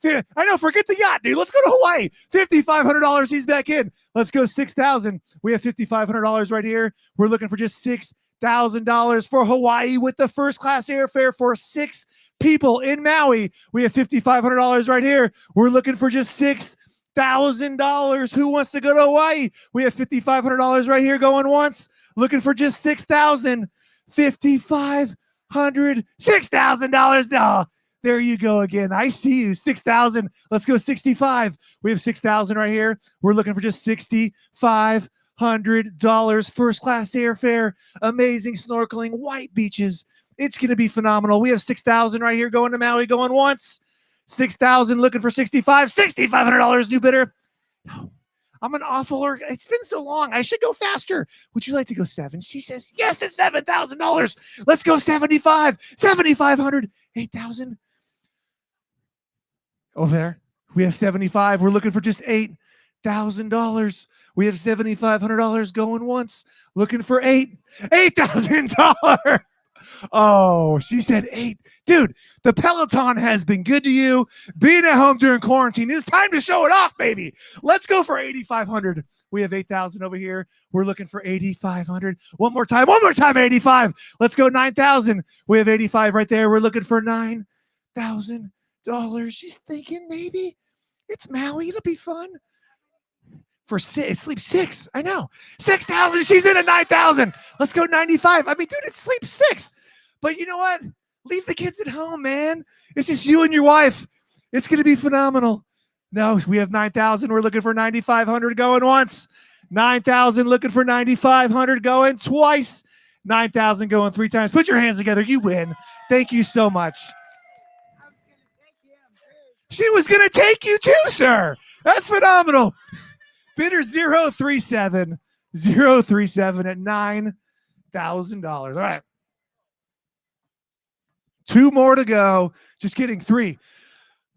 S13: I know, forget the yacht, dude. Let's go to Hawaii. $5,500. He's back in. Let's go 6,000. We have $5,500 right here. We're looking for just $6,000 for Hawaii with the first class airfare for 6 people in Maui. We have $5,500 right here. We're looking for just $6,000. Who wants to go to Hawaii? We have $5,500 right here going once. Looking for just $6,000. $5,500. $6,000. Oh, there you go again. I see you. 6,000. Let's go 65. We have 6,000 right here. We're looking for just $6,500. First class airfare. Amazing snorkeling. White beaches. It's going to be phenomenal. We have 6,000 right here going to Maui going once. 6,000 looking for 65. $6,500 new bidder. No, I'm an awful. It's been so long. I should go faster. Would you like to go 7? She says yes at $7,000. Let's go 75. 7,500. 8,000. Over there. We have 75. We're looking for just $8,000. We have $7,500 going once. Looking for $8,000. Oh, she said 8. Dude, the Peloton has been good to you. Being at home during quarantine, it's time to show it off, baby. Let's go for 8,500. We have 8,000 over here. We're looking for 8,500. One more time, 85. Let's go 9,000. We have 85 right there. We're looking for $9,000. She's thinking maybe it's Maui. It'll be fun. For 6, sleep 6. I know. 6,000. She's in at 9,000. Let's go 95. I mean, dude, it's sleep 6. But you know what? Leave the kids at home, man. It's just you and your wife. It's going to be phenomenal. No, we have 9,000. We're looking for 9,500 going once. 9,000 looking for 9,500 going twice. 9,000 going 3 times. Put your hands together. You win. Thank you so much. She was going to take you too, sir. That's phenomenal. Bidder 037 at $9,000. All right. 2 more to go. Just kidding, 3.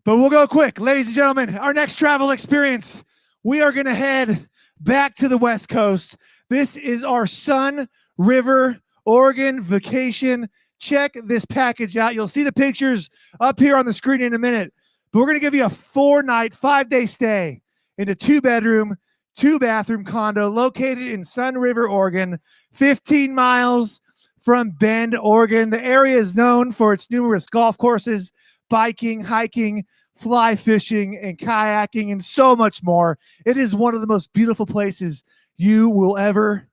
S13: But we'll go quick. Ladies and gentlemen, our next travel experience, we are going to head back to the West Coast. This is our Sun River, Oregon vacation. Check this package out. You'll see the pictures up here on the screen in a minute. But we're going to give you a 4-night, 5-day stay in a 2-bedroom, 2-bathroom condo located in Sun River, Oregon, 15 miles from Bend, Oregon. The area is known for its numerous golf courses, biking, hiking, fly fishing, and kayaking, and so much more. It is one of the most beautiful places you will ever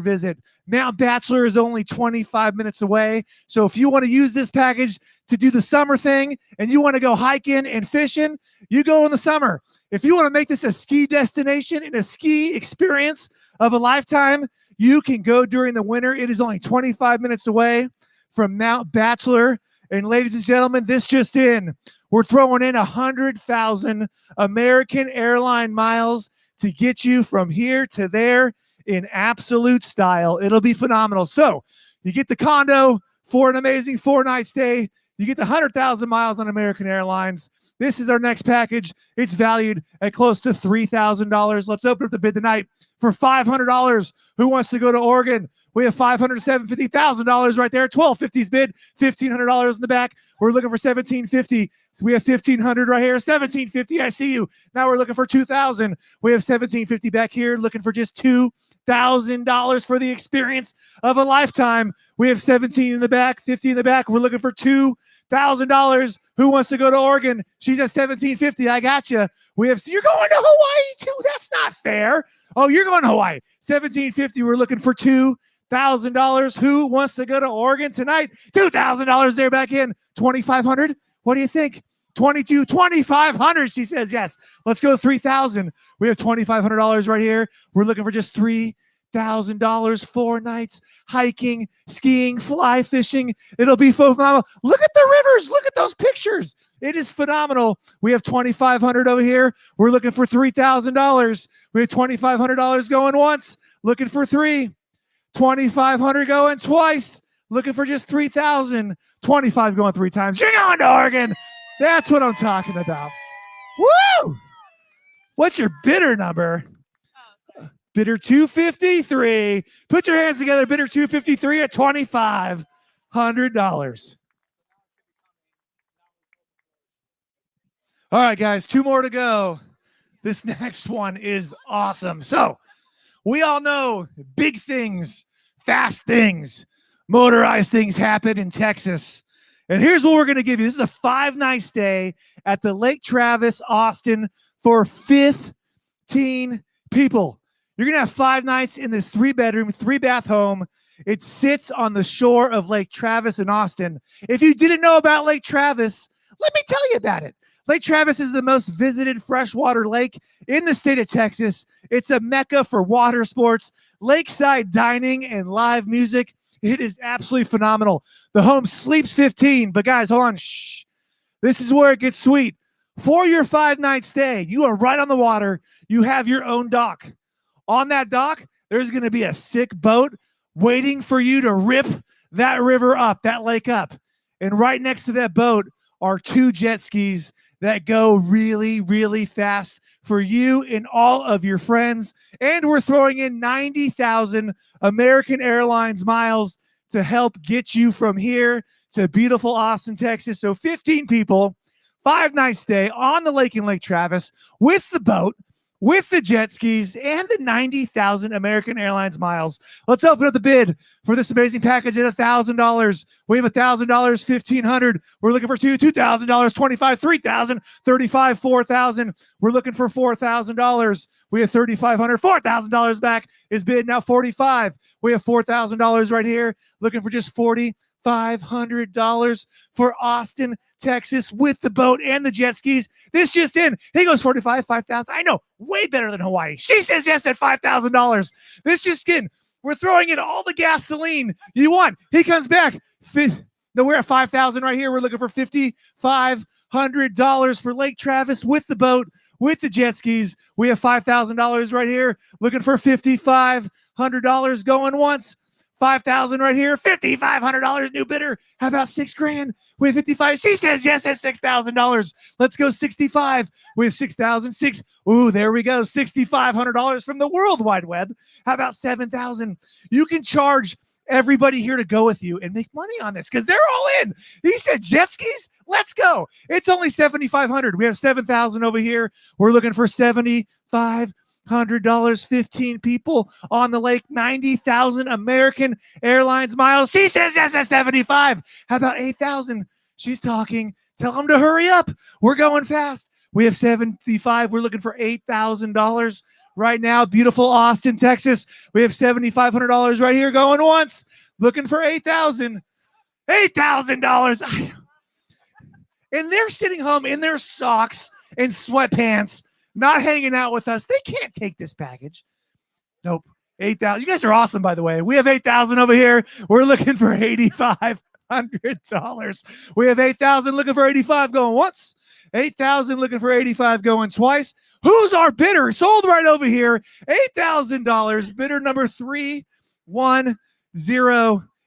S13: visit. Mount Bachelor is only 25 minutes away. So if you want to use this package to do the summer thing and you want to go hiking and fishing, you go in the summer. If you want to make this a ski destination and a ski experience of a lifetime, you can go during the winter. It is only 25 minutes away from Mount Bachelor. And ladies and gentlemen, this just in, we're throwing in 100,000 American airline miles to get you from here to there in absolute style. It'll be phenomenal. So you get the condo for an amazing 4-night stay. You get the 100,000 miles on American Airlines. This is our next package. It's valued at close to $3,000. Let's open up the bid tonight for $500. Who wants to go to Oregon? We have $550,000 right there. 1250's bid, $1,500 in the back. We're looking for $1,750. We have $1,500 right here. $1,750. I see you. Now we're looking for $2,000. We have $1,750 back here. Looking for just $2,000 for the experience of a lifetime. We have 17 in the back, 50 in the back. We're looking for $2,000. Who wants to go to Oregon? She's at $1,750. I got you. We have. You're going to Hawaii too. That's not fair. Oh, you're going to Hawaii. $1,750. We're looking for $2,000. Who wants to go to Oregon tonight? $2,000 there back in. $2,500. What do you think? $2,500. She says yes. Let's go $3,000. We have $2,500 right here. We're looking for just $3,000, 4 nights hiking, skiing, fly fishing. It'll be phenomenal. Look at the rivers. Look at those pictures. It is phenomenal. We have $2,500 over here. We're looking for $3,000. We have $2,500 going once. Looking for 3. $2,500 going twice. Looking for just $3,000. 25 going 3 times. You're going to Oregon. That's what I'm talking about. Woo! What's your bidder number? Bidder 253. Put your hands together. Bidder 253 at $2,500. All right, guys, 2 more to go. This next one is awesome. So we all know big things, fast things, motorized things happen in Texas. And here's what we're going to give you. This is a 5-night stay at the Lake Travis, Austin for 15 people. You're going to have 5 nights in this 3-bedroom, 3-bath home. It sits on the shore of Lake Travis in Austin. If you didn't know about Lake Travis, let me tell you about it. Lake Travis is the most visited freshwater lake in the state of Texas. It's a mecca for water sports, lakeside dining, and live music. It is absolutely phenomenal. The home sleeps 15, but guys, hold on. Shh. This is where it gets sweet. For your 5-night stay, you are right on the water. You have your own dock. On that dock, there's going to be a sick boat waiting for you to rip that river up, that lake up. And right next to that boat are 2 jet skis that go really, really fast for you and all of your friends. And we're throwing in 90,000 American Airlines miles to help get you from here to beautiful Austin, Texas. So 15 people, 5-night stay on the lake in Lake Travis with the boat, with the jet skis, and the 90,000 American Airlines miles. Let's open up the bid for this amazing package at $1,000. We have $1,000, $1,500. We're looking for $2,000, $25, $3,000, $35, $4,000. We're looking for $4,000. We have $3,500. $4,000 back is bid now $45. We have $4,000 right here. Looking for just $4,500 for Austin, Texas with the boat and the jet skis. This just in. He goes 45, 5,000. I know, way better than Hawaii. She says yes at $5,000. This just in. We're throwing in all the gasoline you want. He comes back. No, we're at 5,000 right here. We're looking for $5,500. $500 for Lake Travis with the boat, with the jet skis. We have $5,000 right here. Looking for $5,500 going once. $5,000 right here. $5,500 new bidder. How about $6,000? We have 55. She says yes at $6,000. Let's go 65. We have 6,006. Ooh, there we go. $6,500 from the World Wide Web. How about 7,000? You can charge everybody here to go with you and make money on this because they're all in. He said jet skis. Let's go. It's only 7,500. We have 7,000 over here. We're looking for 75. $100, 15 people on the lake, 90,000 American Airlines miles. She says yes at 75. How about 8,000? She's talking. Tell them to hurry up. We're going fast. We have 75. We're looking for $8,000 right now. Beautiful Austin, Texas. We have $7,500 right here going once. Looking for 8,000. $8,000. And they're sitting home in their socks and sweatpants, not hanging out with us. They can't take this package. Nope. 8,000. You guys are awesome, by the way. We have 8,000 over here. We're looking for $8,500. We have 8,000 looking for 85 going once. 8,000 looking for 85 going twice. Who's our bidder? Sold right over here. $8,000. Bidder number 310.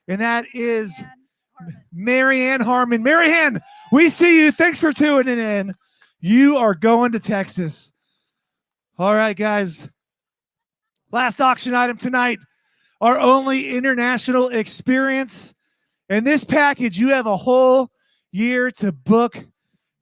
S13: And that is Marianne Harmon. Marianne, we see you. Thanks for tuning in. You are going to Texas. All right, guys. Last auction item tonight, our only international experience. In this package, you have a whole year to book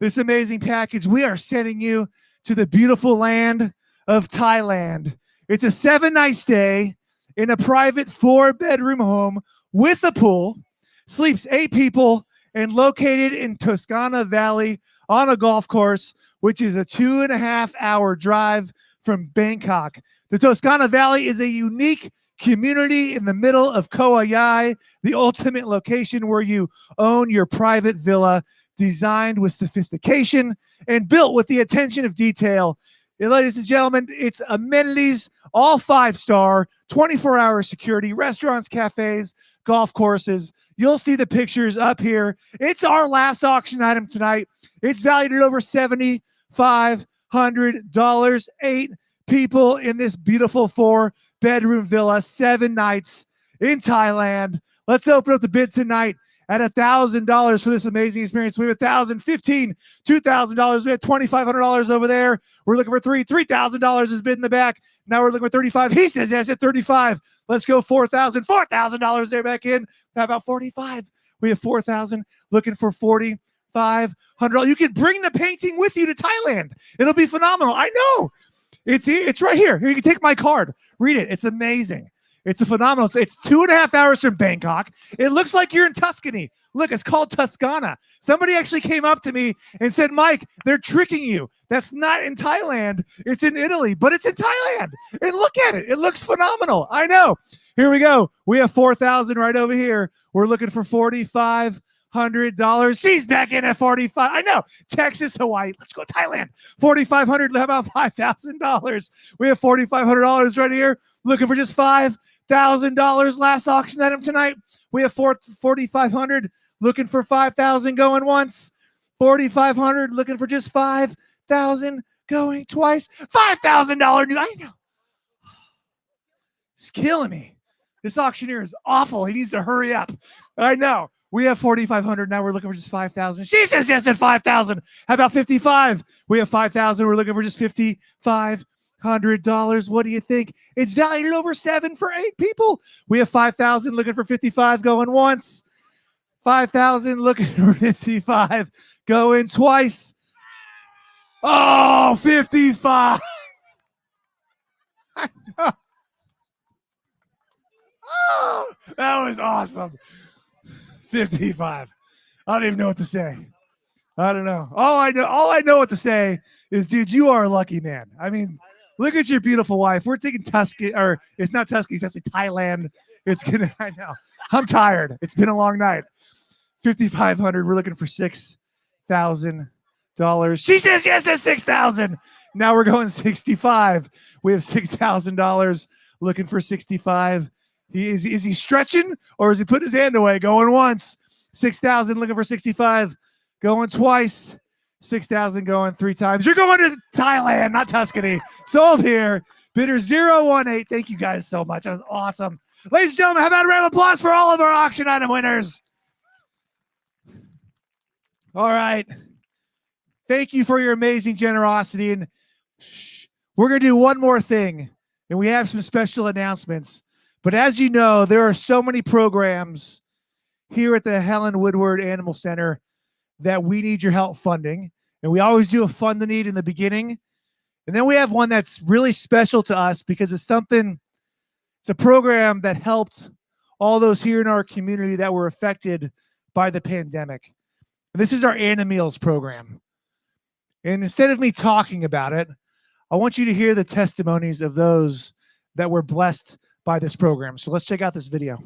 S13: this amazing package. We are sending you to the beautiful land of Thailand. It's a 7-night stay in a private 4-bedroom home with a pool. Sleeps 8 people and located in Toscana Valley on a golf course, which is a 2.5-hour drive from Bangkok. The Toscana Valley is a unique community in the middle of Koh Yai, the ultimate location where you own your private villa, designed with sophistication and built with the attention of detail. Ladies and gentlemen, it's amenities, all 5-star, 24-hour security, restaurants, cafes, golf courses. You'll see the pictures up here. It's our last auction item tonight. It's valued at over $7,500. 8 people in this beautiful 4-bedroom villa, 7 nights in Thailand. Let's open up the bid tonight at $1,000 for this amazing experience. We have $1,000, $1,500, $2,000. We have $2,500 over there. We're looking for $3,000 is bid in the back. Now we're looking for 35. He says yes at 35. Let's go $4,000, $4,000 there back in. How about 45? We have 4,000 looking for 4,500. You can bring the painting with you to Thailand. It'll be phenomenal. I know. It's right here. Here, you can take my card. Read it. It's amazing. It's a phenomenal. It's 2.5 hours from Bangkok. It looks like you're in Tuscany. Look, it's called Toscana. Somebody actually came up to me and said, Mike, they're tricking you. That's not in Thailand. It's in Italy, but it's in Thailand. And look at it. It looks phenomenal. I know. Here we go. We have 4,000 right over here. We're looking for $4,500. She's back in at 45. I know. Texas, Hawaii. Let's go Thailand. 4,500. How about $5,000? We have $4,500 right here. Looking for just $5,000. Last auction item tonight. We have 4,500. Looking for 5,000 going once. 4,500. Looking for just 5,000 going twice. $5,000 new. I know. It's killing me. This auctioneer is awful. He needs to hurry up. I know. We have 4,500. Now we're looking for just 5,000. She says yes at 5,000. How about 55? We have 5,000. We're looking for just $5,500. What do you think? It's valued at over 7 for 8 people. We have 5,000 looking for 55 going once. 5,000 looking for 55 going twice. Oh, 55. I know. Oh, that was awesome. 55. I don't even know what to say. I don't know. All I know what to say is, dude, you are a lucky man. I mean, look at your beautiful wife. We're taking Tuscany, or it's not Tuscany, it's actually Thailand. It's gonna. I know. I'm tired. It's been a long night. 5,500. We're looking for $6,000. She says yes at 6,000. Now we're going 65. We have $6,000. Looking for 65. Is he stretching, or is he putting his hand away? Going once. 6,000 looking for 65. Going twice. 6,000 going 3 times. You're going to Thailand, not Tuscany. Sold here. Bidder 018. Thank you guys so much. That was awesome. Ladies and gentlemen, how about a round of applause for all of our auction item winners? All right. Thank you for your amazing generosity. And we're going to do one more thing, and we have some special announcements. But as you know, there are so many programs here at the Helen Woodward Animal Center that we need your help funding. And we always do a fund the need in the beginning. And then we have one that's really special to us because it's a program that helped all those here in our community that were affected by the pandemic. And this is our Animeals program. And instead of me talking about it, I want you to hear the testimonies of those that were blessed by this program. So let's check out this video.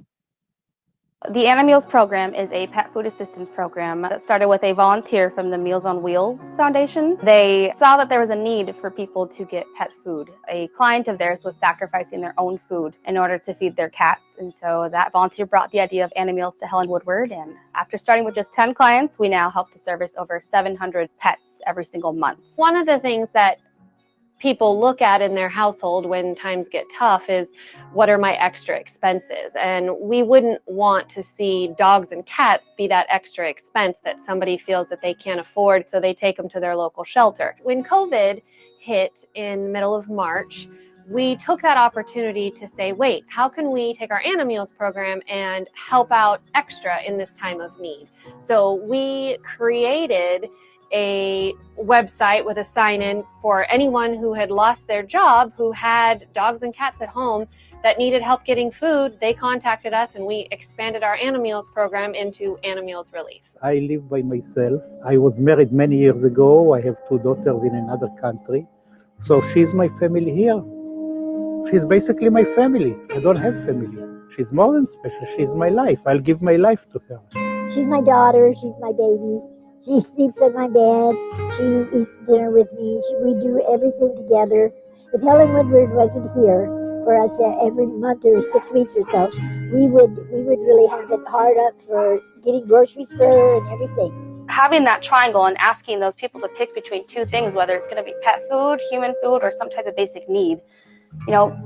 S3: The Animeals program is a pet food assistance program that started with a volunteer from the Meals on Wheels Foundation. They saw that there was a need for people to get pet food. A client of theirs was sacrificing their own food in order to feed their cats. And so that volunteer brought the idea of Animeals to Helen Woodward. And after starting with just 10 clients, we now help to service over 700 pets every single month.
S4: One of the things that people look at in their household when times get tough is, what are my extra expenses? And we wouldn't want to see dogs and cats be that extra expense that somebody feels that they can't afford, so they take them to their local shelter. When COVID hit in the middle of March, we took that opportunity to say, wait, how can we take our Animeals program and help out extra in this time of need? So we created a website with a sign-in for anyone who had lost their job, who had dogs and cats at home that needed help getting food. They contacted us and we expanded our Animeals program into Animeals Relief.
S5: I live by myself. I was married many years ago. I have 2 daughters in another country. So she's my family here. She's basically my family. I don't have family. She's more than special. She's my life. I'll give my life to her.
S24: She's my daughter. She's my baby. She sleeps in my bed. She eats dinner with me. We do everything together. If Helen Woodward wasn't here for us every month or 6 weeks or so, we would really have it hard up for getting groceries for her and everything.
S3: Having that triangle and asking those people to pick between 2 things, whether it's going to be pet food, human food, or some type of basic need,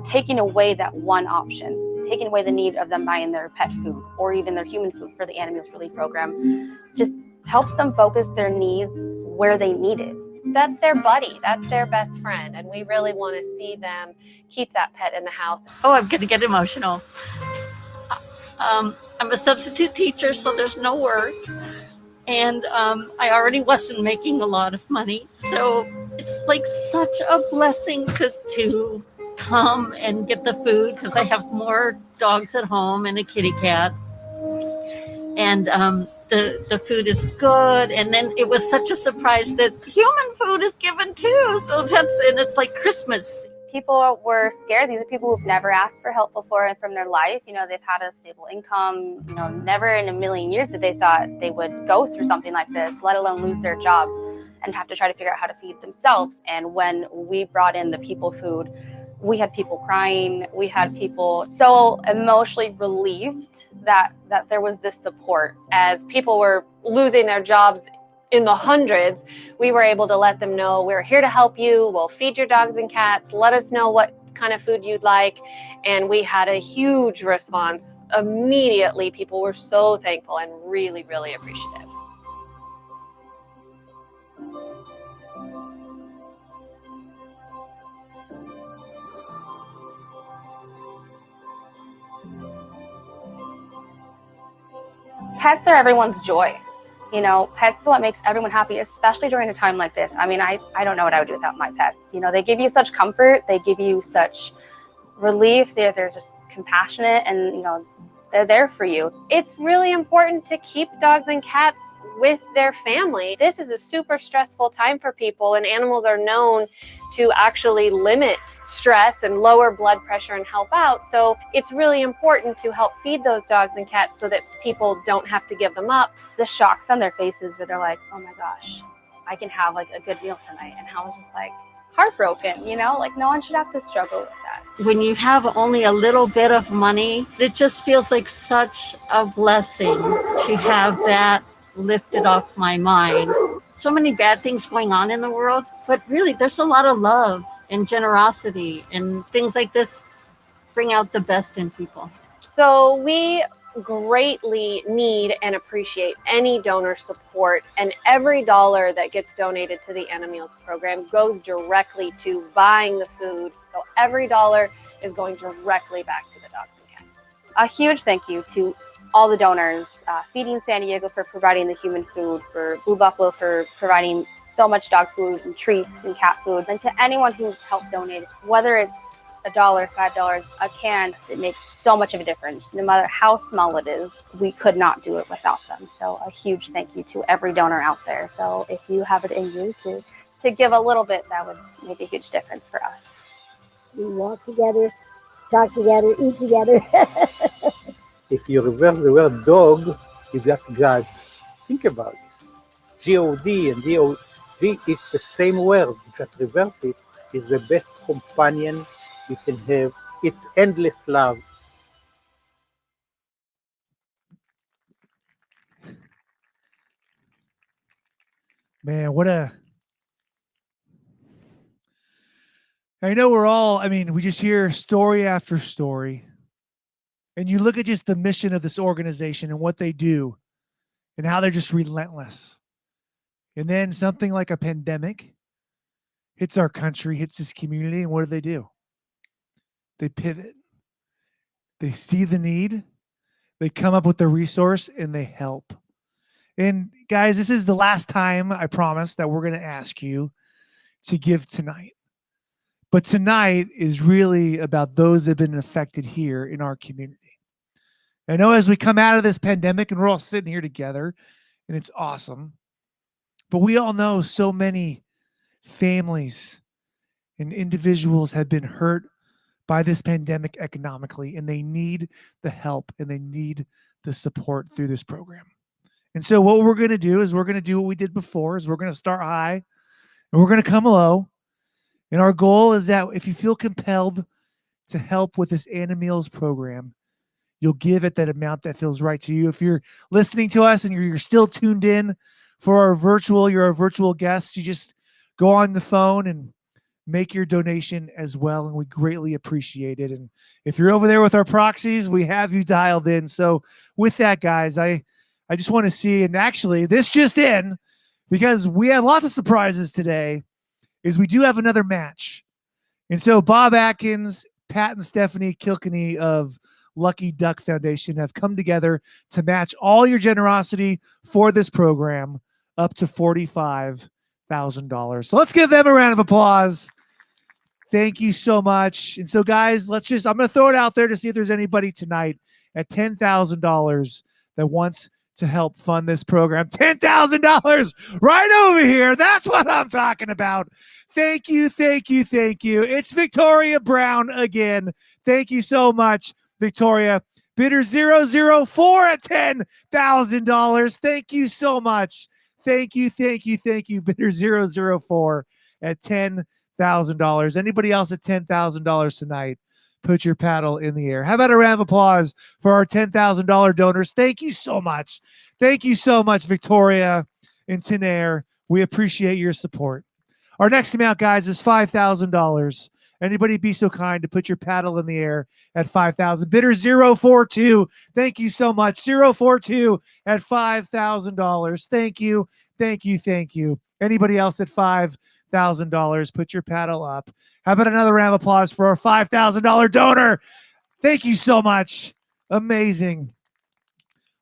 S3: taking away that one option, taking away the need of them buying their pet food or even their human food for the Animeals Relief program, just helps them focus their needs where they need it.
S4: That's their buddy, that's their best friend, and we really want to see them keep that pet in the house.
S25: Oh, I'm going to get emotional. I'm a substitute teacher, so there's no work, and I already wasn't making a lot of money, so it's like such a blessing to come and get the food, because I have more dogs at home and a kitty cat, and the food is good, and then it was such a surprise that human food is given too, so it's like Christmas.
S3: People were scared. These are people who've never asked for help before from their life. They've had a stable income. Never in a million years did they thought they would go through something like this, let alone lose their job and have to try to figure out how to feed themselves. And when we brought in the people food, we had people crying. We had people so emotionally relieved that there was this support. As people were losing their jobs in the hundreds, we were able to let them know, we're here to help you. We'll feed your dogs and cats. Let us know what kind of food you'd like. And we had a huge response immediately. People were so thankful and really, really appreciative. Pets are everyone's joy. Pets is what makes everyone happy, especially during a time like this. I mean, I don't know what I would do without my pets. They give you such comfort. They give you such relief. They're just compassionate, and, they're there for you. It's really important to keep dogs and cats with their family. This is a super stressful time for people, and animals are known to actually limit stress and lower blood pressure and help out. So it's really important to help feed those dogs and cats so that people don't have to give them up. The shocks on their faces where they're like, oh my gosh, I can have like a good meal tonight. And I was just like heartbroken, like no one should have to struggle with that.
S25: When you have only a little bit of money, it just feels like such a blessing to have that lifted off my mind. so many bad things going on in the world, but really there's a lot of love and generosity, and things like this bring out the best in people.
S4: So we greatly need and appreciate any donor support, and every dollar that gets donated to the Animals program goes directly to buying the food. So every dollar is going directly back to the dogs and cats.
S3: A huge thank you to all the donors, Feeding San Diego for providing the human food, for Blue Buffalo for providing so much dog food and treats and cat food, and to anyone who's helped donate, whether it's $1, $5, a can, it makes so much of a difference. No matter how small it is, we could not do it without them. So a huge thank you to every donor out there. So if you have it in you to give a little bit, that would make a huge difference for us.
S24: We walk together, talk together, eat together.
S5: If you reverse the word dog, you got God. Think about it. G-O-D and D-O-G, it's the same word. Just reverse it. It's the best companion you can have. It's endless love.
S13: Man, I know we just hear story after story. And you look at just the mission of this organization and what they do and how they're just relentless. And then something like a pandemic hits our country, hits this community, and what do? They pivot. They see the need, they come up with the resource, and they help. And guys, this is the last time, I promise, that we're going to ask you to give tonight. But tonight is really about those that have been affected here in our community. I know as we come out of this pandemic and we're all sitting here together, and it's awesome, but we all know so many families and individuals have been hurt by this pandemic economically, and they need the help and they need the support through this program. And so what we're going to do is we're going to do what we did before, is we're going to start high and we're going to come low. And our goal is that if you feel compelled to help with this Animals program, you'll give it that amount that feels right to you. If you're listening to us and you're still tuned in for our virtual, you're a virtual guest, you just go on the phone and make your donation as well, and we greatly appreciate it. And if you're over there with our proxies, we have you dialed in. So with that, guys, I just want to see, and actually this just in, because we have lots of surprises today, is we do have another match. And so Bob Atkins, Pat and Stephanie Kilkenny of Lucky Duck Foundation have come together to match all your generosity for this program up to $45,000. So let's give them a round of applause. Thank you so much. And so guys, I'm going to throw it out there to see if there's anybody tonight at $10,000 that wants to help fund this program. $10,000 right over here. That's what I'm talking about. Thank you, thank you, thank you. It's Victoria Brown again. Thank you so much, Victoria. Bidder 004 at $10,000. Thank you so much. Thank you, thank you, thank you. Bidder 004 at $10,000. Anybody else at $10,000 tonight? Put your paddle in the air. How about a round of applause for our $10,000 donors? Thank you so much. Thank you so much, Victoria and Tinair. We appreciate your support. Our next amount, guys, is $5,000. Anybody be so kind to put your paddle in the air at $5,000. Bidder 042. Thank you so much. 042 at $5,000. Thank you. Thank you. Thank you. Anybody else at $5,000? Put your paddle up. How about another round of applause for our $5,000 donor? Thank you so much. Amazing.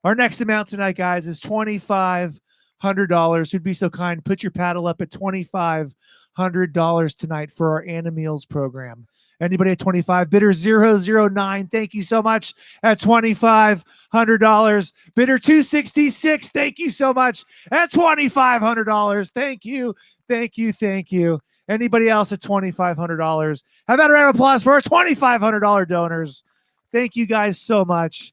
S13: Our next amount tonight, guys, is $2,500. Who'd be so kind? Put your paddle up at $2,500 tonight for our Animals program. Anybody at 25? Bidder 009. Thank you so much at $2,500. Bidder 266. Thank you so much at $2,500. Thank you. Thank you. Thank you. Anybody else at $2,500? How about a round of applause for our $2,500 donors? Thank you guys so much.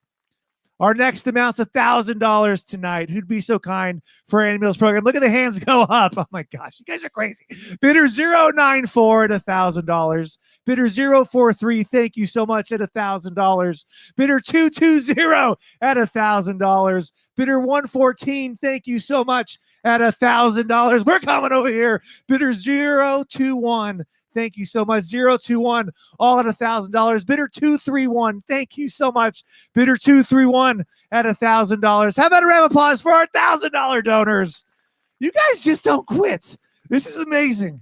S13: Our next amount's $1,000 tonight. Who'd be so kind for Annie Mills program? Look at the hands go up. Oh my gosh, you guys are crazy. Bidder 094 at $1,000. Bidder 043, thank you so much, at $1,000. Bidder 220 at $1,000. Bidder 114, thank you so much, at $1,000. We're coming over here. Bidder 021. Thank you so much. 021, all at $1,000. Bidder 231. Thank you so much. Bidder 231 at $1,000. How about a round of applause for our $1,000 donors? You guys just don't quit. This is amazing.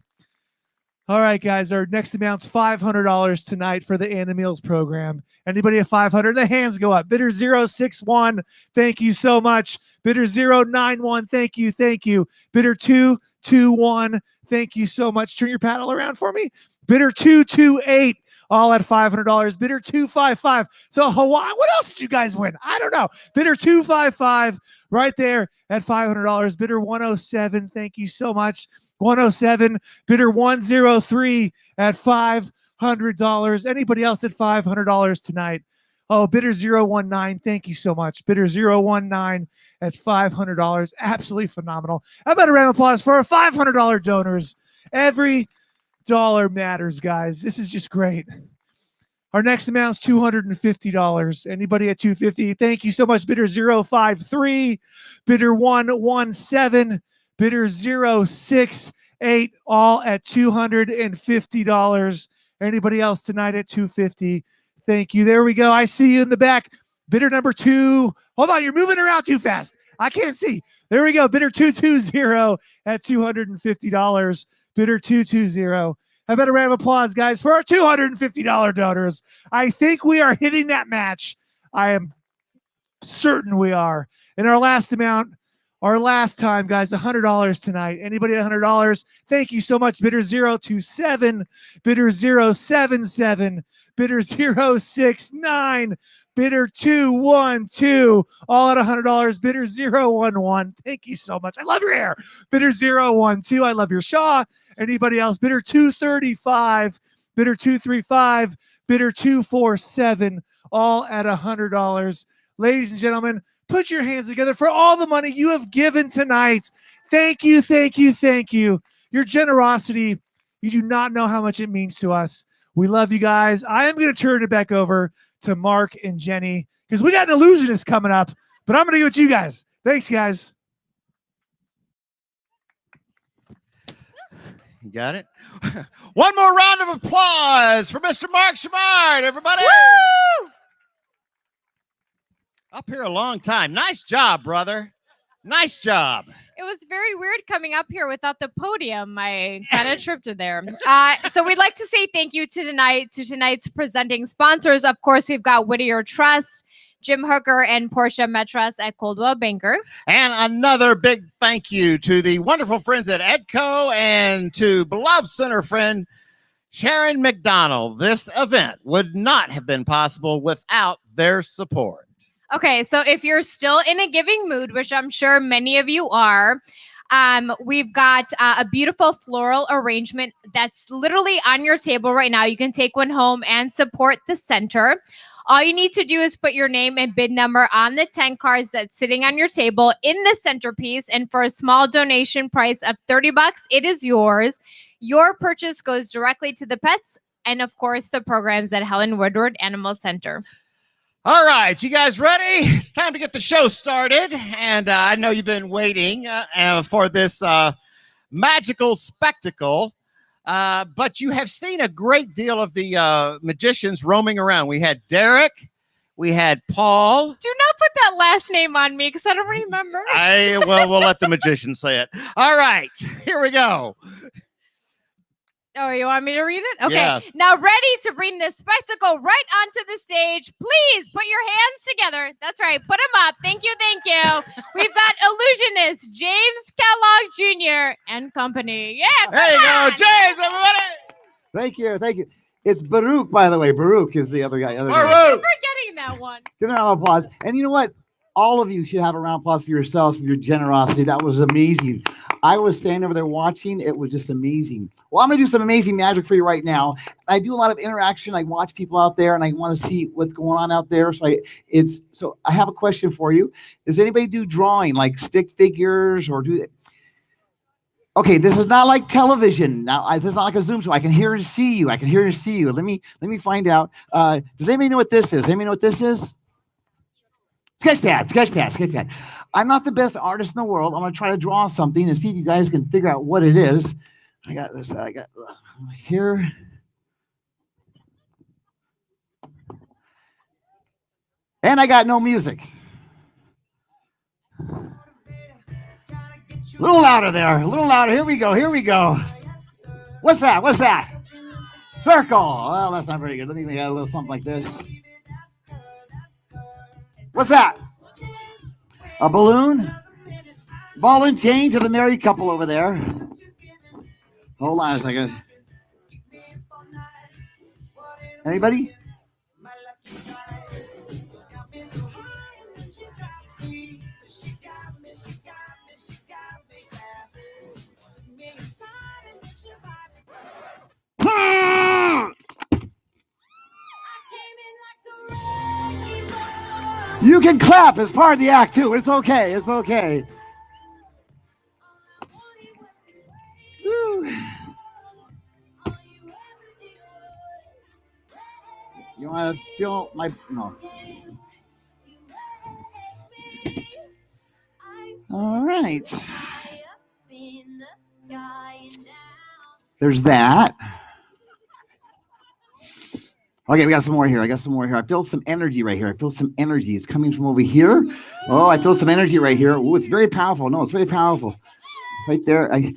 S13: All right, guys, our next amount's $500 tonight for the Anna Meals program. Anybody at $500? The hands go up. Bidder 061, thank you so much. Bidder 091, thank you, thank you. Bidder 221, thank you so much. Turn your paddle around for me. Bidder 228, all at $500. Bidder 255. So Hawaii, what else did you guys win? I don't know. Bidder 255, right there at $500. Bidder 107, thank you so much. 107, bidder 103 at $500. Anybody else at $500 tonight? Oh, bidder 019, thank you so much. Bidder 019 at $500. Absolutely phenomenal. How about a round of applause for our $500 donors? Every dollar matters, guys. This is just great. Our next amount's $250. Anybody at $250? Thank you so much. Bidder 053, bidder 117, bidder 068, all at $250. Anybody else tonight at $250? Thank you. There we go. I see you in the back. Bidder number 2. Hold on, you're moving around too fast. I can't see. There we go. Bidder 220 at $250. Bidder 220. How about a round of applause, guys, for our $250 donors? I think we are hitting that match. I am certain we are. And our last amount, our last time, guys, $100 tonight. Anybody at $100? Thank you so much. Bidder 027, bidder 077, bidder 069, bidder 212, all at $100. Bidder 011. Thank you so much. I love your hair. Bidder 012. I love your shaw. Anybody else? Bidder 235, bidder 235, bidder 247, all at $100. Ladies and gentlemen, put your hands together for all the money you have given tonight. Thank you, thank you, thank you. Your generosity, you do not know how much it means to us. We love you guys. I am going to turn it back over to Mark and Jenny because we got an illusionist coming up, but I'm going to give it to you guys. Thanks, guys.
S10: You got it? One more round of applause for Mr. Mark Shamard, everybody.
S15: Woo!
S10: Up here a long time. Nice job, brother. Nice job.
S15: It was very weird coming up here without the podium. I kind of tripped it there. So we'd like to say thank you to tonight's presenting sponsors. Of course, we've got Whittier Trust, Jim Hooker, and Portia Metras at Coldwell Banker.
S10: And another big thank you to the wonderful friends at Edco and to beloved center friend Sharon McDonald. This event would not have been possible without their support.
S15: Okay, so if you're still in a giving mood, which I'm sure many of you are, we've got a beautiful floral arrangement that's literally on your table right now. You can take one home and support the center. All you need to do is put your name and bid number on the 10 cards that's sitting on your table in the centerpiece. And for a small donation price of $30, it is yours. Your purchase goes directly to the pets and, of course, the programs at Helen Woodward Animal Center.
S10: All right, you guys ready? It's time to get the show started. And I know you've been waiting for this magical spectacle, but you have seen a great deal of the magicians roaming around. We had Derek, we had Paul.
S15: Do not put that last name on me because I don't remember.
S10: We'll let the magician say it. All right, here we go.
S15: Oh, you want me to read it? Okay.
S10: Yeah.
S15: Now ready to bring this spectacle right onto the stage. Please put your hands together. That's right. Put them up. Thank you. Thank you. We've got illusionist James Kellogg Jr. and company. Yeah.
S10: There you go. James, everybody.
S6: Thank you. Thank you. It's Baruch, by the way. Baruch is the other guy.
S15: I'm forgetting that one.
S6: Give a round of applause. And you know what? All of you should have a round of applause for yourselves, for your generosity. That was amazing. I was standing over there watching. It was just amazing. Well, I'm going to do some amazing magic for you right now. I do a lot of interaction. I watch people out there, and I want to see what's going on out there. So I have a question for you. Does anybody do drawing, like stick figures, or do? Okay, this is not like television. Now, this is not like a Zoom show. I can hear and see you. I can hear and see you. Let me find out. Does anybody know what this is? Anybody know what this is? Sketchpad. I'm not the best artist in the world. I'm going to try to draw something and see if you guys can figure out what it is. I got this. I got here. And I got no music. A little louder there. A little louder. Here we go. What's that? Circle. Well, that's not very good. Let me make a little something like this. What's that? A balloon? Ball and chain to the married couple over there. Hold on a second. Anybody? You can clap as part of the act too. It's okay. Woo. You want to feel my no? All right. There's that. Okay, we got some more here. I feel some energy right here. I feel some energy. It's coming from over here. Oh, I feel some energy right here. Oh, it's very powerful. No, it's very powerful. Right there. I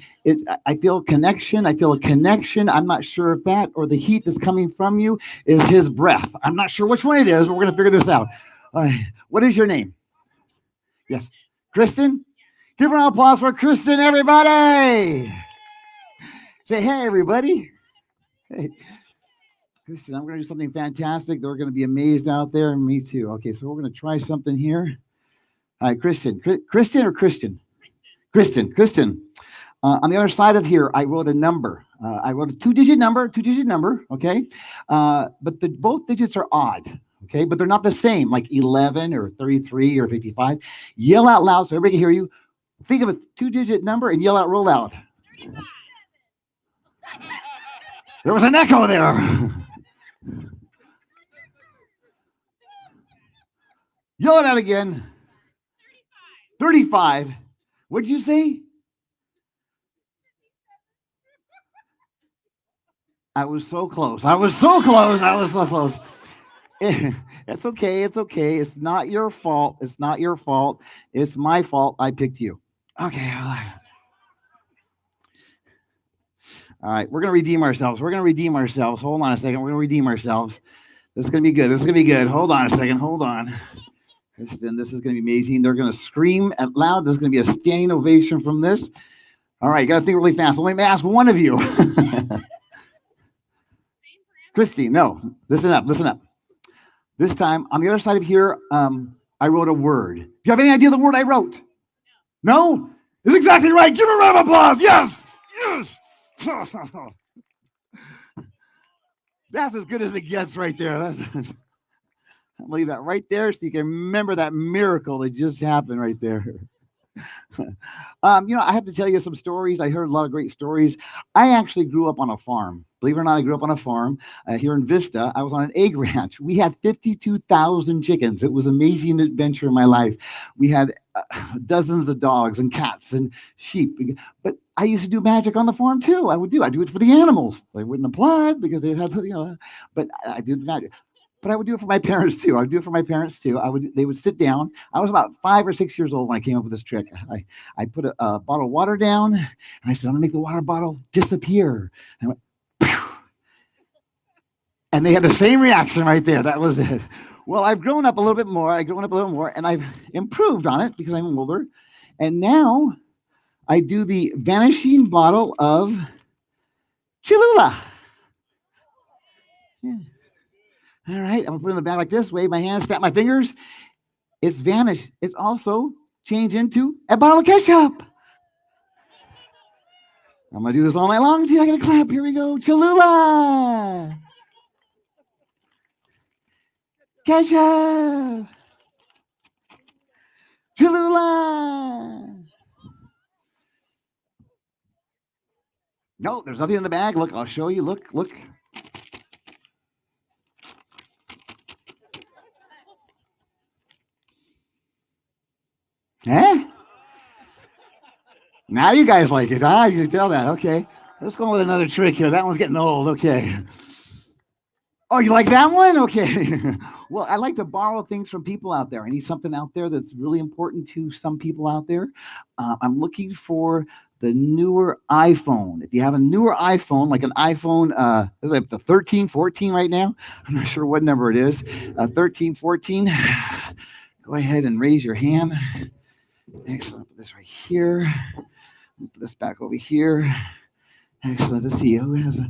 S6: feel a connection. I'm not sure if that or the heat that's coming from you is his breath. I'm not sure which one it is, but we're going to figure this out. What is your name? Yes. Kristen? Give her an applause for Kristen, everybody. Say, hey, everybody. Hey. Kristen, I'm going to do something fantastic. They're going to be amazed out there, and me too. Okay, so we're going to try something here. All right, Kristen. Kristen or Christian? Kristen. On the other side of here, I wrote a number. I wrote a two-digit number, okay? But both digits are odd, okay? But they're not the same, like 11 or 33 or 55. Yell out loud so everybody can hear you. Think of a two-digit number and yell out, roll out. There was an echo there. Yell it out again. 35. What'd you say? I was so close. It's okay. It's not your fault. It's my fault. I picked you. Okay. All right. We're going to redeem ourselves. Hold on a second. We're going to redeem ourselves. This is going to be good. Hold on a second. Kristen, this is going to be amazing. They're going to scream out loud. There's going to be a standing ovation from this. All right. You got to think really fast. Let me ask one of you. Christy, no. Listen up. This time, on the other side of here, I wrote a word. Do you have any idea the word I wrote? No? It's exactly right. Give her a round of applause. Yes. That's as good as it gets right there. I'll leave that right there so you can remember that miracle that just happened right there. I have to tell you some stories. I heard a lot of great stories. I actually grew up on a farm. Believe it or not, I grew up on a farm here in Vista. I was on an egg ranch. We had 52,000 chickens. It was an amazing adventure in my life. We had dozens of dogs and cats and sheep. But I used to do magic on the farm too. I do it for the animals. They wouldn't applaud because they had, but I did magic. But I would do it for my parents too. They would sit down. I was about 5 or 6 years old when I came up with this trick. I put a bottle of water down, and I said, I'm gonna make the water bottle disappear. And I went, pew! And they had the same reaction right there. That was it. Well, I've grown up a little bit more. And I've improved on it because I'm older. And now I do the vanishing bottle of Cholula. Yeah. All right, I'm gonna put it in the bag like this, wave my hands, snap my fingers. It's vanished. It's also changed into a bottle of ketchup. I'm going to do this all night long until I get a clap. Here we go. Cholula. Ketchup. Cholula. No, there's nothing in the bag. Look, I'll show you. Look, look. Huh? Now you guys like it, huh? You can tell that. Okay. Let's go with another trick here. That one's getting old. Okay. Oh, you like that one? Okay. Well, I like to borrow things from people out there. I need something out there that's really important to some people out there. I'm looking for the newer iPhone. If you have a newer iPhone, like an iPhone, is it the 13, 14 right now? I'm not sure what number it is. 13, 14. Go ahead and raise your hand. Excellent. Put this right here. Put this back over here. Excellent. Let's see who has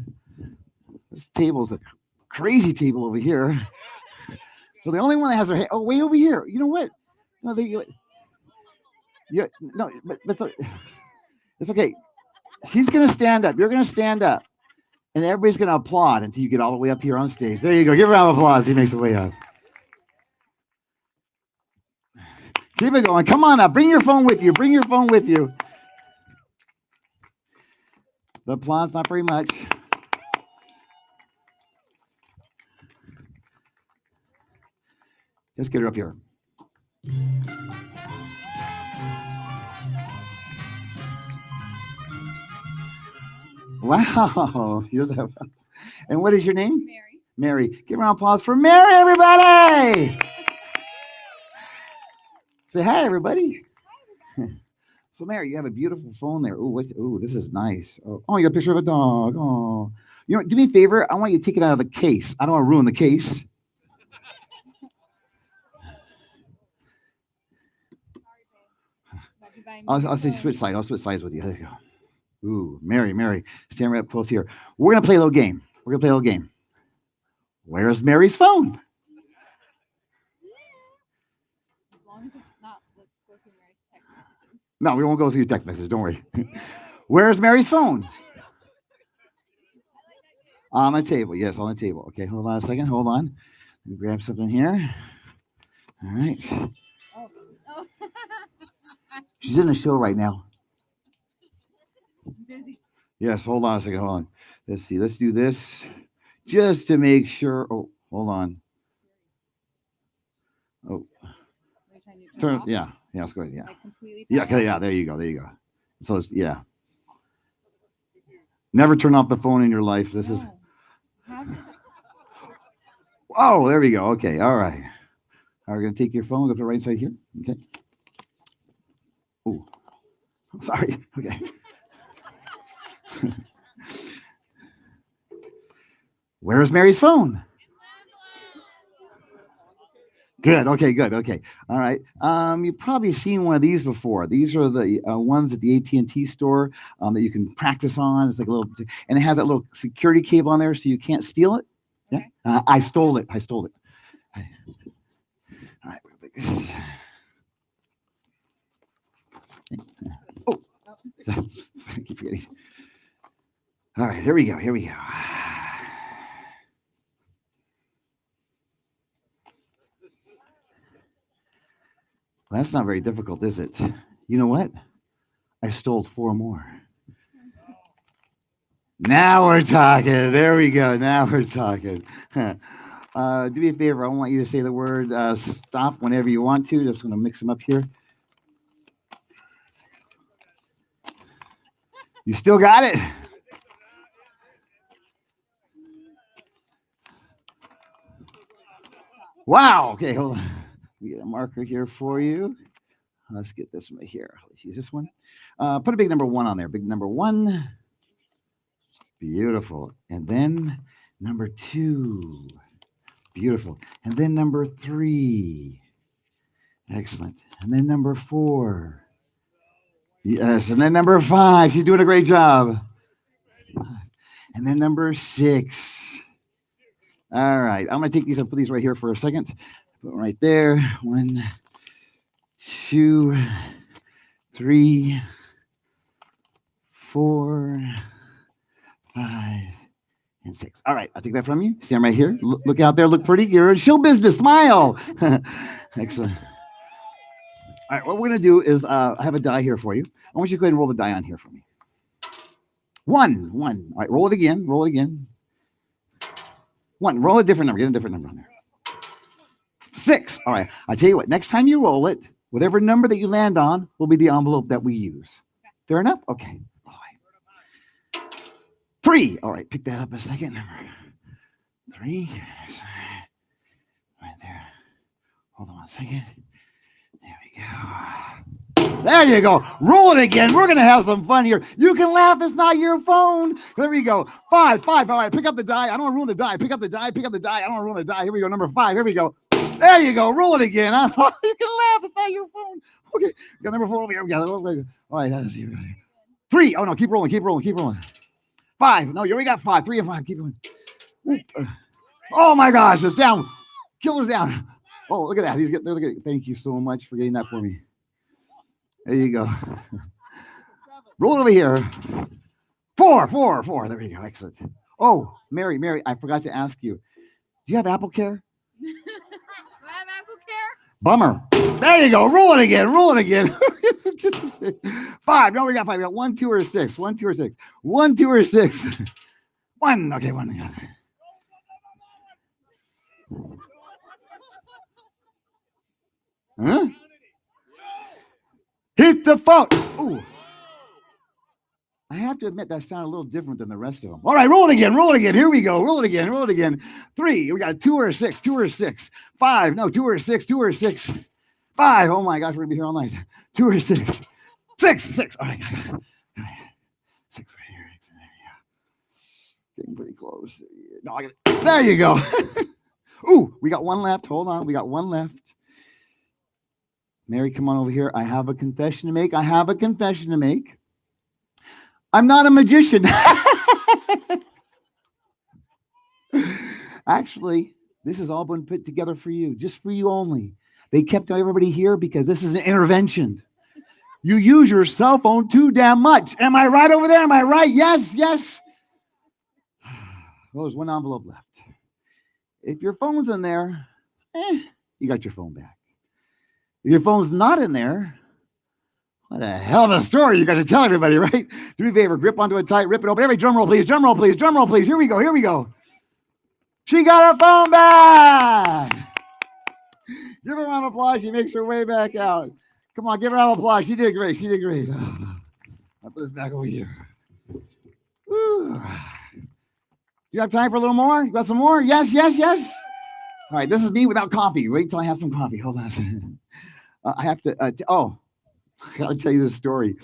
S6: this table's a crazy table over here. Well, the only one that has their hand. Oh, way over here. You know what? No, but it's okay. She's gonna stand up. You're gonna stand up, and everybody's gonna applaud until you get all the way up here on stage. There you go. Give her a round of applause. He makes the way up. Keep it going. Come on up. Bring your phone with you. Bring your phone with you. The applause, not very much. Let's get her up here. Wow. And what is your name? Mary. Mary. Give a round of applause for Mary, everybody. Say hi, everybody. So, Mary, you have a beautiful phone there. Oh, this is nice. Oh, you got a picture of a dog. Oh, you know, do me a favor. I want you to take it out of the case. I don't want to ruin the case. I'll switch sides. I'll switch sides with you. There you go. Ooh, Mary, stand right up close here. We're gonna play a little game. Where's Mary's phone? No, we won't go through your text messages. Don't worry. Where's Mary's phone? On the table. Yes, on the table. Okay, hold on a second. Hold on. Let me grab something here. All right. She's in a show right now. Yes, hold on a second. Hold on. Let's see. Let's do this just to make sure. Oh, hold on. Oh. Turn. Yeah. Let's go ahead. Yeah. Yeah. There you go. So it's, yeah. Never turn off the phone in your life. This is. Oh, there we go. Okay. All right. We're going to take your phone, go to the right side here. Okay. Oh, sorry. Okay. Where's Mary's phone? Good. Okay. Good. Okay. All right. You've probably seen one of these before. These are the ones at the AT&T store that you can practice on. It's like a little, and it has that little security cable on there, so you can't steal it. Yeah. I stole it. All right. Oh, I keep forgetting. All right. Here we go. Well, that's not very difficult, is it? You know what? I stole 4 more. Now we're talking. There we go. Now we're talking. Do me a favor. I want you to say the word stop whenever you want to. Just going to mix them up here. You still got it? Wow. Okay, hold on. We get a marker here for you. Let's get this one right here. Let's use this one. Put a big number 1 on there. Big number 1. Beautiful. And then number 2. Beautiful. And then number 3. Excellent. And then number 4. Yes. And then number 5. You're doing a great job. And then number 6. All right. I'm going to take these and put these right here for a second. Put them right there. 1, 2, 3, 4, 5, and 6. All right, I'll take that from you. Stand right here. Look out there. Look pretty. You're in show business. Smile. Excellent. All right, what we're going to do is I have a die here for you. I want you to go ahead and roll the die on here for me. 1. All right, roll it again. Roll it again. 1. Roll a different number. Get a different number on there. 6. All right, I'll tell you what. Next time you roll it, whatever number that you land on will be the envelope that we use. Fair enough? Okay. 3. All right, pick that up a second. Number 3. Right there. Hold on a second. There we go. There you go. Roll it again. We're going to have some fun here. You can laugh. It's not your phone. There we go. 5. All right, pick up the die. I don't want to ruin the die. Pick up the die. I don't want to ruin the die. Here we go. Number 5. Here we go. There you go. Roll it again. You can laugh. It's not your phone. Okay. We got number 4 over here. We got it. All right. That's 3. Oh, no. Keep rolling. 5. No, you already got 5. 3 and 5. Keep going. Oh, my gosh. It's down. Killer's down. Oh, look at that. Look at. Thank you so much for getting that for me. There you go. Roll it over here. 4. There we go. Excellent. Oh, Mary, I forgot to ask you. Do you have Apple Care?
S15: Do I have Apple Care?
S6: Bummer. There you go. Roll it again. 5. No, we got 5. We got 1, 2, or 6. 1, 2, or 6. 1, 2, or 6. 1. Okay, 1. Huh? Hit the phone. Ooh. I have to admit that sounded a little different than the rest of them. All right, roll it again. Here we go. Roll it again. 3. We got 2 or 6. 2 or 6. 5. No, 2 or 6. 2 or 6. 5. Oh my gosh, we're gonna be here all night. 2 or 6. 6. All right. 6 right here. Getting pretty close. No, I got it. There you go. Ooh, we got 1 left. Hold on. We got 1 left. Mary, come on over here. I have a confession to make. I'm not a magician. Actually, this has all been put together for you, just for you only. They kept everybody here because this is an intervention. You use your cell phone too damn much. Am I right over there? Am I right? Yes. Well, there's 1 envelope left. If your phone's in there, you got your phone back. If your phone's not in there, what a hell of a story you got to tell everybody, right? Do me a favor, grip onto it tight, rip it open. Every drum roll, please. Here we go. She got her phone back. Give her a round of applause. She makes her way back out. Come on, give her a round of applause. She did great. I'll put this back over here. Woo. You have time for a little more? You got some more? Yes. All right, this is me without coffee. Wait till I have some coffee. Hold on a second. I have to, I got to tell you this story.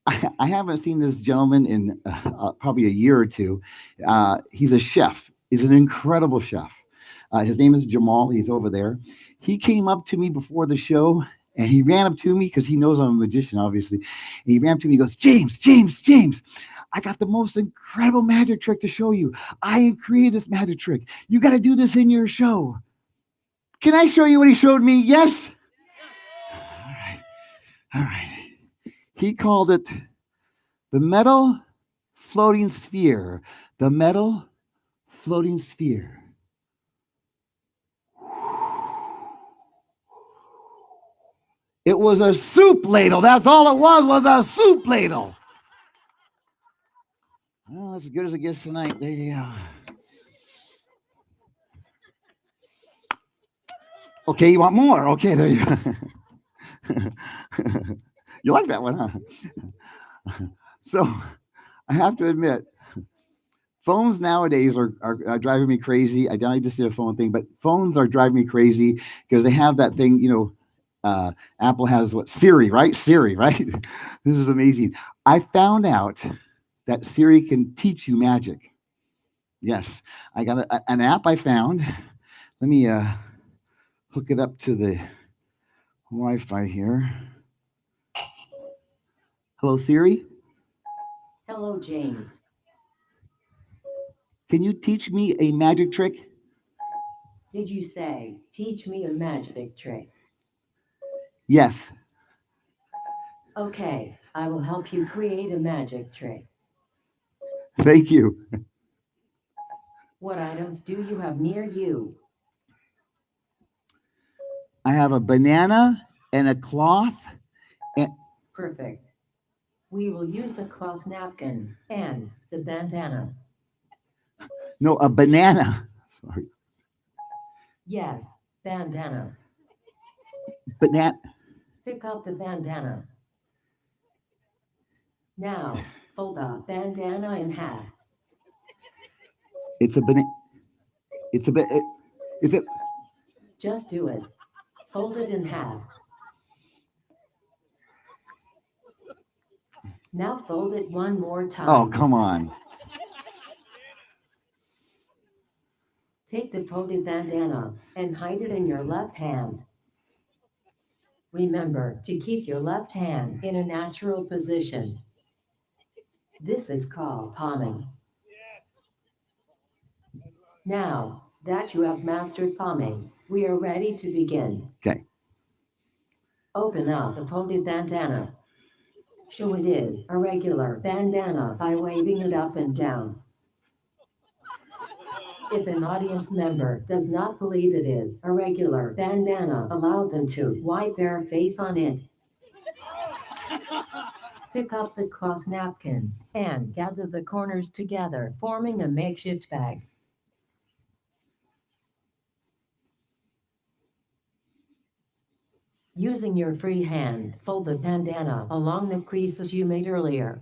S6: I haven't seen this gentleman in probably a year or two. He's a chef. He's an incredible chef. His name is Jamal. He's over there. He came up to me before the show, and he ran up to me because he knows I'm a magician, obviously. And he ran up to me and goes, James, I got the most incredible magic trick to show you. I created this magic trick. You got to do this in your show. Can I show you what he showed me? Yes? All right. He called it the metal floating sphere. The metal floating sphere. It was a soup ladle. That's all it was a soup ladle. Well, that's as good as it gets tonight. There you go. Okay, you want more? Okay, there you go. You like that one, huh? So I have to admit, phones nowadays are driving me crazy. I just did a phone thing, but phones are driving me crazy because they have that thing, Apple has Siri, right? This is amazing. I found out that Siri can teach you magic. Yes, I got an app I found. Let me hook it up to the Wi-Fi here. Hello, Siri.
S7: Hello, James.
S6: Can you teach me a magic trick?
S7: Did you say, teach me a magic trick?
S6: Yes.
S7: Okay, I will help you create a magic trick.
S6: Thank you.
S7: What items do you have near you?
S6: I have a banana and a cloth. And
S7: Perfect. We will use the cloth napkin and the bandana.
S6: no, a banana. Sorry.
S7: Yes, bandana.
S6: Banana.
S7: Pick up the bandana. Now, fold the bandana in half.
S6: It's a banana. It's a bit. It's a.
S7: Just do it. Fold it in half. Now fold it one more time.
S6: Oh, come on.
S7: Take the folded bandana and hide it in your left hand. Remember to keep your left hand in a natural position. This is called palming. Now that you have mastered palming, we are ready to begin.
S6: Okay.
S7: Open up the folded bandana. Show it is a regular bandana by waving it up and down. If an audience member does not believe it is a regular bandana, allow them to wipe their face on it. Pick up the cloth napkin and gather the corners together, forming a makeshift bag. Using your free hand, fold the bandana along the creases you made earlier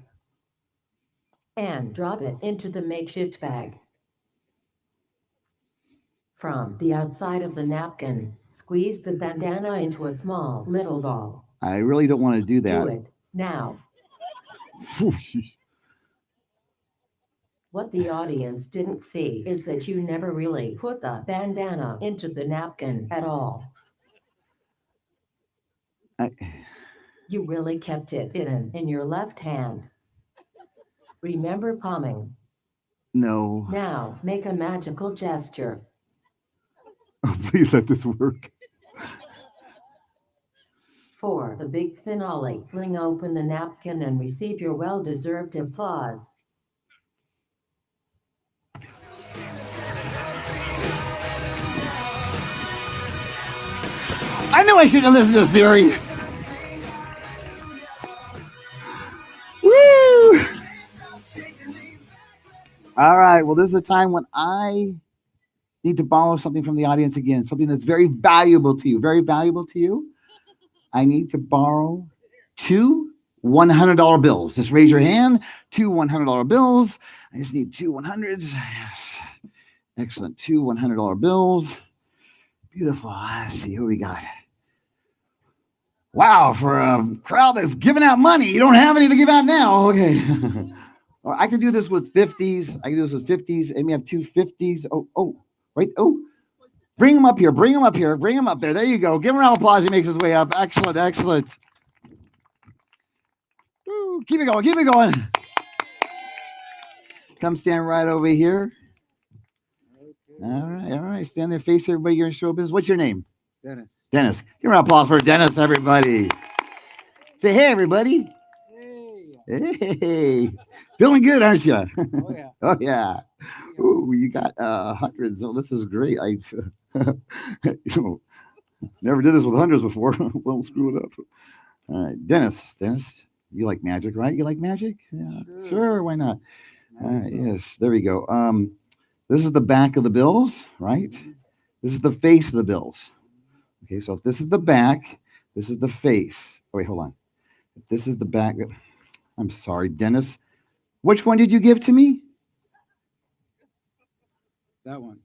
S7: and drop it into the makeshift bag. From the outside of the napkin, squeeze the bandana into a small little ball.
S6: I really don't want to do that.
S7: Do it now. What the audience didn't see is that you never really put the bandana into the napkin at all. You really kept it hidden in your left hand. Remember palming.
S6: No.
S7: Now make a magical gesture.
S6: Oh, please let this work.
S7: For the big finale, fling open the napkin and receive your well-deserved applause.
S6: I knew I should have listened to this theory. Woo! All right. Well, this is a time when I need to borrow something from the audience again, something that's very valuable to you, very valuable to you. I need to borrow 2 $100 bills. Just raise your hand. 2 $100 bills. I just need 2 100s. Yes. Excellent. 2 $100 bills. Beautiful. Let's see who we got. Wow, for a crowd that's giving out money, you don't have any to give out now. Okay. Or I can do this with 50s. I can do this with 50s. Maybe have 2 50s. Oh, right. Oh, bring them up here. Bring them up here. Bring them up there. There you go. Give him a round of applause. He makes his way up. Excellent. Excellent. Woo, keep it going. Keep it going. Come stand right over here. All right. All right. Stand there. Face everybody. You're in show business. What's your name?
S8: Dennis.
S6: Dennis. Give a round of applause for Dennis, everybody. Say hey, everybody. Hey. Feeling good, aren't you?
S8: Oh, yeah.
S6: Oh, yeah. Ooh, you got hundreds. Oh, this is great. I never did this with hundreds before. Won't screw it up. All right. Dennis, you like magic, right? You like magic? Yeah. Sure, why not? All right, yes. There we go. This is the back of the bills, right? This is the face of the bills. Okay, so if this is the back, this is the face. Oh, wait, hold on. If this is the back. I'm sorry, Dennis. Which one did you give to me?
S8: That one.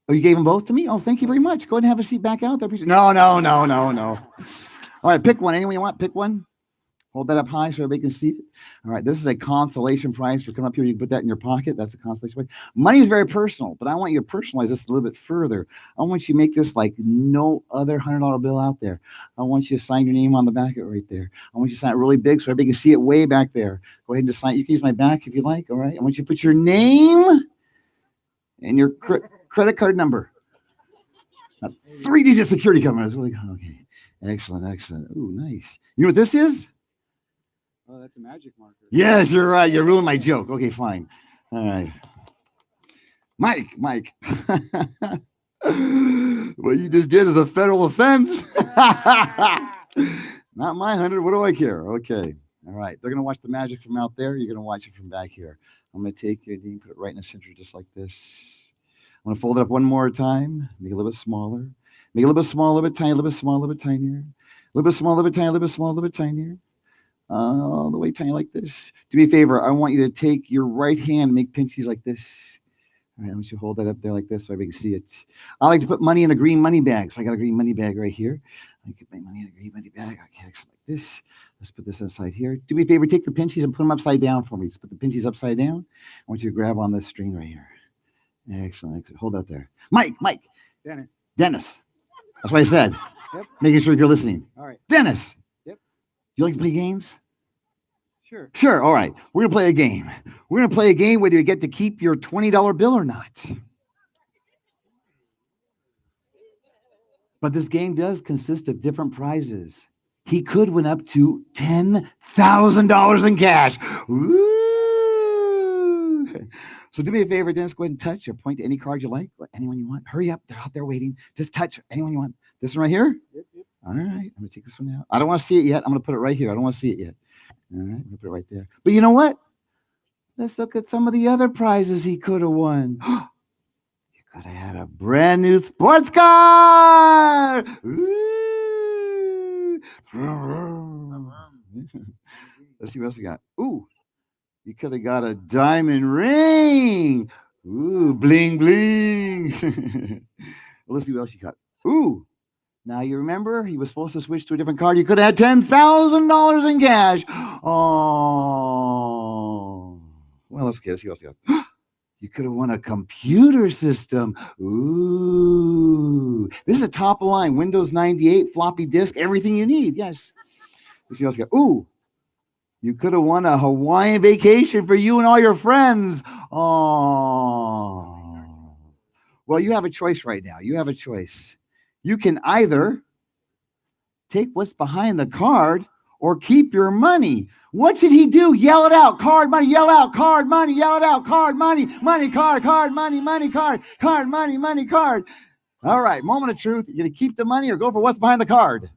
S6: Oh, you gave them both to me? Oh, thank you very much. Go ahead and have a seat back out there. No. All right, pick one. Anyone you want? Pick one. Hold that up high so everybody can see it. All right, this is a consolation prize for coming up here. You can put that in your pocket. That's a consolation prize. Money is very personal, but I want you to personalize this a little bit further. I want you to make this like no other $100 bill out there. I want you to sign your name on the back of it right there. I want you to sign it really big so everybody can see it way back there. Go ahead and just sign. You can use my back if you like. All right. I want you to put your name and your credit card number. 3-digit security code. Okay. Excellent. Ooh, nice. You know what this is?
S8: Oh, that's a magic marker.
S6: Yes, you're right. You ruined my joke. Okay, fine. All right. Mike. What you just did is a federal offense. Not my 100. What do I care? Okay. All right. They're going to watch the magic from out there. You're going to watch it from back here. I'm going to take your knee, put it right in the center just like this. I'm going to fold it up one more time. Make it a little bit smaller. Make it a little bit smaller, a little bit tiny, a little bit smaller, a little bit tinier. A little bit smaller, a little bit tiny, a little bit smaller, a little bit tinier. All the way tiny like this. Do me a favor. I want you to take your right hand and make pinchies like this. All right, I want you to hold that up there like this so everybody can see it. I like to put money in a green money bag. So I got a green money bag right here. I put my money in a green money bag. Okay, excellent. Like this. Let's put this inside here. Do me a favor. Take the pinchies and put them upside down for me. Just put the pinchies upside down. I want you to grab on this string right here. Excellent. Excellent. Hold that there. Mike. Dennis. That's what I said.
S8: Yep.
S6: Making sure you're listening.
S8: All right.
S6: Dennis.
S8: Yep.
S6: You like to play games?
S8: Sure.
S6: Sure. All right. We're going to play a game. We're going to play a game whether you get to keep your $20 bill or not. But this game does consist of different prizes. He could win up to $10,000 in cash. Ooh. So do me a favor, Dennis. Go ahead and touch or point to any card you like, or anyone you want. Hurry up. They're out there waiting. Just touch anyone you want. This one right here?
S8: Yep.
S6: All right. I'm going to take this one out. I don't want to see it yet. I'm going to put it right here. I don't want to see it yet. All right. I'm going to put it right there. But you know what? Let's look at some of the other prizes he could have won. You could have had a brand new sports car. Ooh. Let's see what else we got. Ooh. You could have got a diamond ring. Ooh, bling, bling. Let's see what else you got. Ooh. Now, you remember he was supposed to switch to a different card. You could have had $10,000 in cash. Oh. Well, let's see what else you got. You could have won a computer system. Ooh. This is a top of line. Windows 98, floppy disk, everything you need. Yes. Let's see what else you got. Ooh. You could have won a Hawaiian vacation for you and all your friends. Oh. Well, you have a choice right now. You have a choice. You can either take what's behind the card or keep your money. What should he do? Yell it out. Card, money, yell out. Card, money, yell it out. Card, money, money, card, money, money, card, money, money, card. All right, moment of truth. You're going to keep the money or go for what's behind the card?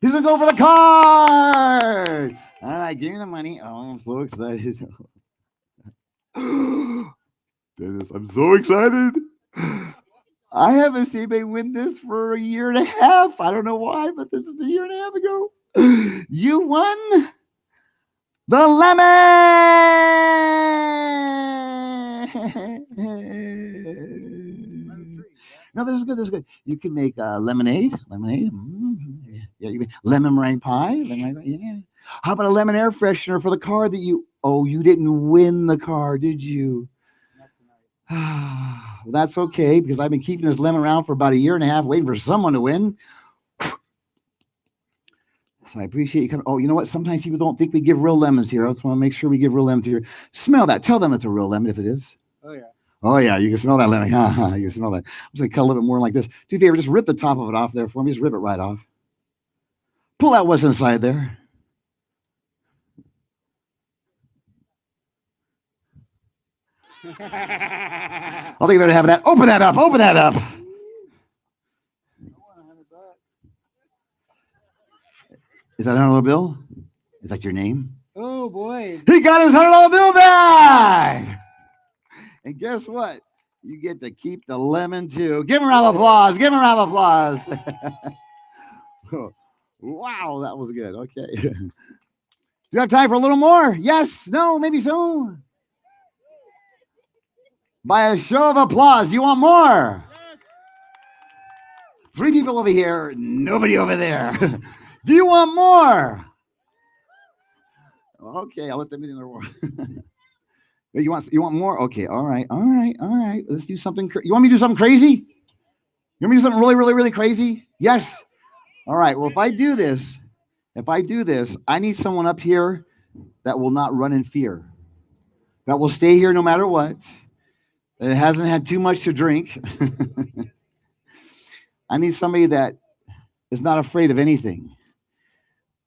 S6: He's going to go for the card. All right, give me the money. Oh, I'm so excited. Dennis, I'm so excited. I haven't seen anybody win this for a year and a half. I don't know why, but this is a year and a half ago. You won the lemon. No, this is good. This is good. You can make lemonade. Yeah, you can lemon meringue pie. Yeah. How about a lemon air freshener for the car that you? Oh, you didn't win the car, did you? Well, that's okay, because I've been keeping this lemon around for about a year and a half, waiting for someone to win. So I appreciate you coming. Oh, you know what? Sometimes people don't think we give real lemons here. I just want to make sure we give real lemons here. Smell that. Tell them it's a real lemon if it is.
S8: Oh, yeah.
S6: Oh, yeah. You can smell that lemon. You can smell that. I'm just going to cut a little bit more like this. Do me a favor. Just rip the top of it off there for me. Just rip it right off. Pull out what's inside there. I think they're to have that. Open that up. Open that up. Is that a $100 bill? Is that your name?
S8: Oh, boy.
S6: He got his $100 bill back. And guess what? You get to keep the lemon too. Give him a round of applause. Give him a round of applause. Wow, that was good. Okay. Do you have time for a little more? Yes? No? Maybe so? By a show of applause, you want more? 3 people over here, nobody over there. Do you want more? Okay, I'll let them in their world. You want more? Okay, all right. Let's do something. You want me to do something crazy? You want me to do something really, really, really crazy? Yes. All right. Well, if I do this, I need someone up here that will not run in fear. That will stay here no matter what. That hasn't had too much to drink. I need somebody that is not afraid of anything.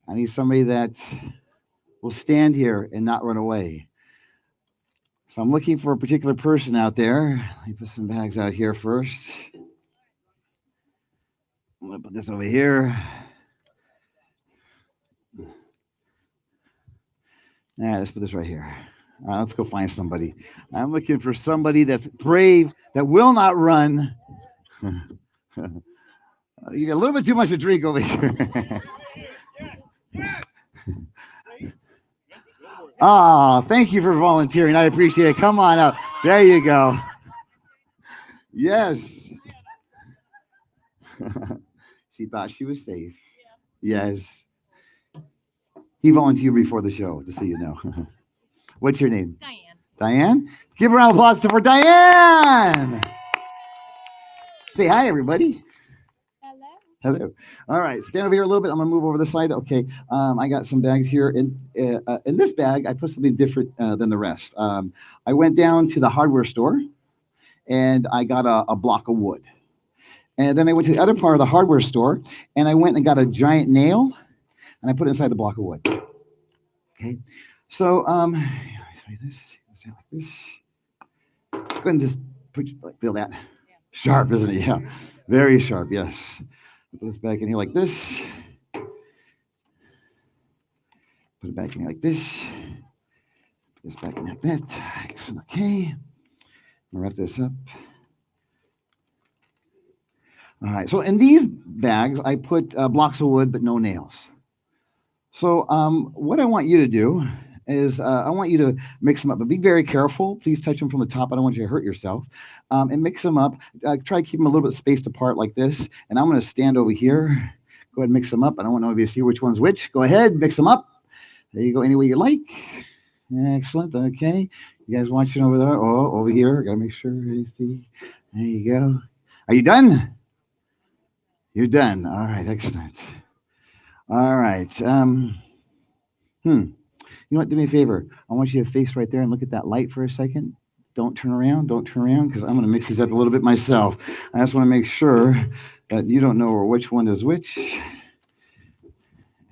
S6: I need somebody that will stand here and not run away. So I'm looking for a particular person out there. Let me put some bags out here first. I'm going to put this over here. All right, let's put this right here. All right, let's go find somebody. I'm looking for somebody that's brave, that will not run. You got a little bit too much to drink over here. Oh, thank you for volunteering. I appreciate it. Come on up. There you go. Yes. She thought she was safe. Yes. He volunteered before the show, just so you know. What's your name?
S12: Diane.
S6: Diane? Give a round of applause for Diane. Say hi, everybody. Hello. All right, stand over here a little bit. I'm gonna move over this side. Okay. I got some bags here. In this bag, I put something different than the rest. I went down to the hardware store, and I got a block of wood. And then I went to the other part of the hardware store, and I went and got a giant nail, and I put it inside the block of wood. Okay. So this, like this. Go ahead and just feel that. Sharp, isn't it? Yeah. Very sharp. Yes. Put this back in here like this. Put it back in here like this. Put this back in like that. Excellent. Okay. I'm gonna wrap this up. All right. So in these bags, I put blocks of wood, but no nails. So what I want you to do is I want you to mix them up, but be very careful. Please touch them from the top. I don't want you to hurt yourself. And mix them up. Try to keep them a little bit spaced apart like this. And I'm going to stand over here. Go ahead and mix them up. I don't want nobody to see which one's which. Go ahead, mix them up. There you go, any way you like. Excellent. Okay. You guys watching over there? Oh, over here. Got to make sure you see. There you go. Are you done? You're done. All right. Excellent. All right. You know what? Do me a favor. I want you to face right there and look at that light for a second. Don't turn around. Don't turn around, because I'm going to mix these up a little bit myself. I just want to make sure that you don't know which one is which.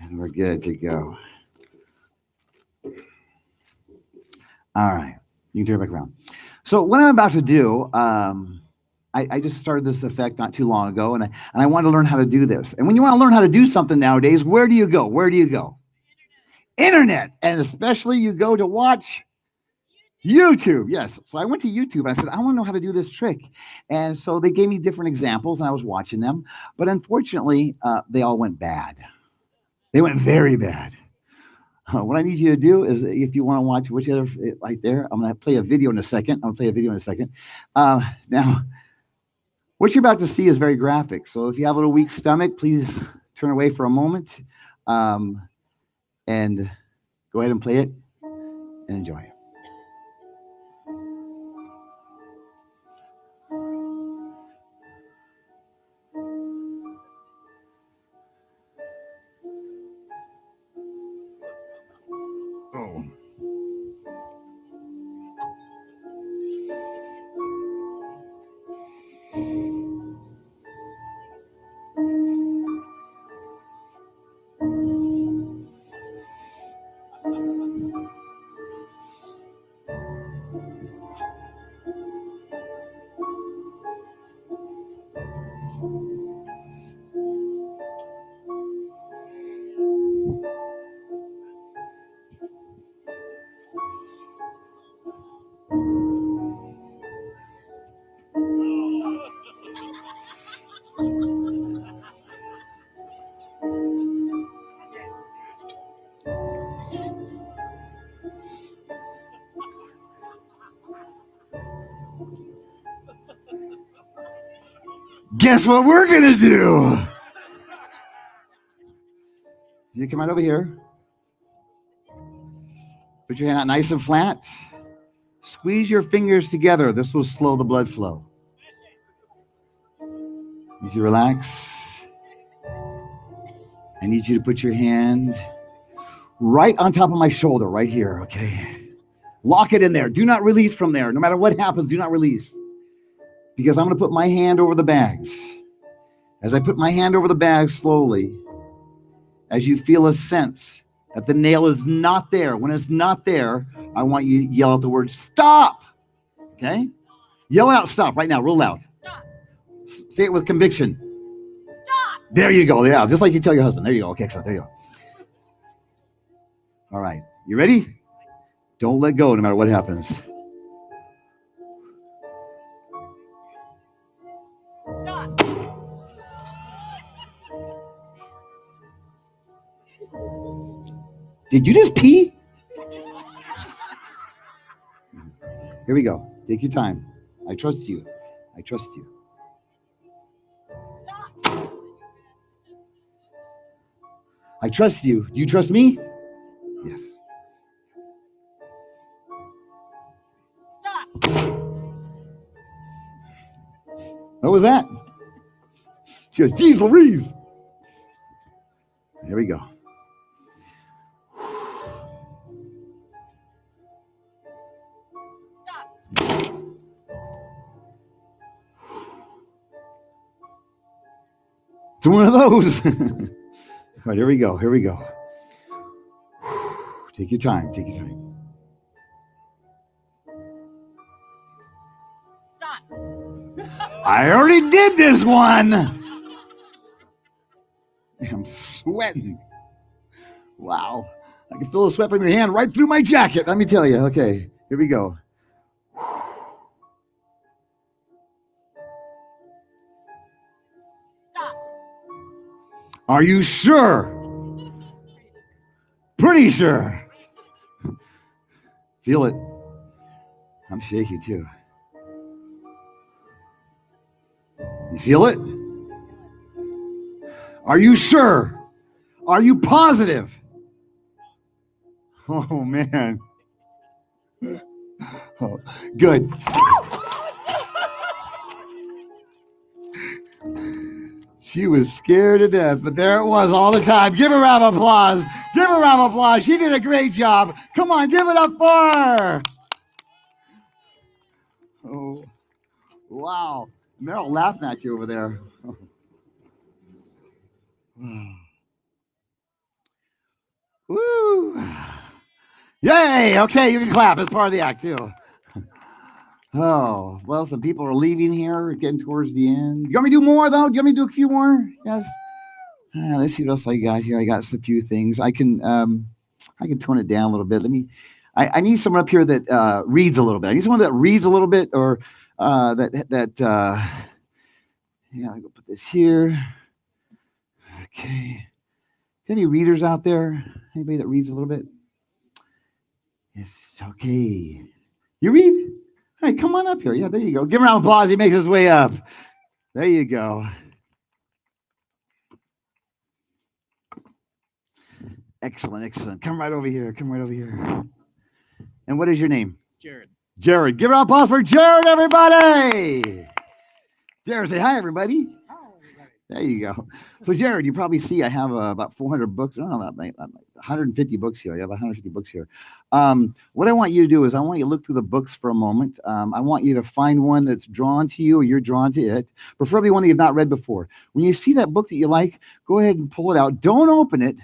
S6: And we're good to go. All right. You can turn it back around. So what I'm about to do, I just started this effect not too long ago, and I wanted to learn how to do this. And when you want to learn how to do something nowadays, where do you go? Where do you go? Internet. And especially you go to watch YouTube. Yes. So I went to YouTube and I said, I want to know how to do this trick. And so they gave me different examples and I was watching them. But unfortunately, they all went bad. They went very bad. What I need you to do is, if you want to watch whichever right there, I'm going to play a video in a second. Now, what you're about to see is very graphic. So if you have a little weak stomach, please turn away for a moment. And go ahead and play it and enjoy it. Oh. Guess what we're gonna do? You come right over here. Put your hand out nice and flat. Squeeze your fingers together. This will slow the blood flow. Need you to relax. I need you to put your hand right on top of my shoulder, right here, okay? Lock it in there. Do not release from there. No matter what happens, do not release. Because I'm going to put my hand over the bags. As I put my hand over the bags slowly, as you feel a sense that the nail is not there. When it's not there, I want you to yell out the word stop. Okay? Yell out stop right now, real loud. Stop. Say it with conviction. Stop. There you go. Yeah, just like you tell your husband. There you go. Okay, excellent. There you go. All right. You ready? Don't let go no matter what happens.
S2: Stop.
S6: Did you just pee? Here we go. Take your time. I trust you. I trust you. Stop. I trust you. Do you trust me? Yes.
S2: Stop.
S6: What was that? She goes, geez Louise. Here we go. It's one of those. All right, here we go. Here we go. Take your time. Take your time.
S2: Stop.
S6: I already did this one. I'm sweating. Wow. I can feel the sweat from your hand right through my jacket. Let me tell you. Okay, here we go.
S2: Stop.
S6: Are you sure? Pretty sure. Feel it. I'm shaky too. You feel it? Are you sure? Are you positive? Oh, man. Oh, good. She was scared to death, but there it was all the time. Give her a round of applause. Give her a round of applause. She did a great job. Come on, give it up for her. Oh, wow. Meryl laughing at you over there. Woo. Yay. Okay, you can clap. It's part of the act, too. Oh, well, some people are leaving here, getting towards the end. You want me to do more, though? Do you want me to do a few more? Yes. Let's see what else I got here. I got a few things. I can tone it down a little bit. I need someone up here that reads a little bit. I need someone that reads a little bit, or yeah, I'm gonna put this here. Okay. Any readers out there? Anybody that reads a little bit? Yes. Okay. You read? All right, come on up here. Yeah, there you go. Give him a round of applause. He makes his way up. There you go. Excellent, excellent. Come right over here. Come right over here. And what is your name?
S10: Jared.
S6: Jared. Give a round of applause for Jared, everybody. Jared, say hi, everybody. There you go. So, Jared, you probably see I have about 400 books. No, not 150 books here. I have 150 books here. What I want you to do is I want you to look through the books for a moment. I want you to find one that's drawn to you or you're drawn to it, preferably one that you've not read before. When you see that book that you like, go ahead and pull it out. Don't open it.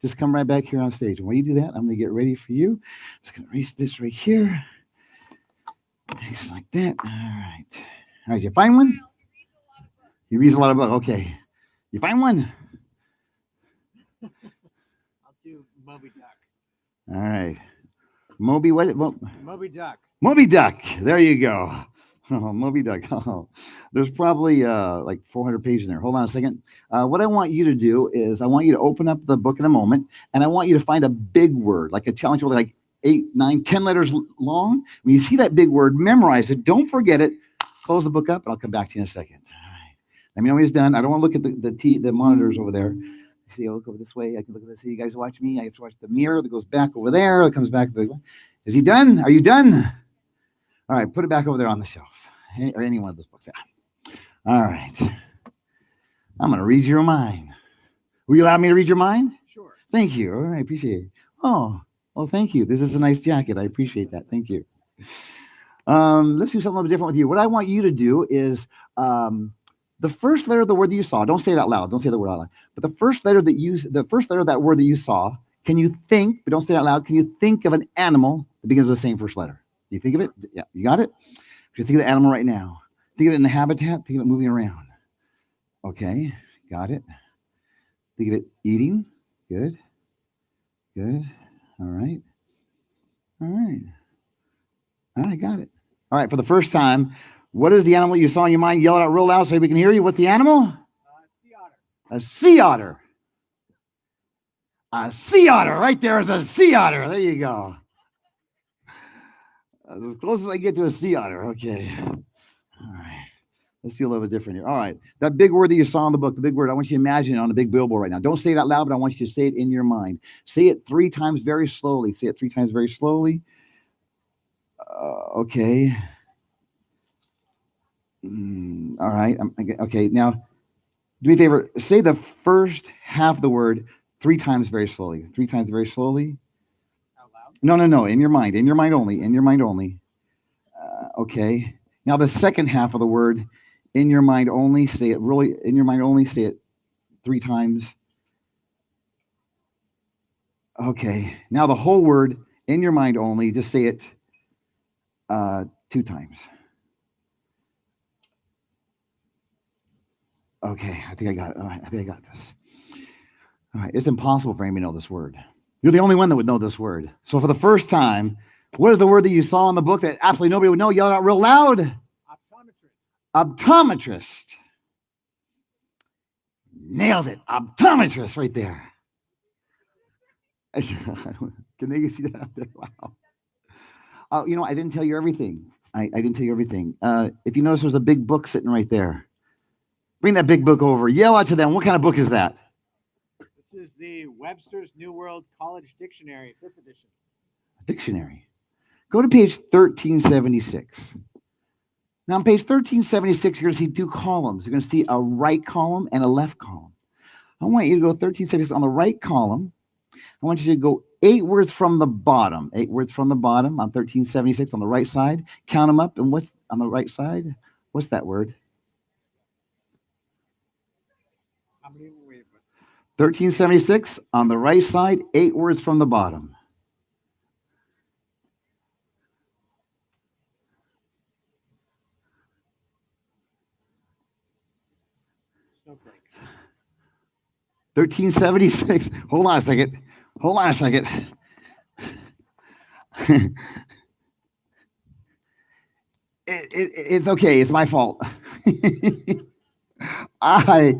S6: Just come right back here on stage. And when you do that, I'm going to get ready for you. I'm just going to erase this right here. Nice like that. All right. All right, you find one? He reads a lot of books. Okay. You find one?
S10: I'll do Moby Duck.
S6: All right. Moby what?
S10: Moby Duck.
S6: Moby Duck. There you go. Oh, Moby Duck. Oh, there's probably like 400 pages in there. Hold on a second. What I want you to do is I want you to open up the book in a moment, and I want you to find a big word, like a challenge word, like 8, 9, 10 letters long. When you see that big word, memorize it. Don't forget it. Close the book up, and I'll come back to you in a second. Let me know when he's done. I don't want to look at the monitors over there. See, I'll look over this way. I can look at this. See, you guys watch me. I have to watch the mirror that goes back over there. It comes back. Is he done? Are you done? All right, put it back over there on the shelf. Or any one of those books. Yeah. All right. I'm going to read your mind. Will you allow me to read your mind?
S10: Sure.
S6: Thank you. All right, appreciate it. Oh, thank you. This is a nice jacket. I appreciate that. Thank you. Let's do something a little different with you. What I want you to do is the first letter of the word that you saw, don't say it out loud. Don't say the word out loud. But the first letter of that word that you saw, can you think, but don't say it out loud, can you think of an animal that begins with the same first letter? Do you think of it? Yeah, you got it? If you think of the animal right now, think of it in the habitat, think of it moving around. Okay, got it. Think of it eating. Good. Good. All right. All right. All right, got it. All right, for the first time, what is the animal you saw in your mind? Yell it out real loud so we can hear you. What's the animal?
S8: Sea otter.
S6: A sea otter. A sea otter. Right there is a sea otter. There you go. As close as I get to a sea otter. Okay. All right. Let's do a little bit different here. All right. That big word that you saw in the book, the big word, I want you to imagine it on a big billboard right now. Don't say it out loud, but I want you to say it in your mind. Say it 3 times very slowly. Say it 3 times very slowly. Okay. All right. Okay. Now, do me a favor. Say the first half of the word 3 times very slowly. 3 times very slowly.
S8: Out loud?
S6: No. In your mind. In your mind only. In your mind only. Okay. Now, the second half of the word, in your mind only. Say it really in your mind only. Say it 3 times. Okay. Now, the whole word, in your mind only. Just say it 2 times. Okay, I think I got it. All right, I think I got this. All right, it's impossible for anybody to know this word. You're the only one that would know this word. So for the first time, what is the word that you saw in the book that absolutely nobody would know? Yell it out real loud.
S8: Optometrist.
S6: Optometrist. Nailed it. Optometrist right there. Can they see that out there? Wow. Oh, I didn't tell you everything. I didn't tell you everything. If you notice, there's a big book sitting right there. Bring that big book over. Yell out to them. What kind of book is that?
S8: This is the Webster's New World College Dictionary, 5th edition.
S6: Dictionary. Go to page 1376. Now on page 1376, you're going to see 2 columns. You're going to see a right column and a left column. I want you to go 1376 on the right column. I want you to go 8 words from the bottom. 8 words from the bottom on 1376 on the right side. Count them up. And what's on the right side? What's that word?
S8: How many were we?
S6: 1376 on the right side, 8 words from the bottom.
S8: Snowflake.
S6: 1376. Hold on a second. It's okay. It's my fault. I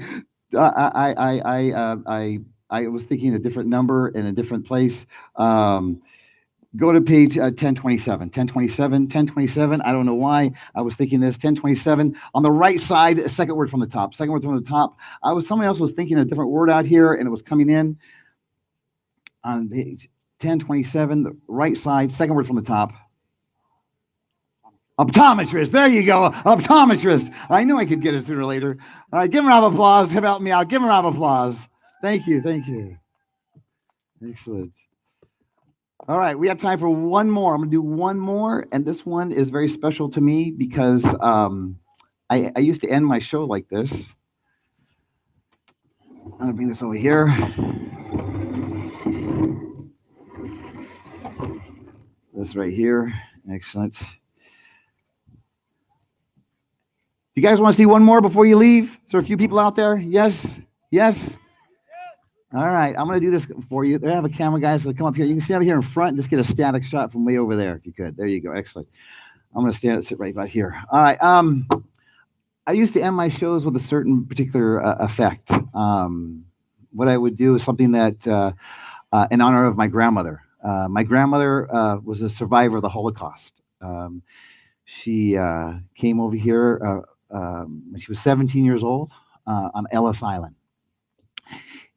S6: was thinking a different number in a different place. Go to page 1027. 1027. I don't know why I was thinking this. 1027 on the right side, second word from the top. Somebody else was thinking a different word out here, and it was coming in on page 1027, the right side, second word from the top. Optometrist. There you go. Optometrist. I knew I could get it sooner or later. All right, give him a round of applause. Help me out. Give him a round of applause. Thank you. Excellent. All right, we have time for one more. I'm going to do one more, and this one is very special to me because I used to end my show like this. I'm going to bring this over here. This right here. Excellent. You guys want to see one more before you leave? Is there a few people out there? Yes? All right, I'm going to do this for you. They have a camera, guys, so come up here. You can stand up here in front and just get a static shot from way over there if you could. There you go. Excellent. I'm going to sit right about here. All right. I used to end my shows with a certain particular effect. What I would do is something that, in honor of my grandmother. My grandmother was a survivor of the Holocaust. She came over here when she was 17 years old on Ellis Island.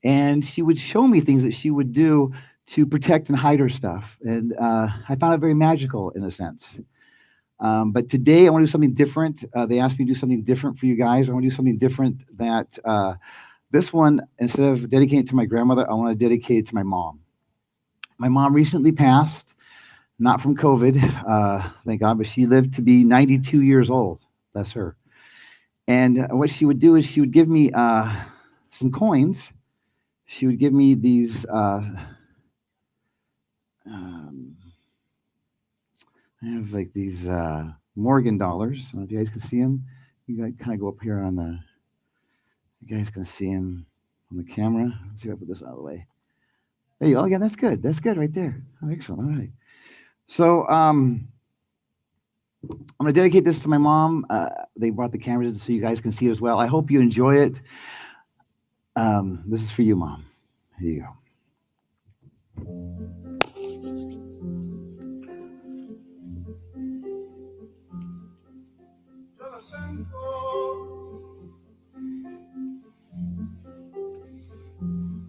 S6: And she would show me things that she would do to protect and hide her stuff. And I found it very magical in a sense. But today I want to do something different. They asked me to do something different for you guys. I want to do something different that this one, instead of dedicating it to my grandmother, I want to dedicate it to my mom. My mom recently passed, not from COVID, thank God, but she lived to be 92 years old. That's her. And what she would do is she would give me some coins. She would give me these. I have like these Morgan dollars. I don't know if you guys can see them. You guys kind of go up here on the. You guys can see them on the camera. Let's see if I put this out of the way. There you go. Yeah, that's good. That's good right there. Oh, excellent. All right. So I'm going to dedicate this to my mom. They brought the cameras in so you guys can see it as well. I hope you enjoy it. This is for you, Mom. Here you go.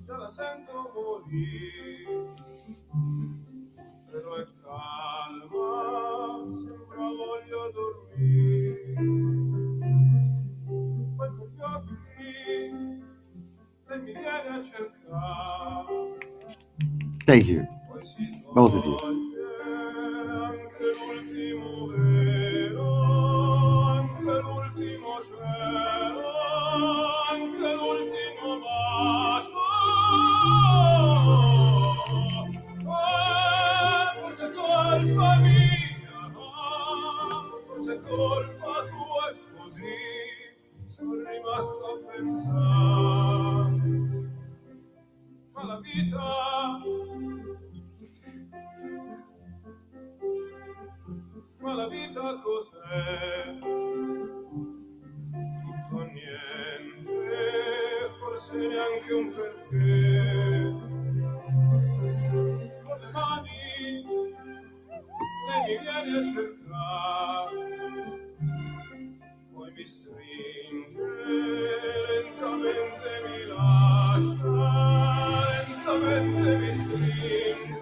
S12: Già la sento morire, però è calma, sembra voglia dormire. Poi con gli occhi lei mi viene a cercare.
S6: Thank you, both of you.
S12: Anche l'ultimo vero, anche l'ultimo cielo, anche l'ultimo bacio. Forse è colpa mia, forse è colpa tua e così sono rimasto a pensare. Ma la vita, ma la vita cos'è? Tutto niente, forse neanche un perché. Con le mani lei mi viene a cercare, poi mi stringe, lentamente mi lascia, lentamente mi stringe,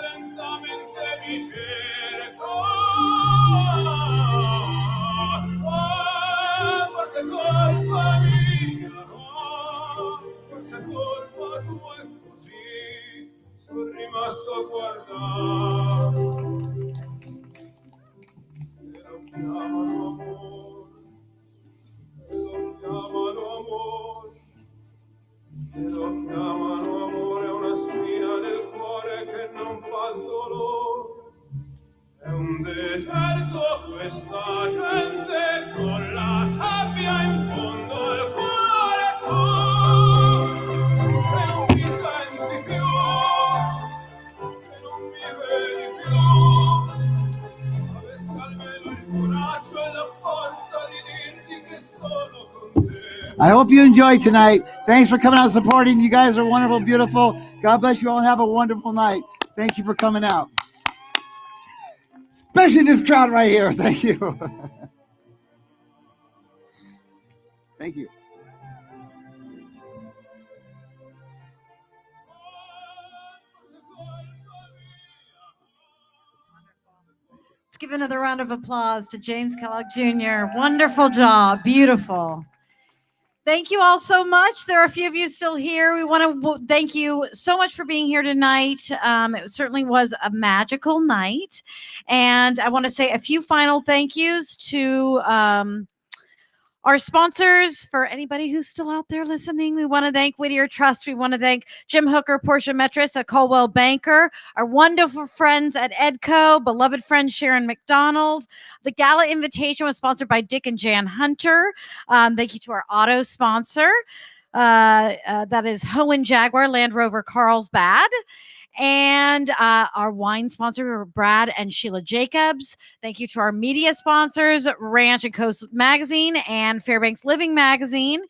S12: lentamente mi cerca. Forse è colpa mia, forse è colpa tua e così sono rimasto a guardare. E lo chiamano amore, e lo chiamano amore, e lo chiamano amore, una spina del cuore che non fa dolore. È un deserto questa gente con la sabbia in fondo al cuore, tu che non mi senti più, che non mi vedi più, avessi almeno il coraggio e la forza di dirti che sono con te.
S6: I hope you enjoyed tonight. Thanks for coming out and supporting. You guys are wonderful, beautiful. God bless you all and have a wonderful night. Thank you for coming out. Especially this crowd right here. Thank you. Thank you.
S9: Let's give another round of applause to James Kellogg Jr. Wonderful job. Beautiful. Thank you all so much. There are a few of you still here. We want to thank you so much for being here tonight. It certainly was a magical night. And I want to say a few final thank yous to our sponsors. For anybody who's still out there listening, we want to thank Whittier Trust. We want to thank Jim Hooker, Portia Metris, a Coldwell Banker, our wonderful friends at Edco, beloved friend Sharon McDonald. The gala invitation was sponsored by Dick and Jan Hunter. Thank you to our auto sponsor. That is Hohen Jaguar Land Rover Carlsbad. And our wine sponsor were Brad and Sheila Jacobs. Thank you to our media sponsors, Ranch and Coast Magazine and Fairbanks Living Magazine.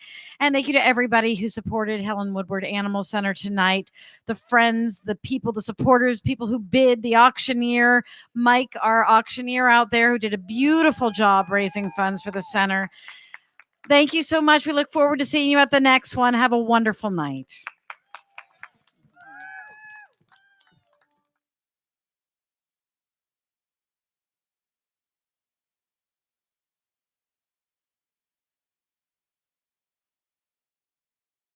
S9: And thank you to everybody who supported Helen Woodward Animal Center tonight. The friends, the people, the supporters, people who bid, the auctioneer, Mike, our auctioneer out there, who did a beautiful job raising funds for the center. Thank you so much. We look forward to seeing you at the next one. Have a wonderful night.